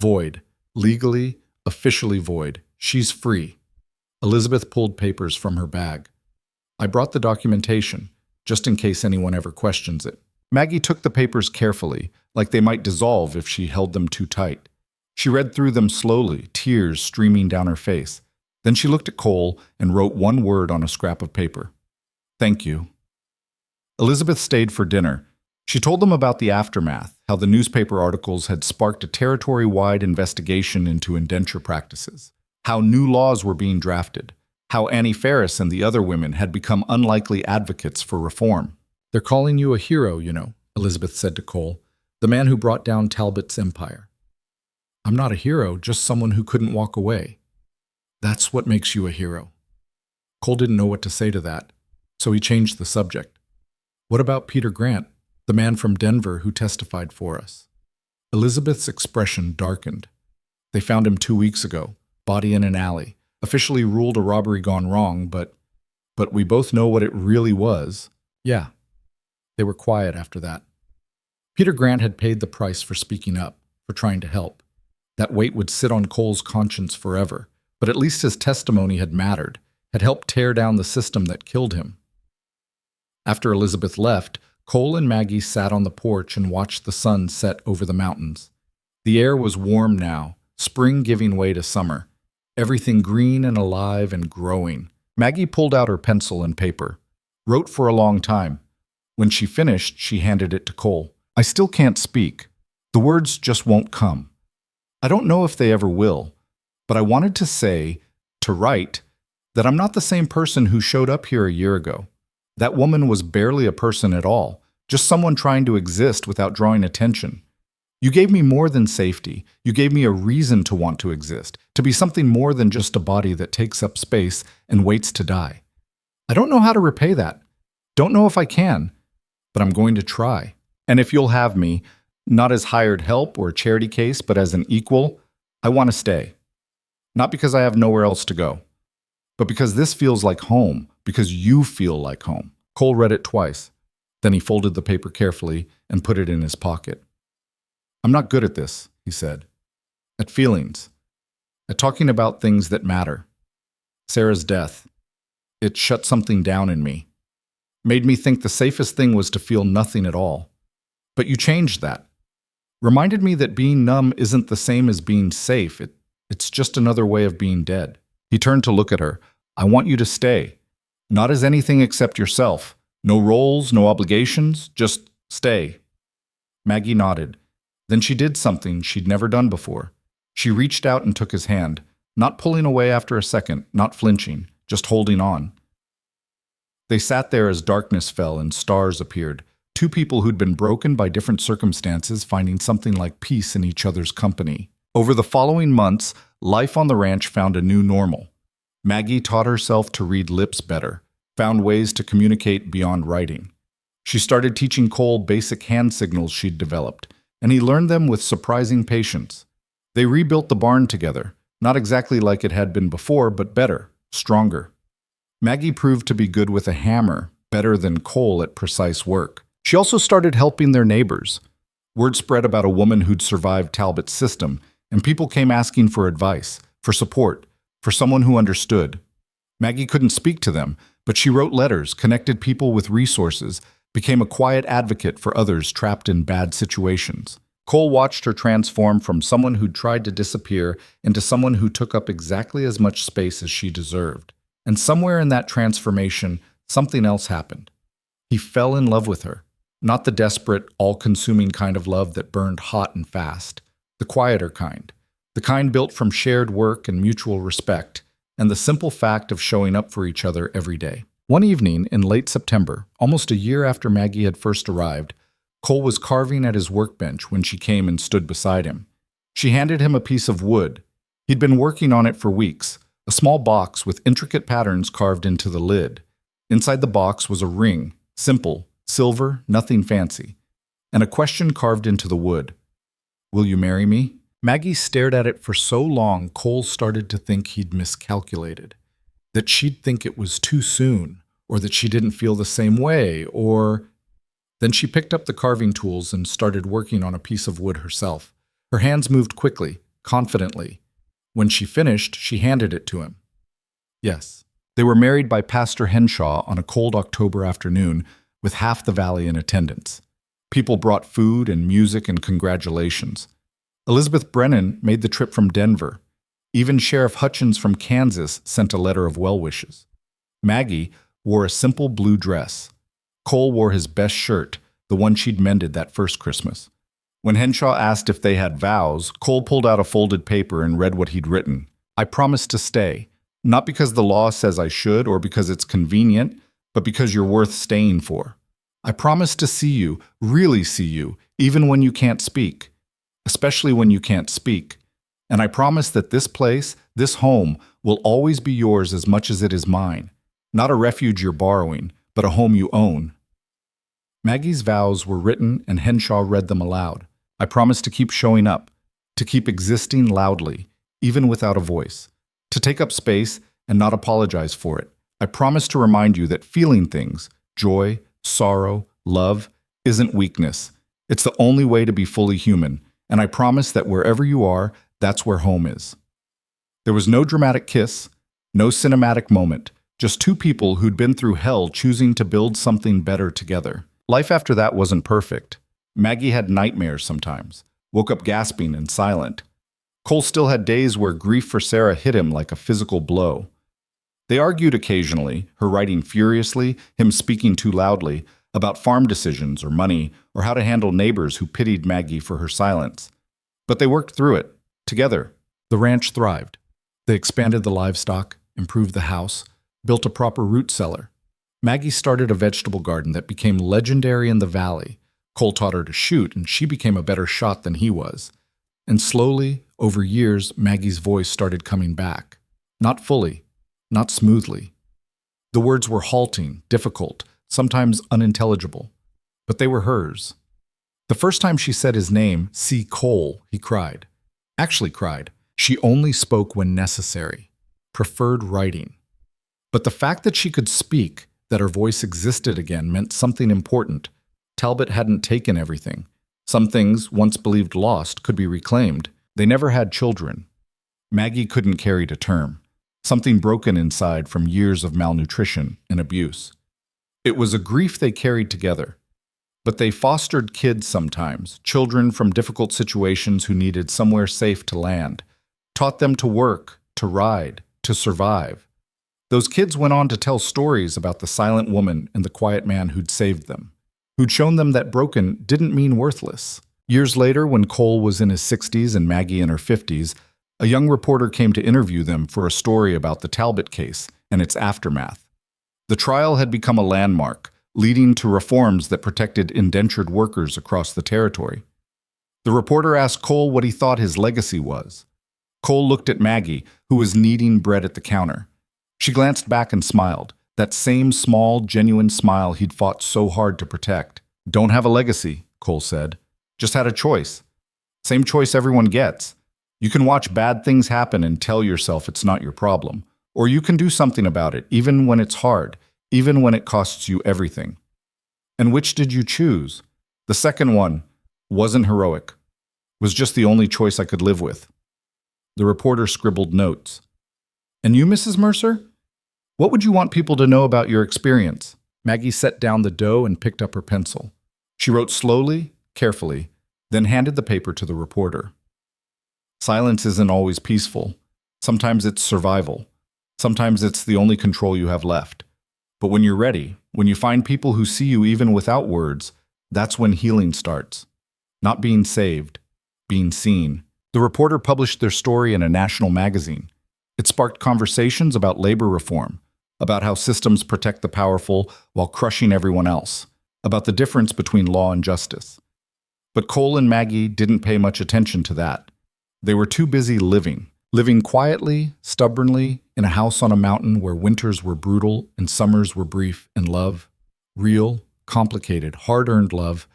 A: Void. Legally, officially void. She's free. Elizabeth pulled papers from her bag. I brought the documentation, just in case anyone ever questions it. Maggie took the papers carefully, like they might dissolve if she held them too tight. She read through them slowly, tears streaming down her face. Then she looked at Cole and wrote one word on a scrap of paper. Thank you. Elizabeth stayed for dinner. She told them about the aftermath, how the newspaper articles had sparked a territory-wide investigation into indenture practices, how new laws were being drafted, how Annie Ferris and the other women had become unlikely advocates for reform. They're calling you a hero, you know, Elizabeth said to Cole, the man who brought down Talbot's empire. I'm not a hero, just someone who couldn't walk away. That's what makes you a hero. Cole didn't know what to say to that, so he changed the subject. What about Peter Grant, the man from Denver who testified for us? Elizabeth's expression darkened. They found him 2 weeks ago, body in an alley, officially ruled a robbery gone wrong, but we both know what it really was. Yeah. They were quiet after that. Peter Grant had paid the price for speaking up, for trying to help. That weight would sit on Cole's conscience forever, but at least his testimony had mattered, had helped tear down the system that killed him. After Elizabeth left, Cole and Maggie sat on the porch and watched the sun set over the mountains. The air was warm now, spring giving way to summer, everything green and alive and growing. Maggie pulled out her pencil and paper, wrote for a long time. When she finished, she handed it to Cole. I still can't speak. The words just won't come. I don't know if they ever will, but I wanted to say, to write, that I'm not the same person who showed up here a year ago. That woman was barely a person at all, just someone trying to exist without drawing attention. You gave me more than safety. You gave me a reason to want to exist, to be something more than just a body that takes up space and waits to die. I don't know how to repay that. Don't know if I can, but I'm going to try. And if you'll have me, not as hired help or a charity case, but as an equal, I want to stay. Not because I have nowhere else to go, but because this feels like home, because you feel like home. Cole read it twice. Then he folded the paper carefully and put it in his pocket. I'm not good at this, he said. At feelings. At talking about things that matter. Sarah's death. It shut something down in me. Made me think the safest thing was to feel nothing at all. But you changed that. Reminded me that being numb isn't the same as being safe. It's just another way of being dead. He turned to look at her. I want you to stay. Not as anything except yourself. No roles, no obligations, just stay. Maggie nodded. Then she did something she'd never done before. She reached out and took his hand, not pulling away after a second, not flinching, just holding on. They sat there as darkness fell and stars appeared, two people who'd been broken by different circumstances finding something like peace in each other's company. Over the following months, life on the ranch found a new normal. Maggie taught herself to read lips better, found ways to communicate beyond writing. She started teaching Cole basic hand signals she'd developed, and he learned them with surprising patience. They rebuilt the barn together, not exactly like it had been before, but better, stronger. Maggie proved to be good with a hammer, better than Cole at precise work. She also started helping their neighbors. Word spread about a woman who'd survived Talbot's system, and people came asking for advice, for support, for someone who understood. Maggie couldn't speak to them, but she wrote letters, connected people with resources, became a quiet advocate for others trapped in bad situations. Cole watched her transform from someone who'd tried to disappear into someone who took up exactly as much space as she deserved. And somewhere in that transformation, something else happened. He fell in love with her. Not the desperate, all-consuming kind of love that burned hot and fast. The quieter kind. The kind built from shared work and mutual respect, and the simple fact of showing up for each other every day. One evening in late September, almost a year after Maggie had first arrived, Cole was carving at his workbench when she came and stood beside him. She handed him a piece of wood. He'd been working on it for weeks, a small box with intricate patterns carved into the lid. Inside the box was a ring, simple, silver, nothing fancy, and a question carved into the wood. Will you marry me? Maggie stared at it for so long, Cole started to think he'd miscalculated. that she'd think it was too soon, or that she didn't feel the same way, or... Then she picked up the carving tools and started working on a piece of wood herself. Her hands moved quickly, confidently. When she finished, she handed it to him. Yes, they were married by Pastor Henshaw on a cold October afternoon, with half the valley in attendance. People brought food and music and congratulations. Elizabeth Brennan made the trip from Denver. Even Sheriff Hutchins from Kansas sent a letter of well wishes. Maggie wore a simple blue dress. Cole wore his best shirt, the one she'd mended that first Christmas. When Henshaw asked if they had vows, Cole pulled out a folded paper and read what he'd written. I promise to stay, not because the law says I should or because it's convenient, but because you're worth staying for. I promise to see you, really see you, even when you can't speak, especially when you can't speak. And I promise that this place, this home, will always be yours as much as it is mine. Not a refuge you're borrowing, but a home you own. Maggie's vows were written and Henshaw read them aloud. I promise to keep showing up, to keep existing loudly, even without a voice, to take up space and not apologize for it. I promise to remind you that feeling things, joy, sorrow, love, isn't weakness. It's the only way to be fully human, and I promise that wherever you are, that's where home is. There was no dramatic kiss, no cinematic moment, just two people who'd been through hell choosing to build something better together. Life after that wasn't perfect. Maggie had nightmares sometimes, woke up gasping and silent. Cole still had days where grief for Sarah hit him like a physical blow. They argued occasionally, her writing furiously, him speaking too loudly, about farm decisions or money or how to handle neighbors who pitied Maggie for her silence. But they worked through it, together. The ranch thrived. They expanded the livestock, improved the house, built a proper root cellar. Maggie started a vegetable garden that became legendary in the valley. Cole taught her to shoot, and she became a better shot than he was. And slowly, over years, Maggie's voice started coming back. Not fully, not smoothly. The words were halting, difficult, sometimes unintelligible. But they were hers. The first time she said his name, "See Cole," he cried. Actually cried. She only spoke when necessary. Preferred writing. But the fact that she could speak, that her voice existed again, meant something important. Talbot hadn't taken everything. Some things, once believed lost, could be reclaimed. They never had children. Maggie couldn't carry to term. Something broken inside from years of malnutrition and abuse. It was a grief they carried together. But they fostered kids sometimes, children from difficult situations who needed somewhere safe to land. Taught them to work, to ride, to survive. Those kids went on to tell stories about the silent woman and the quiet man who'd saved them, who'd shown them that broken didn't mean worthless. Years later, when Cole was in his 60s and Maggie in her 50s, a young reporter came to interview them for a story about the Talbot case and its aftermath. The trial had become a landmark, leading to reforms that protected indentured workers across the territory. The reporter asked Cole what he thought his legacy was. Cole looked at Maggie, who was kneading bread at the counter. She glanced back and smiled, that same small, genuine smile he'd fought so hard to protect. Don't have a legacy, Cole said. Just had a choice. Same choice everyone gets. You can watch bad things happen and tell yourself it's not your problem. Or you can do something about it, even when it's hard, even when it costs you everything. And which did you choose? The second one wasn't heroic. Was just the only choice I could live with. The reporter scribbled notes. And you, Mrs. Mercer? What would you want people to know about your experience? Maggie set down the dough and picked up her pencil. She wrote slowly, carefully, then handed the paper to the reporter. Silence isn't always peaceful. Sometimes it's survival. Sometimes it's the only control you have left. But when you're ready, when you find people who see you even without words, that's when healing starts. Not being saved, being seen. The reporter published their story in a national magazine. It sparked conversations about labor reform, about how systems protect the powerful while crushing everyone else, about the difference between law and justice. But Cole and Maggie didn't pay much attention to that. They were too busy living quietly, stubbornly, in a house on a mountain where winters were brutal and summers were brief, and love, real, complicated, hard-earned love,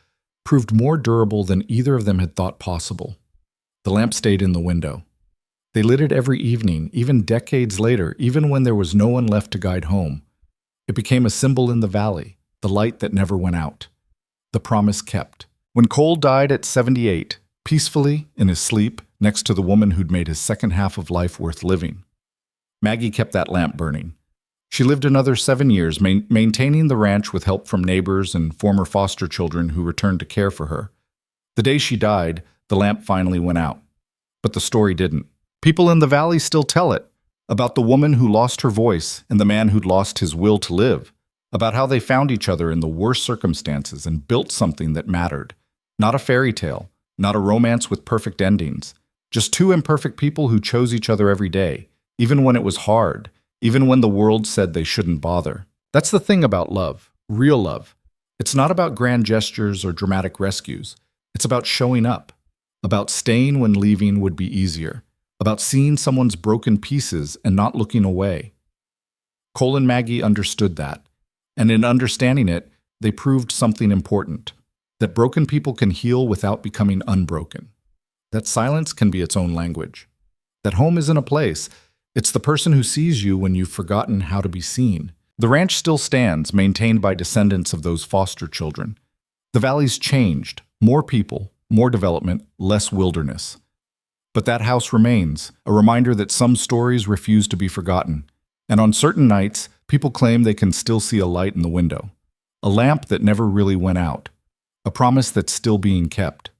A: proved more durable than either of them had thought possible. The lamp stayed in the window. They lit it every evening, even decades later, even when there was no one left to guide home. It became a symbol in the valley, the light that never went out. The promise kept. When Cole died at 78, peacefully, in his sleep, next to the woman who'd made his second half of life worth living, Maggie kept that lamp burning. She lived another 7 years, maintaining the ranch with help from neighbors and former foster children who returned to care for her. The day she died, the lamp finally went out. But the story didn't. People in the valley still tell it, about the woman who lost her voice and the man who'd lost his will to live, about how they found each other in the worst circumstances and built something that mattered. Not a fairy tale, not a romance with perfect endings, just two imperfect people who chose each other every day, even when it was hard, even when the world said they shouldn't bother. That's the thing about love, real love. It's not about grand gestures or dramatic rescues. It's about showing up, about staying when leaving would be easier, about seeing someone's broken pieces and not looking away. Cole and Maggie understood that, and in understanding it, they proved something important, that broken people can heal without becoming unbroken, that silence can be its own language, that home isn't a place, it's the person who sees you when you've forgotten how to be seen. The ranch still stands, maintained by descendants of those foster children. The valley's changed, more people, more development, less wilderness. But that house remains, a reminder that some stories refuse to be forgotten. And on certain nights, people claim they can still see a light in the window. A lamp that never really went out. A promise that's still being kept.